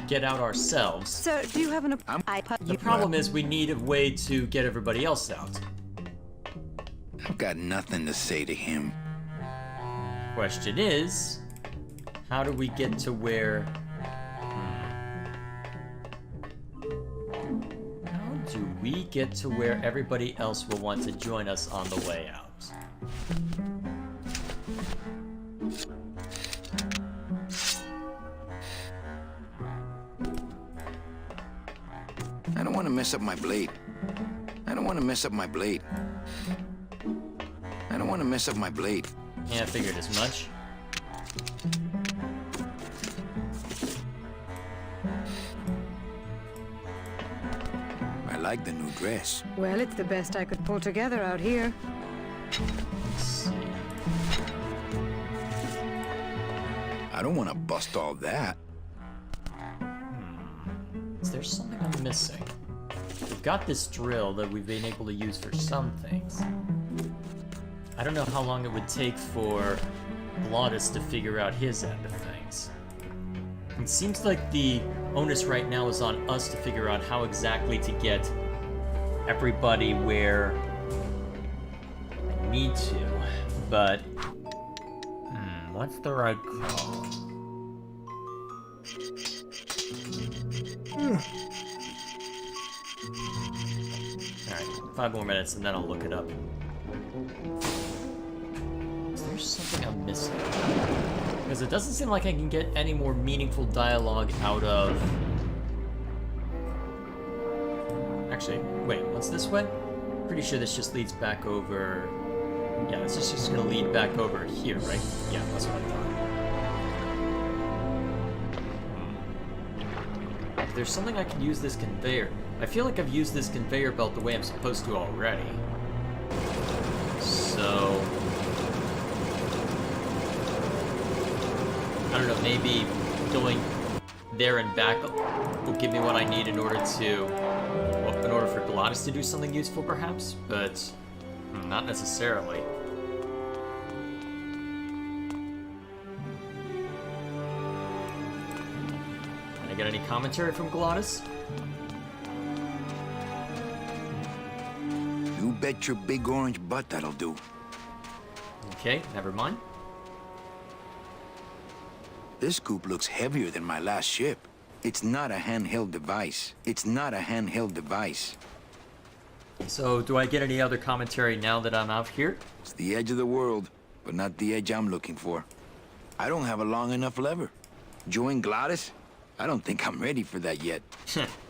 A: get out ourselves.
G: So, do you have an...
A: The problem is we need a way to get everybody else out.
B: I've got nothing to say to him.
A: Question is, how do we get to where... How do we get to where everybody else will want to join us on the way out?
B: I don't want to mess up my blade. I don't want to mess up my blade. I don't want to mess up my blade.
A: Yeah, I figured as much.
B: I like the new dress.
G: Well, it's the best I could pull together out here.
A: Let's see.
B: I don't want to bust all that.
A: Is there something I'm missing? We've got this drill that we've been able to use for some things. I don't know how long it would take for Glottis to figure out his end of things. It seems like the onus right now is on us to figure out how exactly to get everybody where we need to. But, what's the right call? 5 more minutes and then I'll look it up. Is there something I'm missing? Because it doesn't seem like I can get any more meaningful dialogue out of... Actually, wait, what's this way? Pretty sure this just leads back over... Yeah, this is just gonna lead back over here, right? Yeah, that's what I thought. If there's something I can use this conveyor... I feel like I've used this conveyor belt the way I'm supposed to already. So... I don't know, maybe going there and back will give me what I need in order to... Well, in order for Glottis to do something useful, perhaps? But... not necessarily. Can I get any commentary from Glottis?
B: You bet your big orange butt that'll do.
A: Okay, never mind.
B: This scoop looks heavier than my last ship. It's not a handheld device. It's not a handheld device.
A: So, do I get any other commentary now that I'm out here?
B: It's the edge of the world, but not the edge I'm looking for. I don't have a long enough lever. Join Glottis? I don't think I'm ready for that yet.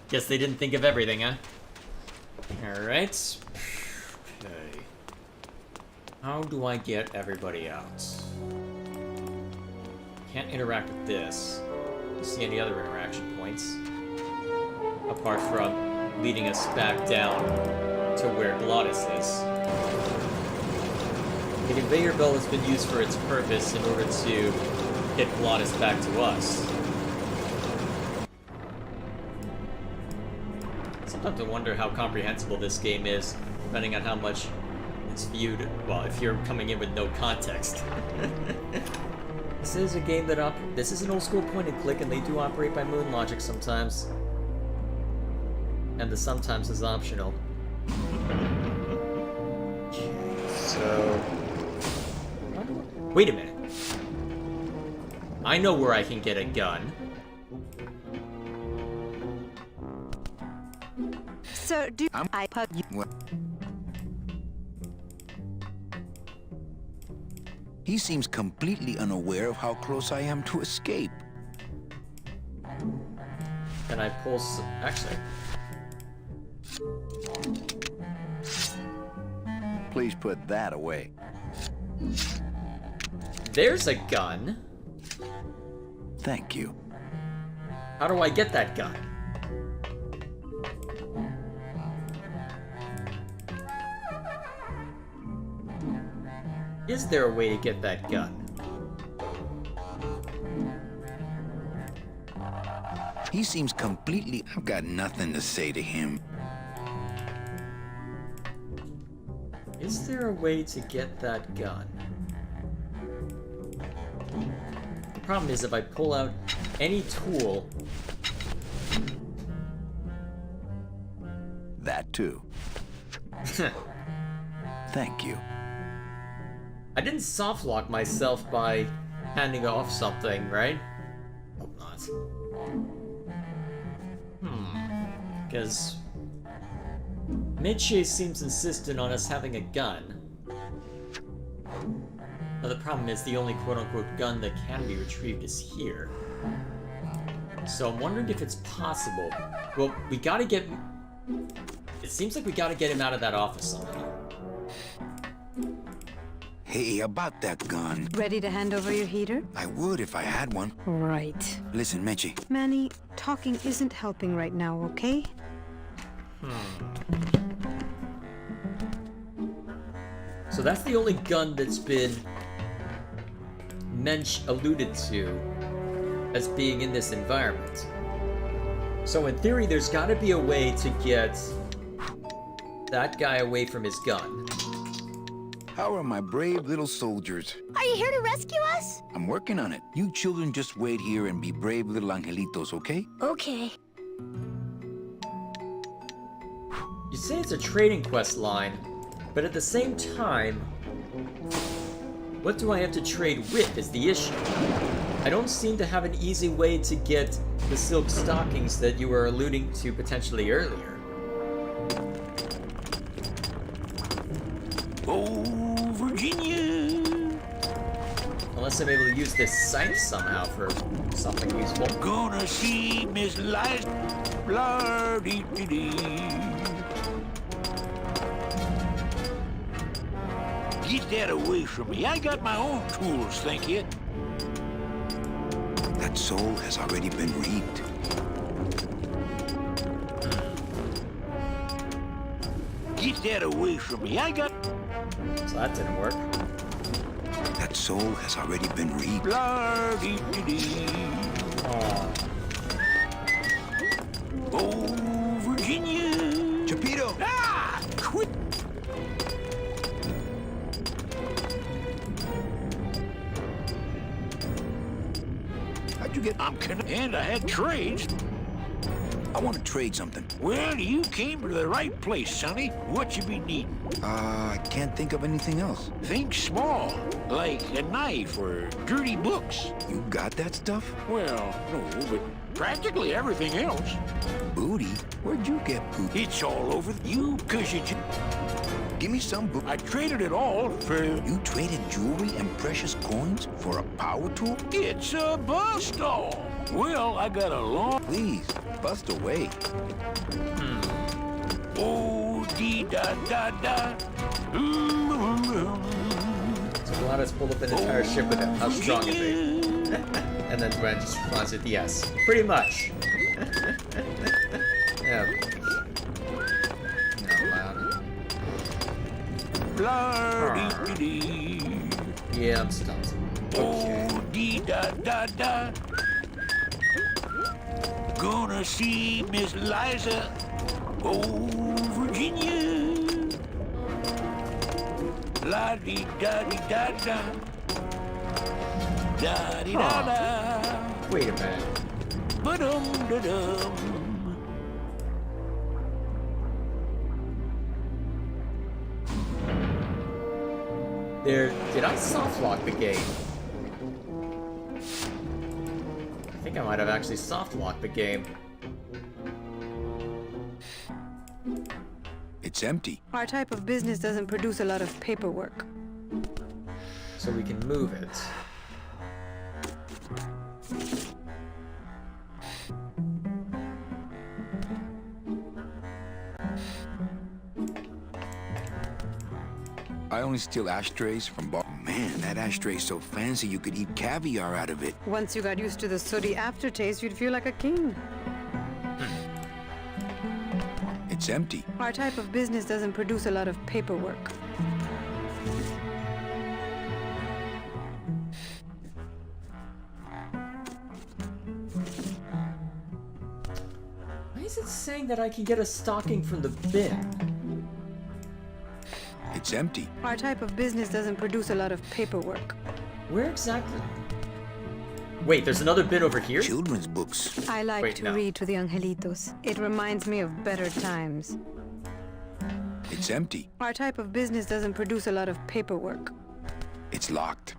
A: Guess they didn't think of everything, huh? Alright. Okay. How do I get everybody out? Can't interact with this. See any other interaction points? Apart from leading us back down to where Glottis is. The conveyor belt has been used for its purpose in order to get Glottis back to us. Sometimes I wonder how comprehensible this game is, depending on how much it's viewed, well, if you're coming in with no context. This is a game that this is an old school point and click, and they do operate by moon logic sometimes. And the sometimes is optional. Okay, so... Wait a minute. I know where I can get a gun.
G: Sir, do I pug you?
B: What? He seems completely unaware of how close I am to escape.
A: Can I pull actually...
H: Please put that away.
A: There's a gun.
B: Thank you.
A: How do I get that gun? Is there a way to get that gun?
B: He seems completely... I've got nothing to say to him.
A: Is there a way to get that gun? The problem is if I pull out any tool...
B: That too. Thank you.
A: I didn't softlock myself by handing off something, right? Hope not. Because... Meche seems insistent on us having a gun. Now the problem is the only quote-unquote gun that can be retrieved is here. So I'm wondering if it's possible. Well, we gotta get... It seems like we gotta get him out of that office somehow.
B: Hey, about that gun.
G: Ready to hand over your heater?
B: I would if I had one.
G: Right.
B: Listen, Meche.
G: Manny, talking isn't helping right now, okay?
A: So that's the only gun that's been alluded to as being in this environment. So in theory, there's got to be a way to get that guy away from his gun.
B: How are my brave little soldiers?
J: Are you here to rescue us?
B: I'm working on it. You children just wait here and be brave little angelitos, okay?
J: Okay.
A: You say it's a trading quest line, but at the same time, what do I have to trade with is the issue. I don't seem to have an easy way to get the silk stockings that you were alluding to potentially earlier.
E: Oh, Virginia.
A: Unless I'm able to use this scythe somehow for something useful.
E: Gonna see Miss Liza. La-dee-dee-dee. Get that away from me. I got my own tools, thank you.
B: That soul has already been reaped.
E: Get that away from me. I got...
A: So that didn't work.
B: That soul has already been reaped.
E: La-dee-dee-dee.
A: Aw.
E: Oh, Virginia.
B: Chapito!
E: Ah! Quit.
B: How'd you get...
E: And I had trades.
B: I want to trade something.
E: Well, you came to the right place, Sonny. What you be needing?
B: I can't think of anything else.
E: Think small, like a knife or dirty books.
B: You got that stuff?
E: Well, no, but practically everything else.
B: Booty? Where'd you get booty?
E: It's all over you, 'cause you...
B: Give me some booty.
E: I traded it all for...
B: You traded jewelry and precious coins for a power tool?
E: It's a bust all. Well, I got a long...
B: Please, bust away.
E: Oh, dee-da-da-da.
A: So Gladys pulled up an entire ship with him. How strong is he? And then Gwen just responds with yes. Pretty much. Yeah. Not loud.
E: La-dee-dee-dee.
A: Yeah, I'm stumped. Okay.
E: Oh, dee-da-da-da. Gonna see Miss Liza. Oh, Virginia. La-dee-da-dee-da-da. Da-dee-da-da.
A: Wait a minute.
E: Ba-dum-da-dum.
A: There, did I soft lock the game? I think I might have actually soft locked the game.
B: It's empty.
G: Our type of business doesn't produce a lot of paperwork.
A: So we can move it.
B: I only steal ashtrays from bar. Man, that ashtray so fancy you could eat caviar out of it.
G: Once you got used to the sooty aftertaste, you'd feel like a king.
B: It's empty.
G: Our type of business doesn't produce a lot of paperwork.
A: Why is it saying that I can get a stocking from the bin?
B: It's empty.
G: Our type of business doesn't produce a lot of paperwork.
A: Where exactly? Wait, there's another bin over here?
B: Children's books.
G: I like
A: Wait,
G: to
A: no.
G: read to the angelitos. It reminds me of better times.
B: It's empty.
G: Our type of business doesn't produce a lot of paperwork.
B: It's locked.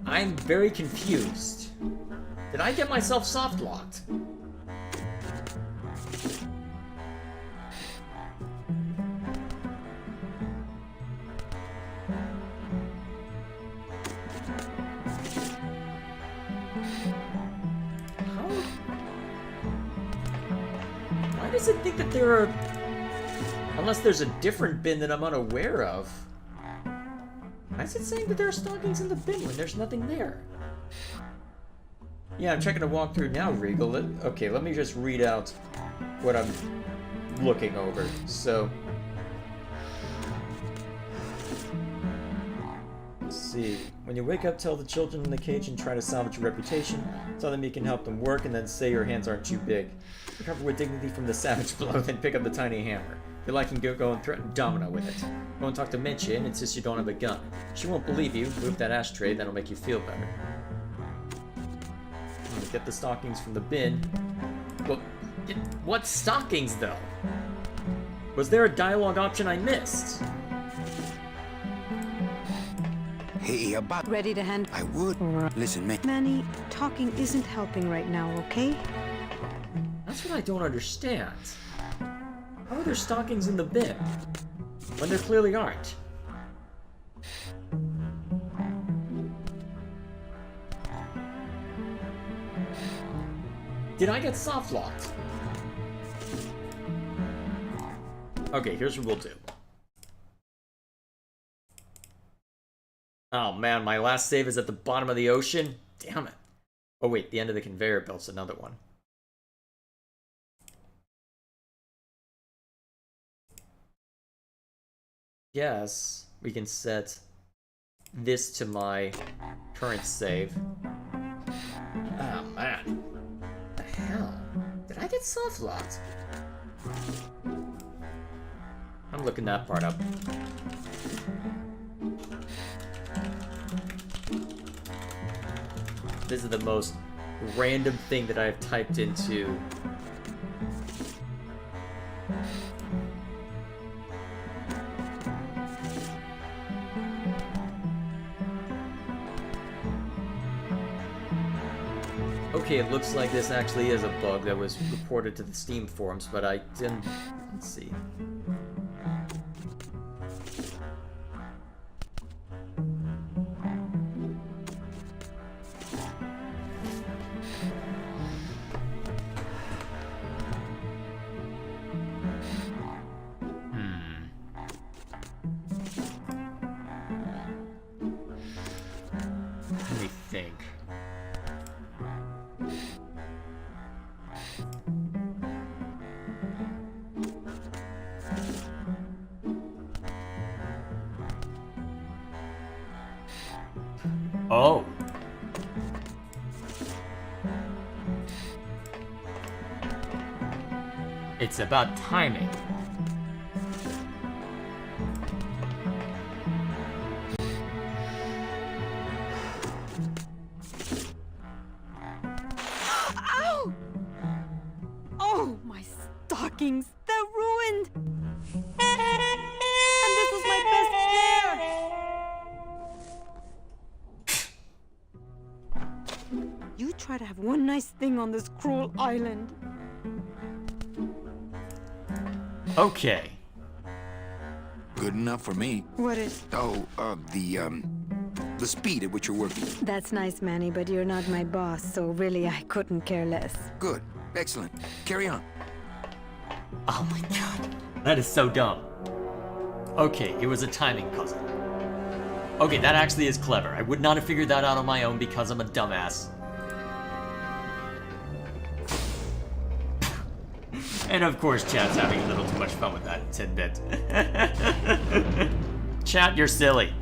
A: I'm very confused. Did I get myself soft locked? How? Why does it think that there are... Unless there's a different bin that I'm unaware of. Why is it saying that there are stockings in the bin when there's nothing there? Yeah, I'm checking a walkthrough now, Regal. Okay, let me just read out what I'm looking over. So, let's see. When you wake up, tell the children in the cage and try to salvage your reputation. Tell them you can help them work, and then say your hands aren't too big. Recover with dignity from the savage blow, then pick up the tiny hammer. If you like, you can go and threaten Domino with it. Go and talk to Minchia and insist you don't have a gun. She won't believe you. Move that ashtray, that'll make you feel better. Get the stockings from the bin. Well, what stockings, though? Was there a dialogue option I missed?
B: Hey, about...
G: Ready to hand...
B: I would. Listen, man.
G: Manny, talking isn't helping right now, okay?
A: That's what I don't understand. How are there stockings in the bin? When there clearly aren't? Did I get soft locked? Okay, here's what we'll do. Oh man, my last save is at the bottom of the ocean? Damn it. Oh wait, the end of the conveyor belt's another one. Yes, we can set this to my current save. Oh man. What the hell? Did I get soft locked? I'm looking that part up. This is the most random thing that I've typed into. Okay, it looks like this actually is a bug that was reported to the Steam forums, but I didn't... Let's see. Let me think. Oh. It's about timing.
G: Ow! Oh, my stockings! They're ruined! And this was my best pair! You try to have one nice thing on this cruel island.
A: Okay.
B: Good enough for me.
G: What is?
B: Oh, the speed at which you're working.
G: That's nice, Manny, but you're not my boss, so really I couldn't care less.
B: Good. Excellent. Carry on.
A: Oh my god. That is so dumb. Okay, it was a timing puzzle. Okay, that actually is clever. I would not have figured that out on my own because I'm a dumbass. And of course, chat's having a little too much fun with that tidbit. Chat, you're silly.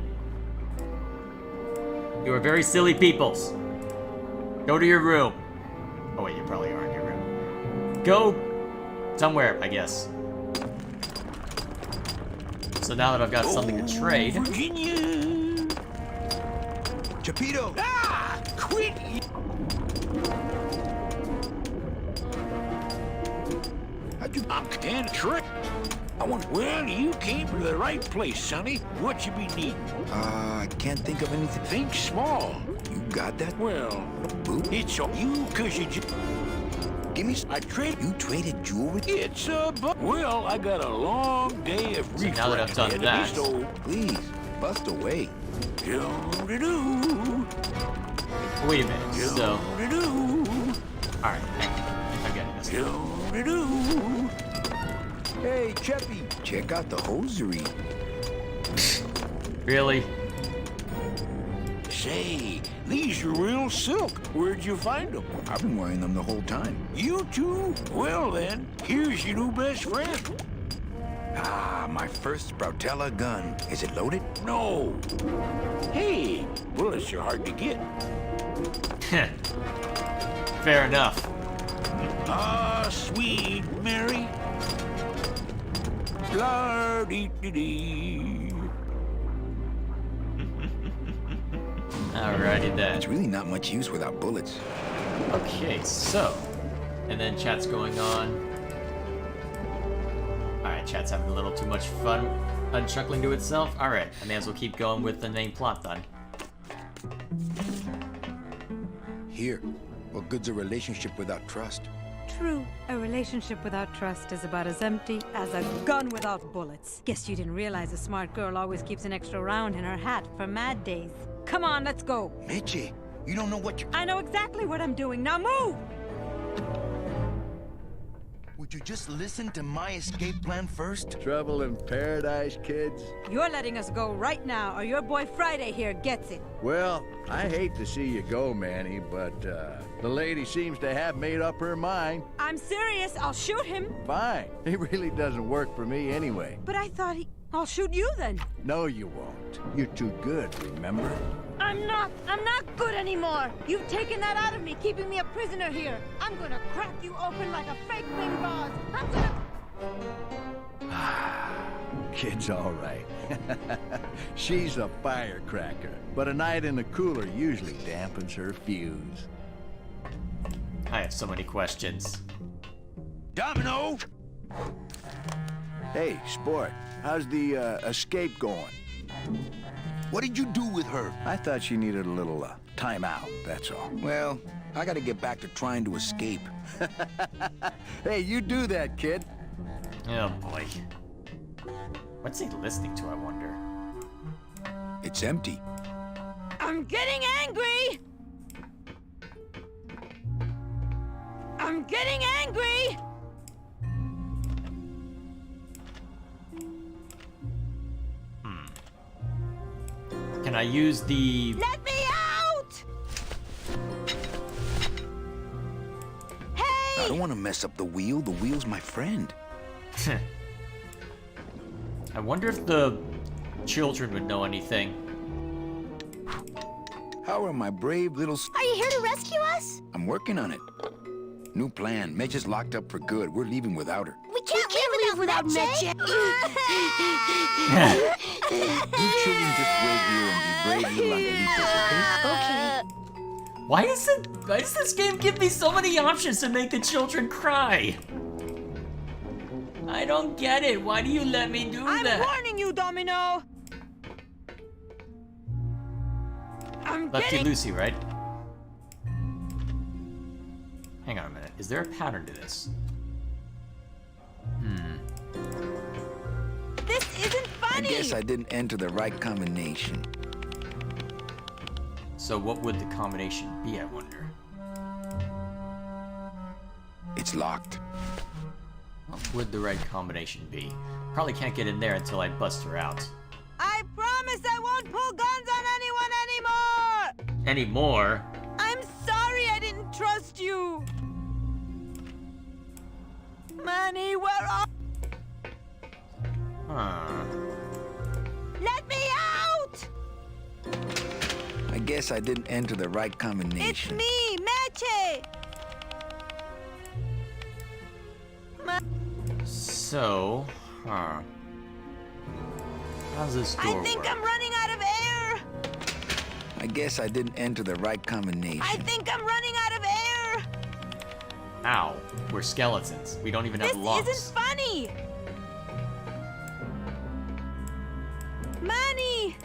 A: You are very silly peoples. Go to your room. Oh wait, you probably are in your room. Go somewhere, I guess. So now that I've got something to trade...
E: Virginia!
B: Chapito!
E: Ah! Quit! I'm kinda tricked. Well, you came to the right place, Sonny. What you be needing?
B: I can't think of anything.
E: Think small.
B: You got that?
E: Well,
B: Boo?
E: it's all you, cause you just...
B: Give me
E: I trade...
B: You traded jewelry?
E: It's a well, I got a long day of
A: So now that I've done that...
B: Please, bust away.
E: Do-do-do.
A: Wait a minute, so...
E: Do-do-do.
A: Alright, I'm getting this.
E: Do-do-do.
B: Hey, Cheppy, check out the hosiery.
A: Really?
E: Say, these are real silk. Where'd you find them?
B: I've been wearing them the whole time.
E: You too? Well then, here's your new best friend.
B: Ah, my first Sproutella gun. Is it loaded?
E: No. Hey, bullets are hard to get.
A: Fair enough.
E: Ah, sweet Mary. La-dee-dee-dee.
A: Alrighty then.
B: It's really not much use without bullets.
A: Okay, so... And then chat's going on. Alright, chat's having a little too much fun unchuckling to itself. Alright, I may as well keep going with the main plot then.
B: Here, what good's a relationship without trust?
G: True. A relationship without trust is about as empty as a gun without bullets. Guess you didn't realize a smart girl always keeps an extra round in her hat for mad days. Come on, let's go.
B: Mitchie, you don't know what you...
G: I know exactly what I'm doing. Now move!
D: Would you just listen to my escape plan first?
H: Trouble in paradise, kids?
G: You're letting us go right now, or your boy Friday here gets it.
H: Well, I hate to see you go, Manny, but the lady seems to have made up her mind.
G: I'm serious. I'll shoot him.
H: Fine. He really doesn't work for me anyway.
G: But I thought I'll shoot you then.
H: No, you won't. You're too good, remember?
G: I'm not good anymore. You've taken that out of me, keeping me a prisoner here. I'm gonna crack you open like a fake wing vase. I'm gonna...
H: Kid's all right. She's a firecracker, but a night in the cooler usually dampens her fuse.
A: I have so many questions.
C: Domino!
H: Hey, Sport, how's the escape going?
B: What did you do with her?
H: I thought she needed a little time out, that's all.
B: Well, I gotta get back to trying to escape.
H: Hey, you do that, kid.
A: Oh boy. What's he listening to, I wonder?
B: It's empty.
G: I'm getting angry! I'm getting angry!
A: Can I use the...
G: Let me out! Hey!
B: I don't want to mess up the wheel. The wheel's my friend.
A: I wonder if the children would know anything.
B: How are my brave little...
J: Are you here to rescue us?
B: I'm working on it. New plan. Medge is locked up for good. We're leaving without her.
J: We can't leave without Meche.
B: You children just wait here and be brave little angelitos, okay?
A: Why does this game give me so many options to make the children cry? I don't get it. Why do you let me do that?
G: I'm warning you, Domino! I'm
A: Lefty
G: getting...
A: Lucy, right? Hang on a minute. Is there a pattern to this?
G: This isn't
B: I
G: funny!
B: guess I didn't enter the right combination.
A: So what would the combination be, I wonder?
B: It's locked.
A: What would the right combination be? Probably can't get in there until I bust her out.
G: I promise I won't pull guns on anyone anymore!
A: Anymore?
G: I'm sorry I didn't trust you! Manny, where are...
A: Huh.
G: Let me out!
B: I guess I didn't enter the right
G: It's
B: combination.
G: me, Meche!
A: So, how's this door
G: I think
A: work?
G: I'm running out of air!
B: I guess I didn't enter the right combination.
G: I think I'm running out of air!
A: Ow, we're skeletons. We don't even have
G: This
A: lungs.
G: isn't funny! Manny!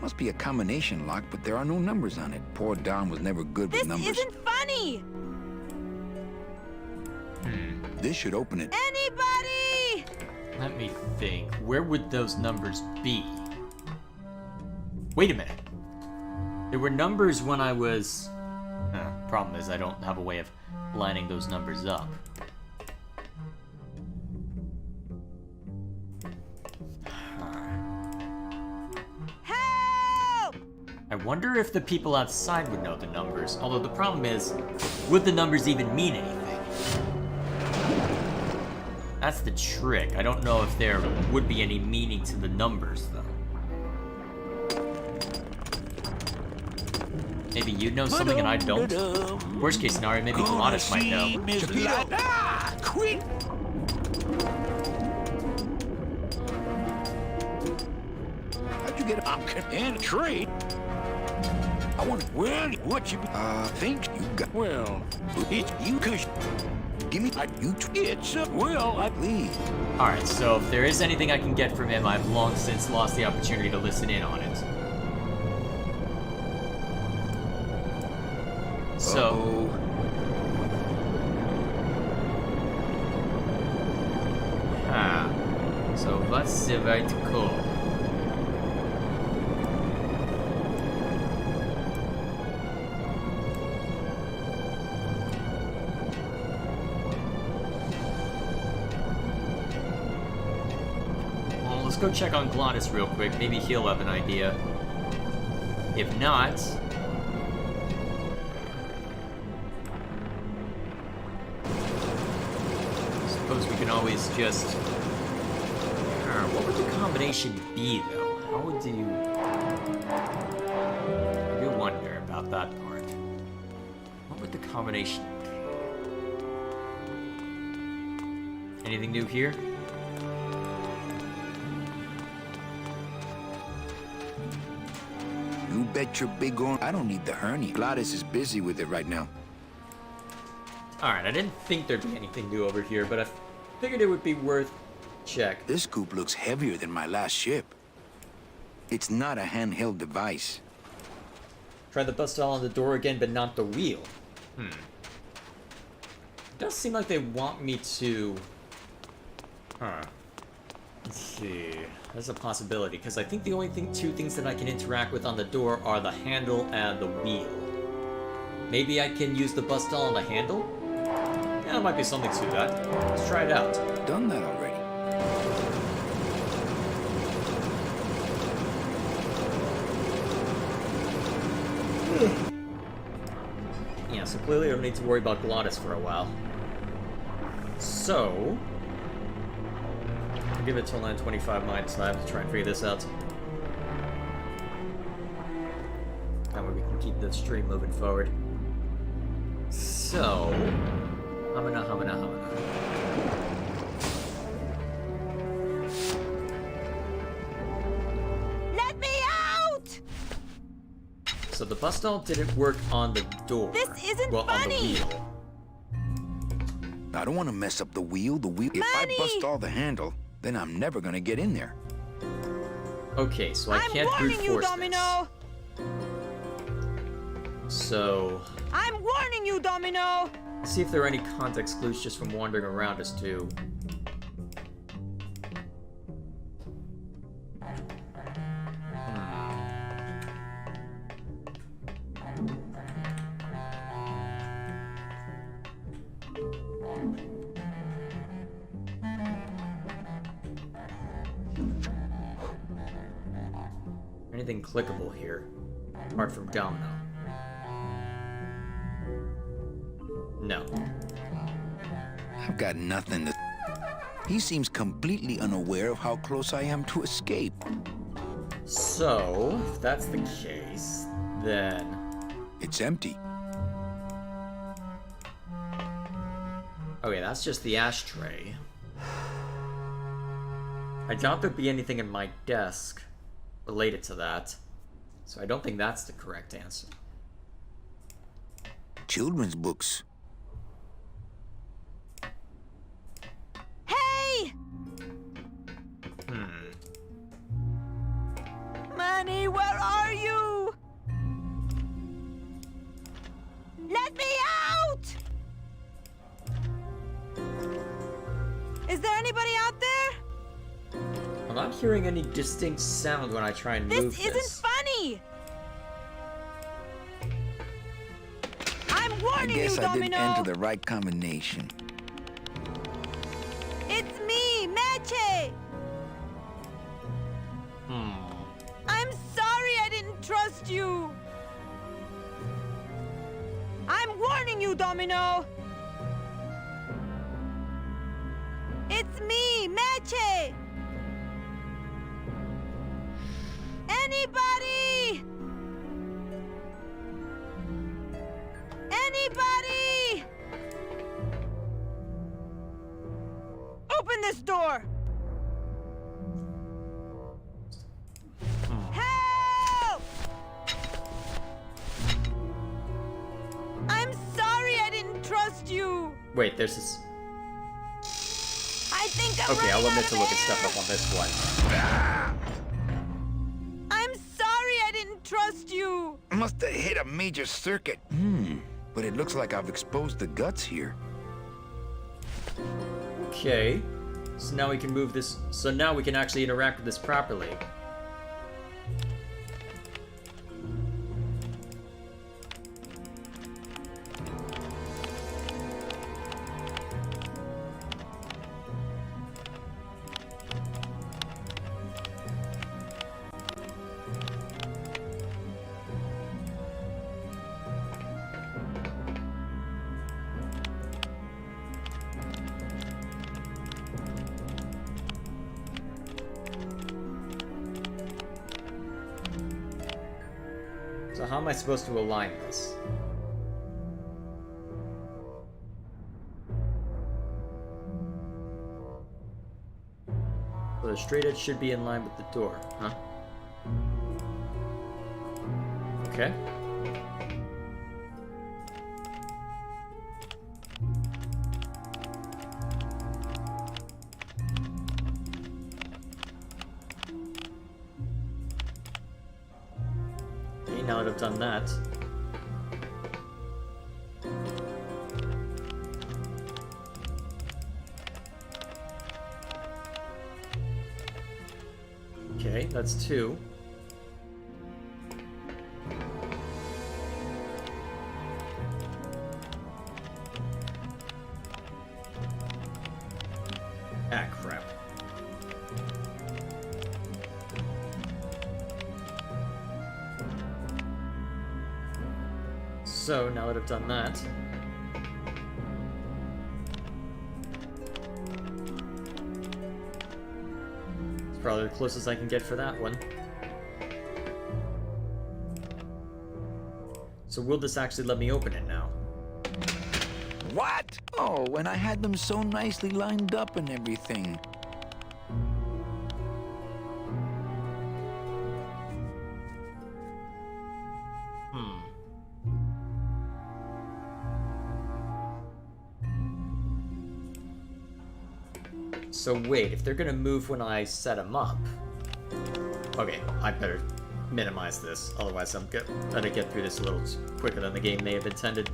B: Must be a combination lock, but there are no numbers on it. Poor Don was never good
G: This
B: with numbers.
G: isn't funny!
B: This should open it.
G: Anybody!
A: Let me think. Where would those numbers be? Wait a minute. There were numbers when I was... problem is I don't have a way of lining those numbers up.
G: Help!
A: I wonder if the people outside would know the numbers. Although the problem is, would the numbers even mean anything? That's the trick. I don't know if there would be any meaning to the numbers, though. Maybe you know something and I don't? Worst case scenario, maybe Gladys might know.
E: Quick!
B: How'd you get up?
E: And a trade.
B: I want...
E: Well, what you...
B: think you got...
E: Well, it's you, cause...
B: Give me...
E: It's well, I...
B: Please.
A: Alright, so if there is anything I can get from him, I've long since lost the opportunity to listen in on it. So... So was soweit cool. just go check on Glottis real quick. Maybe he'll have an idea. If not... suppose we can always just... what would the combination be, though? How would you... I do wonder about that part. What would the combination be? Anything new here?
B: You bet your big old... I don't need the hernia. Gladys is busy with it right now.
A: Alright, I didn't think there'd be anything new over here, but I figured it would be worth check.
B: This scoop looks heavier than my last ship. It's not a handheld device.
A: Try the bust all on the door again, but not the wheel. It does seem like they want me to... Let's see. There's a possibility, because I think the only two things that I can interact with on the door are the handle and the wheel. Maybe I can use the bust all on the handle? Yeah, there might be something to that. Let's try it out.
B: Done that already.
A: Yeah, so clearly I don't need to worry about Glottis for a while. So... I'll give it till 9:25 my time to try and figure this out. That way we can keep the stream moving forward. So... Hamana.
I: Let me out!
A: So the bust all didn't work on the door.
I: This isn't
A: well,
I: funny.
A: On the wheel.
B: I don't want to mess up the wheel. If I bust all the handle, then I'm never gonna get in there.
A: Okay, so I can't brute force
I: you, Domino.
A: this. So...
I: I'm warning you, Domino!
A: Let's see if there are any context clues just from wandering around as to... Anything clickable here, apart from Domino? No.
B: I've got nothing to... He seems completely unaware of how close I am to escape.
A: So, if that's the case, then...
B: It's empty.
A: Okay, that's just the ashtray. I doubt there'd be anything in my desk related to that. So I don't think that's the correct answer.
B: Children's books.
I: Hey! Manny, where are you? Let me out! Is there anybody out there?
A: I'm not hearing any distinct sound when I try and move this.
I: This isn't funny! I'm warning you,
B: I guess I didn't
I: Domino!
B: enter the right combination.
I: It's me, Meche! I'm sorry I didn't trust you! I'm warning you, Domino! It's me, Meche! Anybody! Anybody! Open this door! Help! I'm sorry I didn't trust you!
A: Wait, there's this...
I: I think I'm
A: Okay, I'll
I: running
A: admit
I: out
A: to
I: of
A: looking
I: air.
A: stuff up on this one.
I: I'm sorry I didn't trust you!
B: Must have hit a major circuit. But it looks like I've exposed the guts here.
A: Okay. So now we can move this... So now we can actually interact with this properly. So how am I supposed to align this? So the straight edge should be in line with the door, huh? Okay. Okay, now that I've done that. Okay, that's 2. Ah, crap. So, now that I've done that... it's probably the closest I can get for that one. So will this actually let me open it now?
B: What? Oh, and I had them so nicely lined up and everything.
A: So wait, if they're gonna move when I set them up... Okay, I better minimize this, otherwise I'm gonna get through this a little quicker than the game may have intended.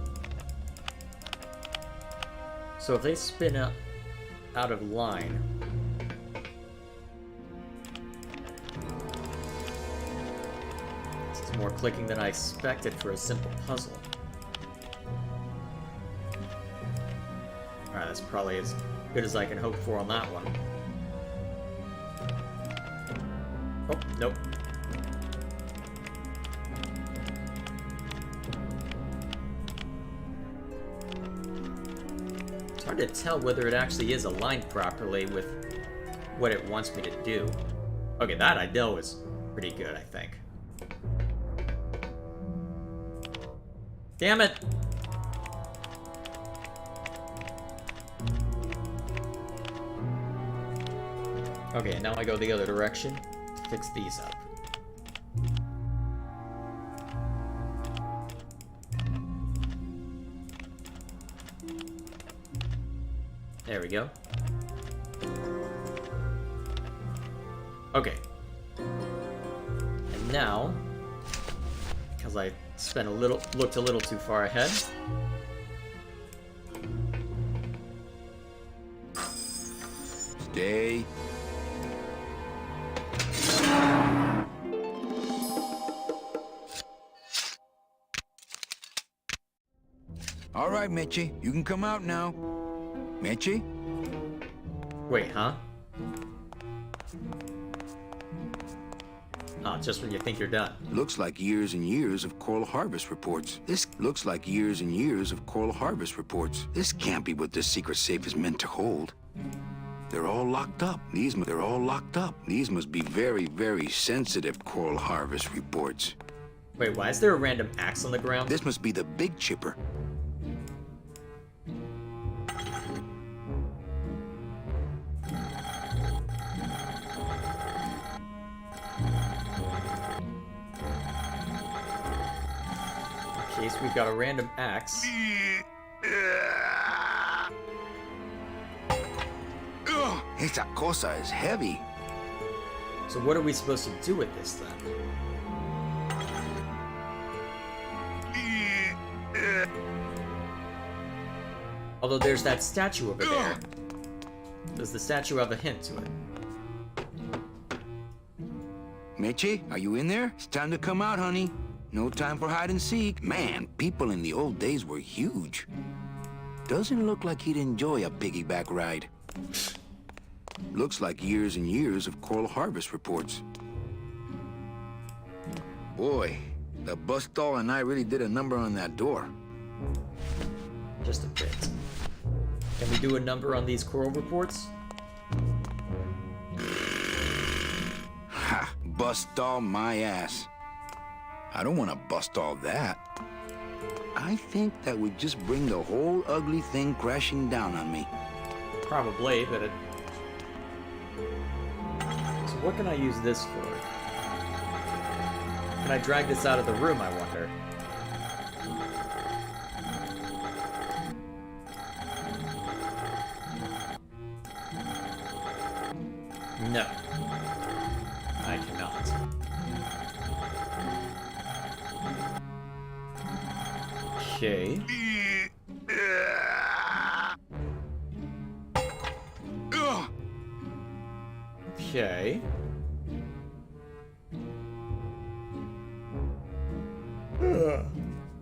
A: So if they spin out of line... This is more clicking than I expected for a simple puzzle. Alright, that's probably as good as I can hope for on that one. Oh, nope. It's hard to tell whether it actually is aligned properly with what it wants me to do. Okay, that I know is pretty good, I think. Damn it! Okay, now I go the other direction to fix these up. There we go. Okay. And now, because I looked a little too far ahead.
B: Stay. All right, Mitchie, you can come out now. Mitchie?
A: Wait, huh? Oh, just when you think you're done.
B: Looks like years and years of coral harvest reports. This looks like years and years of coral harvest reports. This can't be what this secret safe is meant to hold. They're all locked up. They're all locked up. These must be very, very sensitive coral harvest reports.
A: Wait, why is there a random axe on the ground?
B: This must be the big chipper.
A: In case we've got a random axe.
B: Esa cosa is heavy.
A: So what are we supposed to do with this then? Although there's that statue over there. Does the statue have a hint to it?
B: Mitchie, are you in there? It's time to come out, honey. No time for hide and seek. Man, people in the old days were huge. Doesn't look like he'd enjoy a piggyback ride. Looks like years and years of coral harvest reports. Boy, the bus stall and I really did a number on that door.
A: Just a bit. Can we do a number on these coral reports?
B: Ha! Bus stall my ass. I don't want to bust all that. I think that would just bring the whole ugly thing crashing down on me.
A: Probably, but it... So what can I use this for? Can I drag this out of the room, I wonder? No. I cannot. Okay. Okay.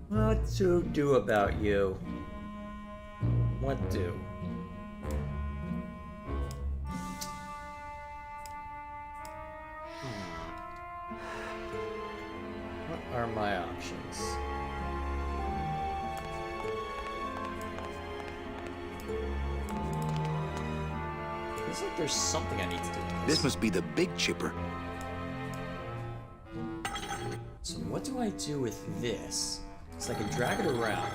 A: What to do about you? What do? What are my options? Feels like there's something I need to do with
B: This must be the big chipper.
A: So what do I do with this? So I can drag it around.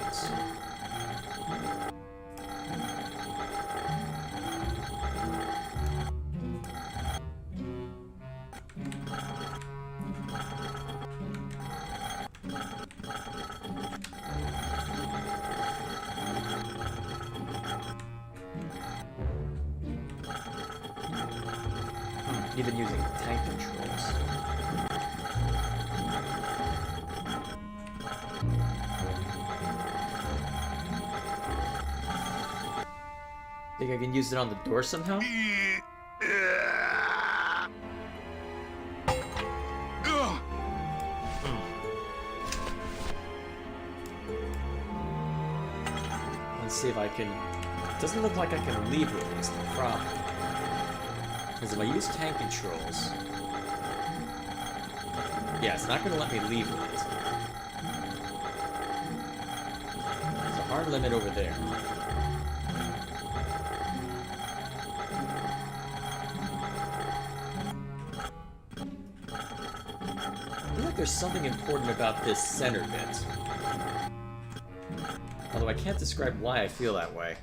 A: Even using tank controls. Think I can use it on the door somehow? Let's see if I can... It doesn't look like I can leave with this, the problem. Because if I use tank controls... Yeah, it's not going to let me leave with it. There's a hard limit over there. I feel like there's something important about this center bit. Although I can't describe why I feel that way.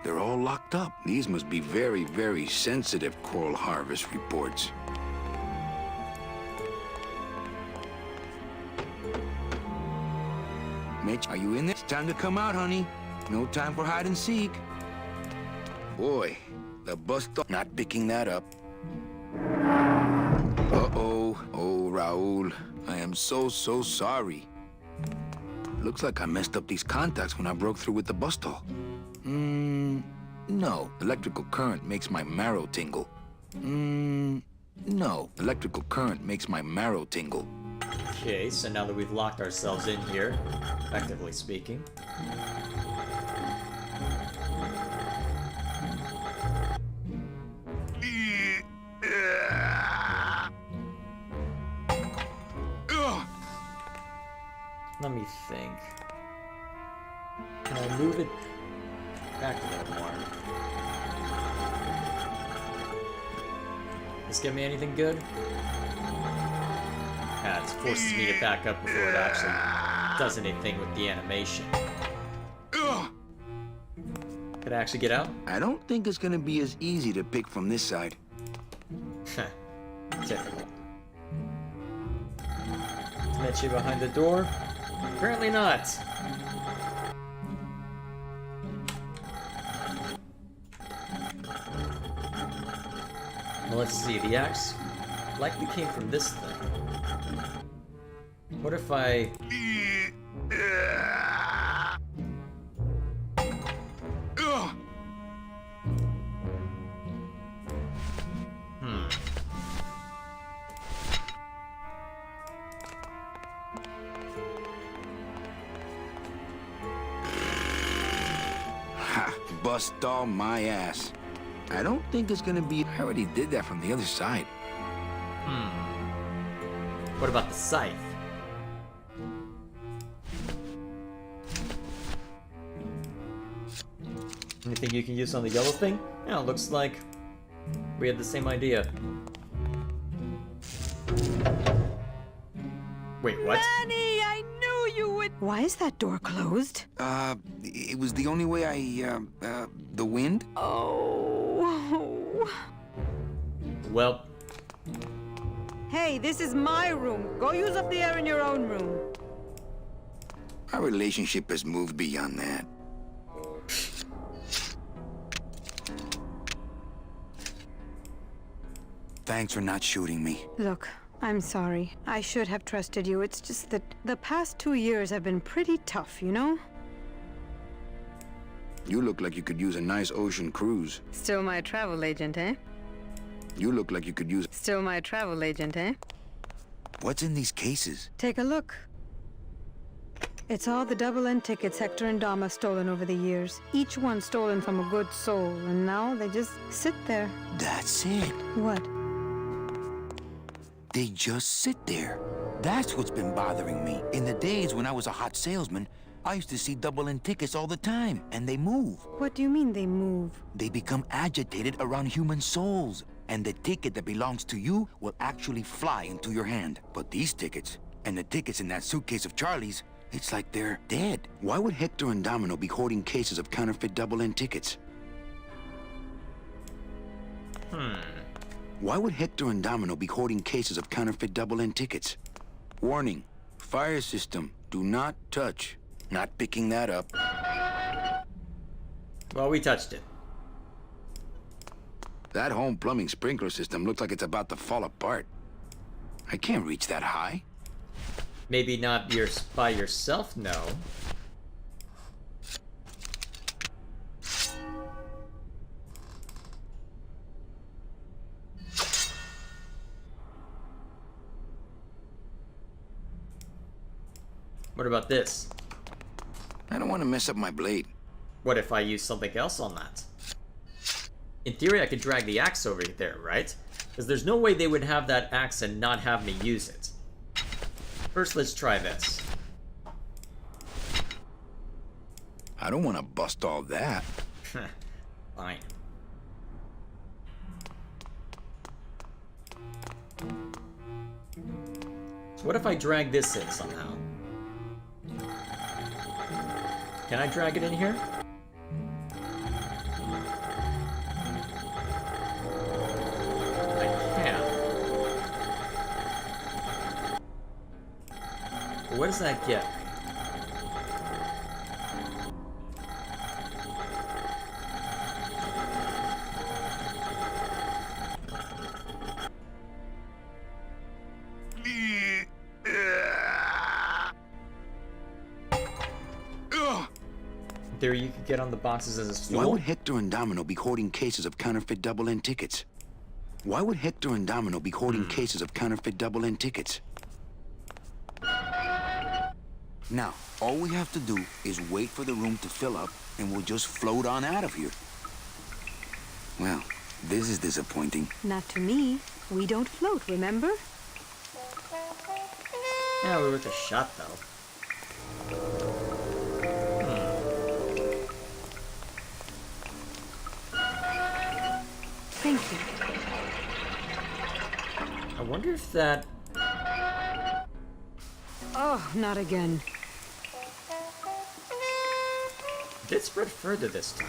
B: They're all locked up. These must be very, very sensitive coral harvest reports. Mitch, are you in there? It's time to come out, honey. No time for hide and seek. Boy, the bus stop not picking that up. Uh-oh. Oh, Raul. I am so sorry. Looks like I messed up these contacts when I broke through with the bus stall. No. Electrical current makes my marrow tingle. No. Electrical current makes my marrow tingle.
A: Okay, so now that we've locked ourselves in here, effectively speaking. Let me think. Can I move it back a little more? This give me anything good? Ah, it forces me to back up before it actually does anything with the animation. Could I actually get out?
B: I don't think it's gonna be as easy to pick from this side.
A: Typical. Met you behind the door? Apparently not. Well, let's see. The axe likely came from this thing. What if I...
B: Bust all my ass. I don't think it's gonna be... I already did that from the other side.
A: What about the scythe? Anything you can use on the yellow thing? Yeah, looks like we had the same idea. Wait, what?
G: Manny, I knew you would. Why is that door closed?
B: It was the only way the wind?
G: Oh.
A: Well,
G: Hey, this is my room. Go use up the air in your own room.
B: Our relationship has moved beyond that. Thanks for not shooting me.
G: Look, I'm sorry. I should have trusted you. It's just that the past 2 years have been pretty tough, you know?
B: You look like you could use a nice ocean cruise.
G: Still my travel agent, eh?
B: You look like you could use...
G: Still my travel agent, eh?
B: What's in these cases?
G: Take a look. It's all the double-end tickets Hector and Dom have stolen over the years. Each one stolen from a good soul, and now they just sit there.
B: That's it.
G: What?
B: They just sit there. That's what's been bothering me. In the days when I was a hot salesman, I used to see double-end tickets all the time, and they move.
G: What do you mean they move?
B: They become agitated around human souls, and the ticket that belongs to you will actually fly into your hand. But these tickets, and the tickets in that suitcase of Charlie's, it's like they're dead. Why would Hector and Domino be hoarding cases of counterfeit double-end tickets? Why would Hector and Domino be hoarding cases of counterfeit double-end tickets? Warning, fire system, do not touch. Not picking that up.
A: well, we touched it.
B: That home plumbing sprinkler system looks like it's about to fall apart. I can't reach that high.
A: Maybe not by yourself, no. What about this?
B: I don't want to mess up my blade.
A: What if I use something else on that? In theory, I could drag the axe over there, right? Because there's no way they would have that axe and not have me use it. First, let's try this.
B: I don't want to bust all that.
A: Fine. So what if I drag this in somehow? Can I drag it in here? I can. What does that get? There, you could get on the boxes as a stool.
B: Why would Hector and Domino be hoarding cases of counterfeit double-end tickets? Why would Hector and Domino be hoarding cases of counterfeit double-end tickets? Now, all we have to do is wait for the room to fill up, and we'll just float on out of here. Well, this is disappointing.
G: Not to me. We don't float, remember?
A: Yeah, we're worth a shot, though.
G: Thank you.
A: I wonder if that...
G: Oh, not again.
A: did spread further this time.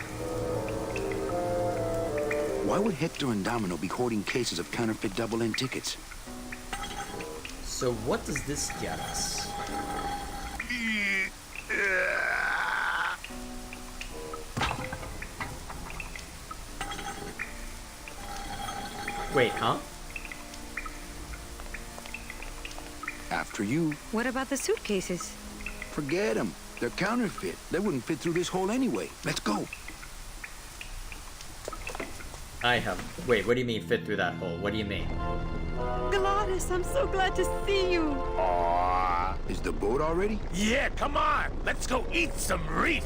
B: Why would Hector and Domino be hoarding cases of counterfeit double-end tickets?
A: So what does this get us? Wait, huh?
B: After you.
G: What about the suitcases?
B: Forget them. They're counterfeit. They wouldn't fit through this hole anyway. Let's go.
A: I have... Wait, what do you mean fit through that hole? What do you mean?
G: Gladys, I'm so glad to see you.
C: Aw.
B: Is the boat already?
C: Yeah, come on. Let's go eat some reef.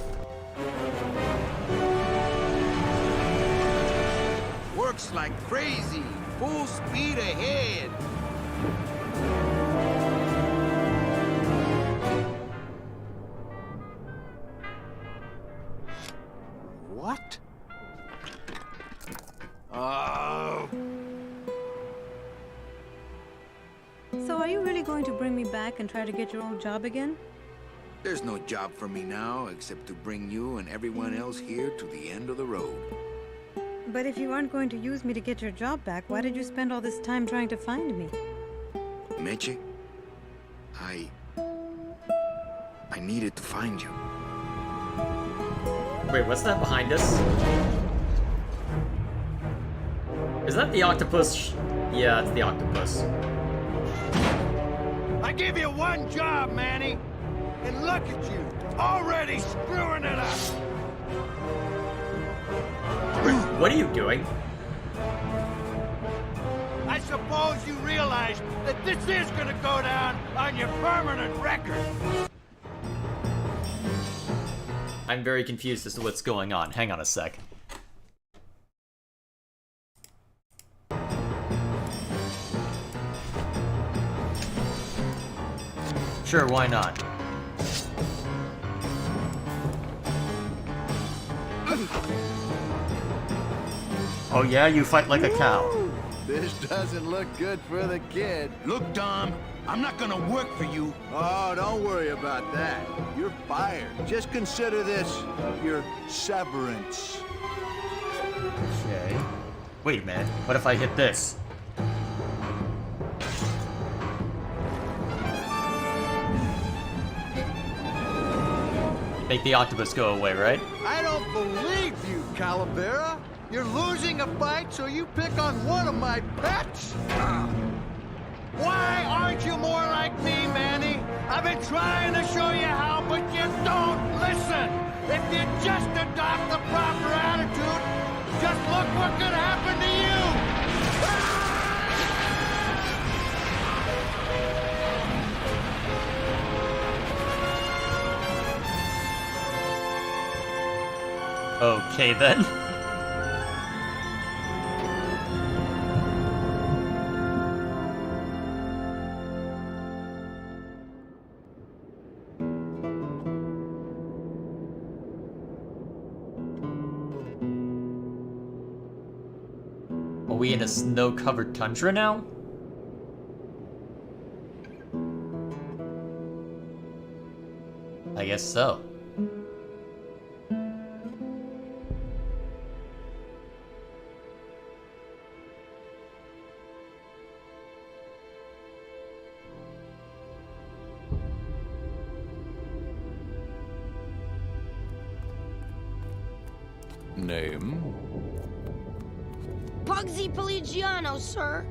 F: Works like crazy. Full speed ahead.
H: What?
G: me back and try to get your old job again?
B: There's no job for me now except to bring you and everyone else here to the end of the road.
G: But if you aren't going to use me to get your job back, why did you spend all this time trying to find me?
B: Meche, I needed to find you.
A: Wait, what's that behind us? Is that the octopus? Yeah, it's the octopus.
H: I give you one job, Manny. And look at you, already screwing it up.
A: What are you doing?
H: I suppose you realize that this is gonna go down on your permanent record.
A: I'm very confused as to what's going on. Hang on a sec. Sure, why not? Oh yeah, you fight like a cow.
H: This doesn't look good for the kid.
C: Look, Dom, I'm not gonna work for you.
H: Oh, don't worry about that. You're fired. Just consider this your severance.
A: Okay. Wait a minute. What if I hit this? Make the octopus go away, right?
H: I don't believe you, Calavera. You're losing a fight, so you pick on one of my pets? Why aren't you more like me, Manny? I've been trying to show you how, but you don't listen. If you just adopt the proper attitude, just look what could happen to you.
A: Okay then. Are we in a snow-covered tundra now? I guess so.
K: Name?
I: Pugsy Pelagiano, sir.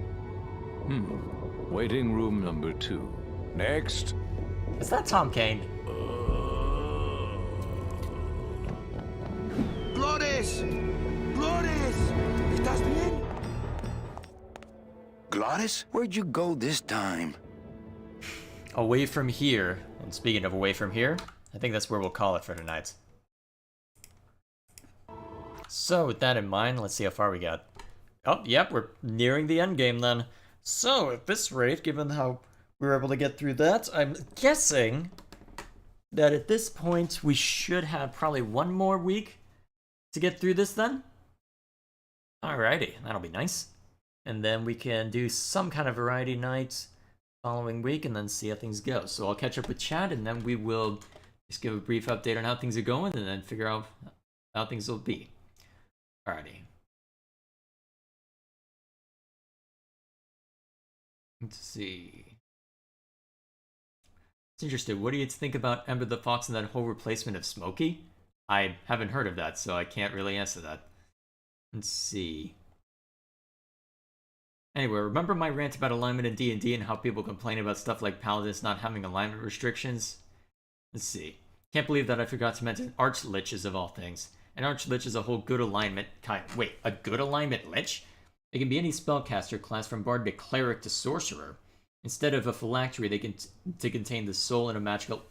K: Waiting room number 2. Next.
A: Is that Tom Kane?
H: Glores! Glores! ¿Estás bien?
B: Glottis, where'd you go this time?
A: Away from here. And speaking of away from here, I think that's where we'll call it for tonight. So, with that in mind, let's see how far we got. Oh, yep, we're nearing the end game then. So, at this rate, given how we were able to get through that, I'm guessing that at this point we should have probably one more week to get through this then. Alrighty, that'll be nice. And then we can do some kind of variety night following week and then see how things go. So I'll catch up with Chad and then we will just give a brief update on how things are going and then figure out how things will be. Alrighty. Let's see. It's interesting. What do you think about Ember the Fox and that whole replacement of Smokey? I haven't heard of that, so I can't really answer that. Let's see. Anyway, remember my rant about alignment in D&D and how people complain about stuff like Paladins not having alignment restrictions? Let's see. Can't believe that I forgot to mention Archliches of all things. An Archlich is a whole good alignment kind. Wait, a good alignment lich? It can be any spellcaster class from bard to cleric to sorcerer. Instead of a phylactery, they can contain the soul in a magical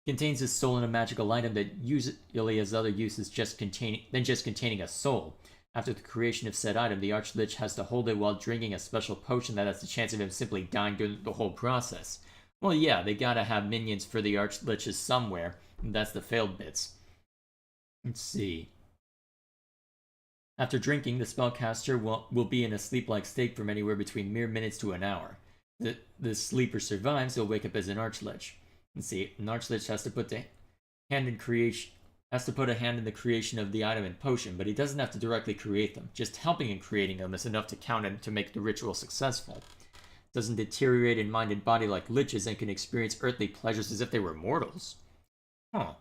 A: contains the soul in a magical item that usually has other uses just containing a soul. After the creation of said item, the Archlich has to hold it while drinking a special potion that has the chance of him simply dying during the whole process. Well, yeah, they gotta have minions for the Archliches somewhere, and that's the failed bits. Let's see. After drinking, the spellcaster will be in a sleep-like state from anywhere between mere minutes to an hour. the sleeper survives, he'll wake up as an Archlich. Let's see, an Archlich has to put a hand in the creation of the item and potion, but he doesn't have to directly create them. Just helping in creating them is enough to count him to make the ritual successful. Doesn't deteriorate in mind and body like liches and can experience earthly pleasures as if they were mortals. Huh.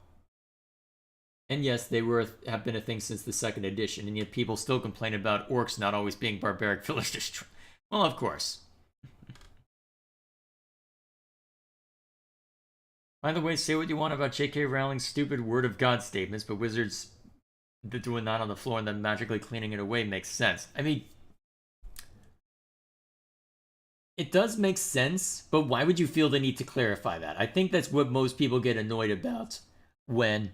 A: And yes, they have been a thing since the 2nd edition, and yet people still complain about orcs not always being barbaric villagers. Well, of course. By the way, say what you want about J.K. Rowling's stupid word of God statements, but wizards doing that on the floor and then magically cleaning it away makes sense. I mean, it does make sense, but why would you feel the need to clarify that? I think that's what most people get annoyed about when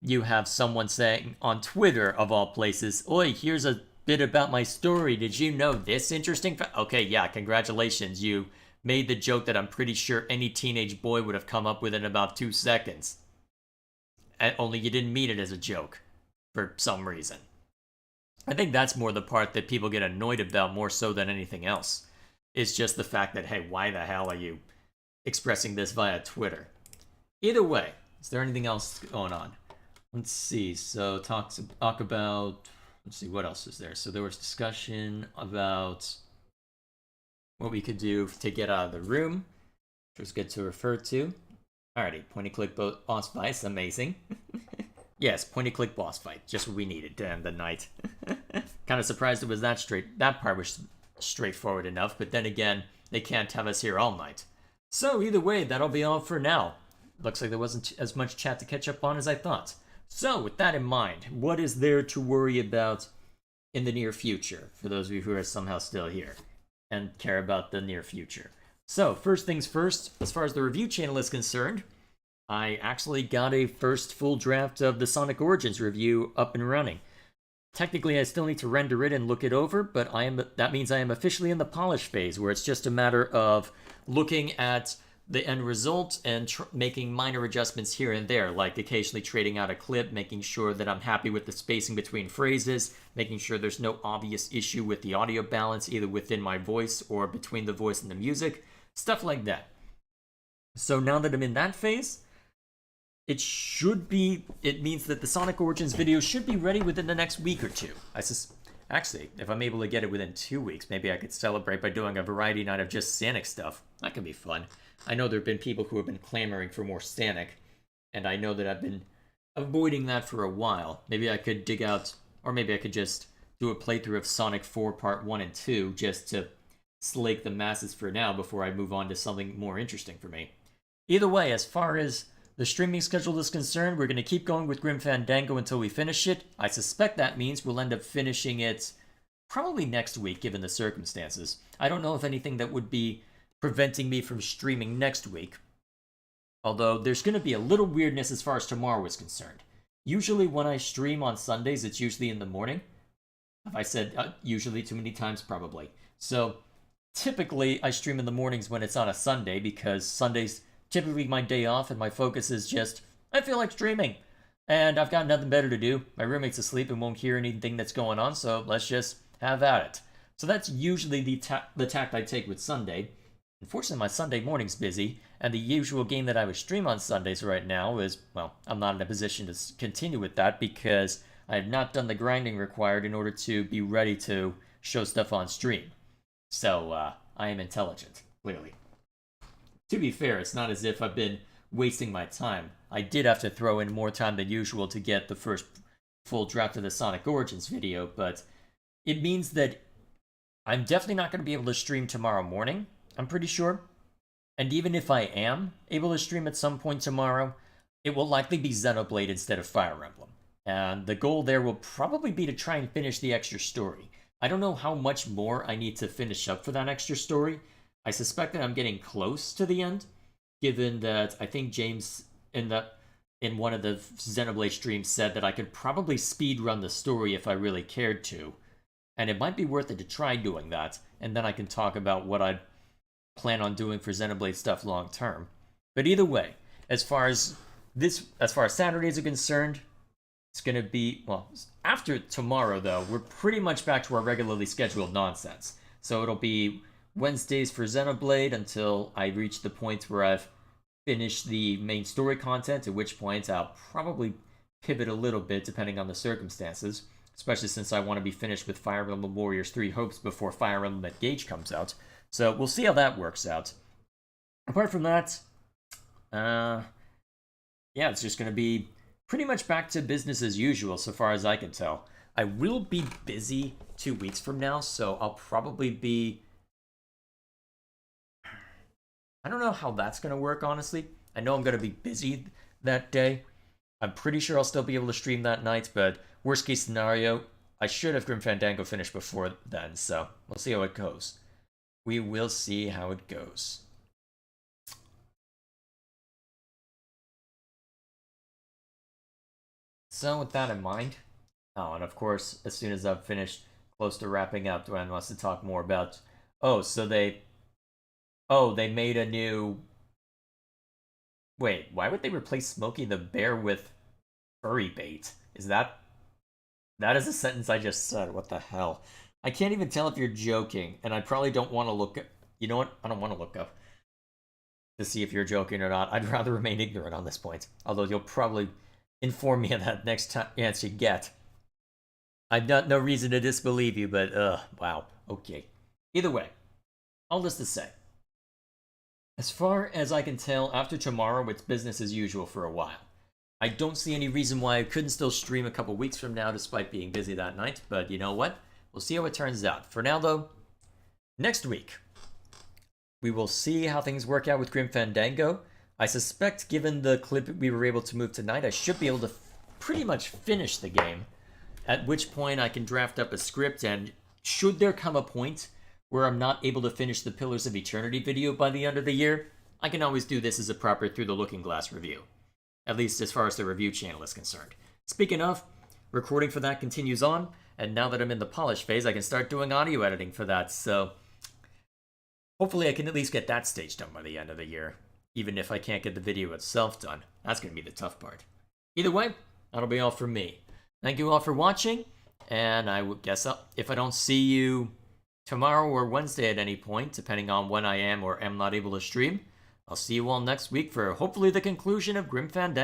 A: you have someone saying on Twitter, of all places, "Oi, here's a bit about my story. Did you know this interesting Okay, yeah, congratulations. You made the joke that I'm pretty sure any teenage boy would have come up with in about 2 seconds. Only you didn't mean it as a joke, for some reason." I think that's more the part that people get annoyed about more so than anything else. It's just the fact that, hey, why the hell are you expressing this via Twitter? Either way, is there anything else going on? Let's see, so talk about, let's see, what else is there? So there was discussion about what we could do to get out of the room, which was good to refer to. Alrighty, point-and-click boss fight, amazing. Yes, point-and-click boss fight, just what we needed to end the night. Kind of surprised it was that part was straightforward enough, but then again, they can't have us here all night. So either way, that'll be all for now. Looks like there wasn't as much chat to catch up on as I thought. So with that in mind, what is there to worry about in the near future, for those of you who are somehow still here and care about the near future? So first things first, as far as the review channel is concerned, I actually got a first full draft of the Sonic Origins review up and running. Technically, I still need to render it and look it over, but that means I am officially in the polish phase, where it's just a matter of looking at the end result and making minor adjustments here and there, like occasionally trading out a clip, making sure that I'm happy with the spacing between phrases, making sure there's no obvious issue with the audio balance, either within my voice or between the voice and the music, stuff like that. So now that I'm in that phase, it means that the Sonic Origins video should be ready within the next week or two. Actually, if I'm able to get it within 2 weeks, maybe I could celebrate by doing a variety night of just Sonic stuff. That could be fun. I know there have been people who have been clamoring for more Sonic, and I know that I've been avoiding that for a while. Maybe I could dig out, or maybe I could just do a playthrough of Sonic 4 Part 1 and 2 just to slake the masses for now before I move on to something more interesting for me. Either way, as far as the streaming schedule is concerned, we're going to keep going with Grim Fandango until we finish it. I suspect that means we'll end up finishing it probably next week, given the circumstances. I don't know if anything that would be preventing me from streaming next week. Although, there's going to be a little weirdness as far as tomorrow is concerned. Usually when I stream on Sundays, it's usually in the morning. Have I said usually too many times? Probably. So, typically, I stream in the mornings when it's on a Sunday, because Sunday's typically my day off, and my focus is just, I feel like streaming. And I've got nothing better to do. My roommate's asleep and won't hear anything that's going on, so let's just have at it. So that's usually the tact I take with Sunday. Unfortunately, my Sunday morning's busy, and the usual game that I would stream on Sundays right now is, well, I'm not in a position to continue with that because I have not done the grinding required in order to be ready to show stuff on stream. So, I am intelligent, clearly. To be fair, it's not as if I've been wasting my time. I did have to throw in more time than usual to get the first full draft of the Sonic Origins video, but it means that I'm definitely not going to be able to stream tomorrow morning, I'm pretty sure. And even if I am able to stream at some point tomorrow, it will likely be Xenoblade instead of Fire Emblem. And the goal there will probably be to try and finish the extra story. I don't know how much more I need to finish up for that extra story. I suspect that I'm getting close to the end, given that I think James in one of the Xenoblade streams said that I could probably speedrun the story if I really cared to. And it might be worth it to try doing that, and then I can talk about what I'd plan on doing for Xenoblade stuff long term. But either way, as far as Saturdays are concerned, it's gonna be, well, after tomorrow though, we're pretty much back to our regularly scheduled nonsense. So it'll be Wednesdays for Xenoblade until I reach the point where I've finished the main story content, at which point I'll probably pivot a little bit depending on the circumstances, especially since I want to be finished with Fire Emblem Warriors 3 Hopes before Fire Emblem Engage comes out. So we'll see how that works out. Apart from that, yeah, it's just going to be pretty much back to business as usual so far as I can tell. I will be busy 2 weeks from now, so I'll probably be... I don't know how that's going to work, honestly. I know I'm going to be busy that day. I'm pretty sure I'll still be able to stream that night, but worst case scenario, I should have Grim Fandango finished before then, so we'll see how it goes. We will see how it goes. So with that in mind, oh, and of course, as soon as I've finished close to wrapping up, Dwayne wants to talk more about, they made a new... Wait, why would they replace Smokey the Bear with furry bait? That is a sentence I just said. What the hell? I can't even tell if you're joking, and I probably don't want to look up... You know what? I don't want to look up to see if you're joking or not. I'd rather remain ignorant on this point. Although you'll probably inform me of that next chance you get. I've got no reason to disbelieve you, but wow. Okay. Either way, all this to say, as far as I can tell, after tomorrow, it's business as usual for a while. I don't see any reason why I couldn't still stream a couple weeks from now despite being busy that night, but you know what? We'll see how it turns out. For now, though, next week, we will see how things work out with Grim Fandango. I suspect, given the clip we were able to move tonight, I should be able to pretty much finish the game, at which point I can draft up a script, and should there come a point where I'm not able to finish the Pillars of Eternity video by the end of the year, I can always do this as a proper Through the Looking Glass review. At least as far as the review channel is concerned. Speaking of, recording for that continues on, and now that I'm in the polish phase, I can start doing audio editing for that, so hopefully I can at least get that stage done by the end of the year, even if I can't get the video itself done. That's going to be the tough part. Either way, that'll be all from me. Thank you all for watching, and I would guess if I don't see you tomorrow or Wednesday at any point, depending on when I am or am not able to stream, I'll see you all next week for hopefully the conclusion of Grim Fandango.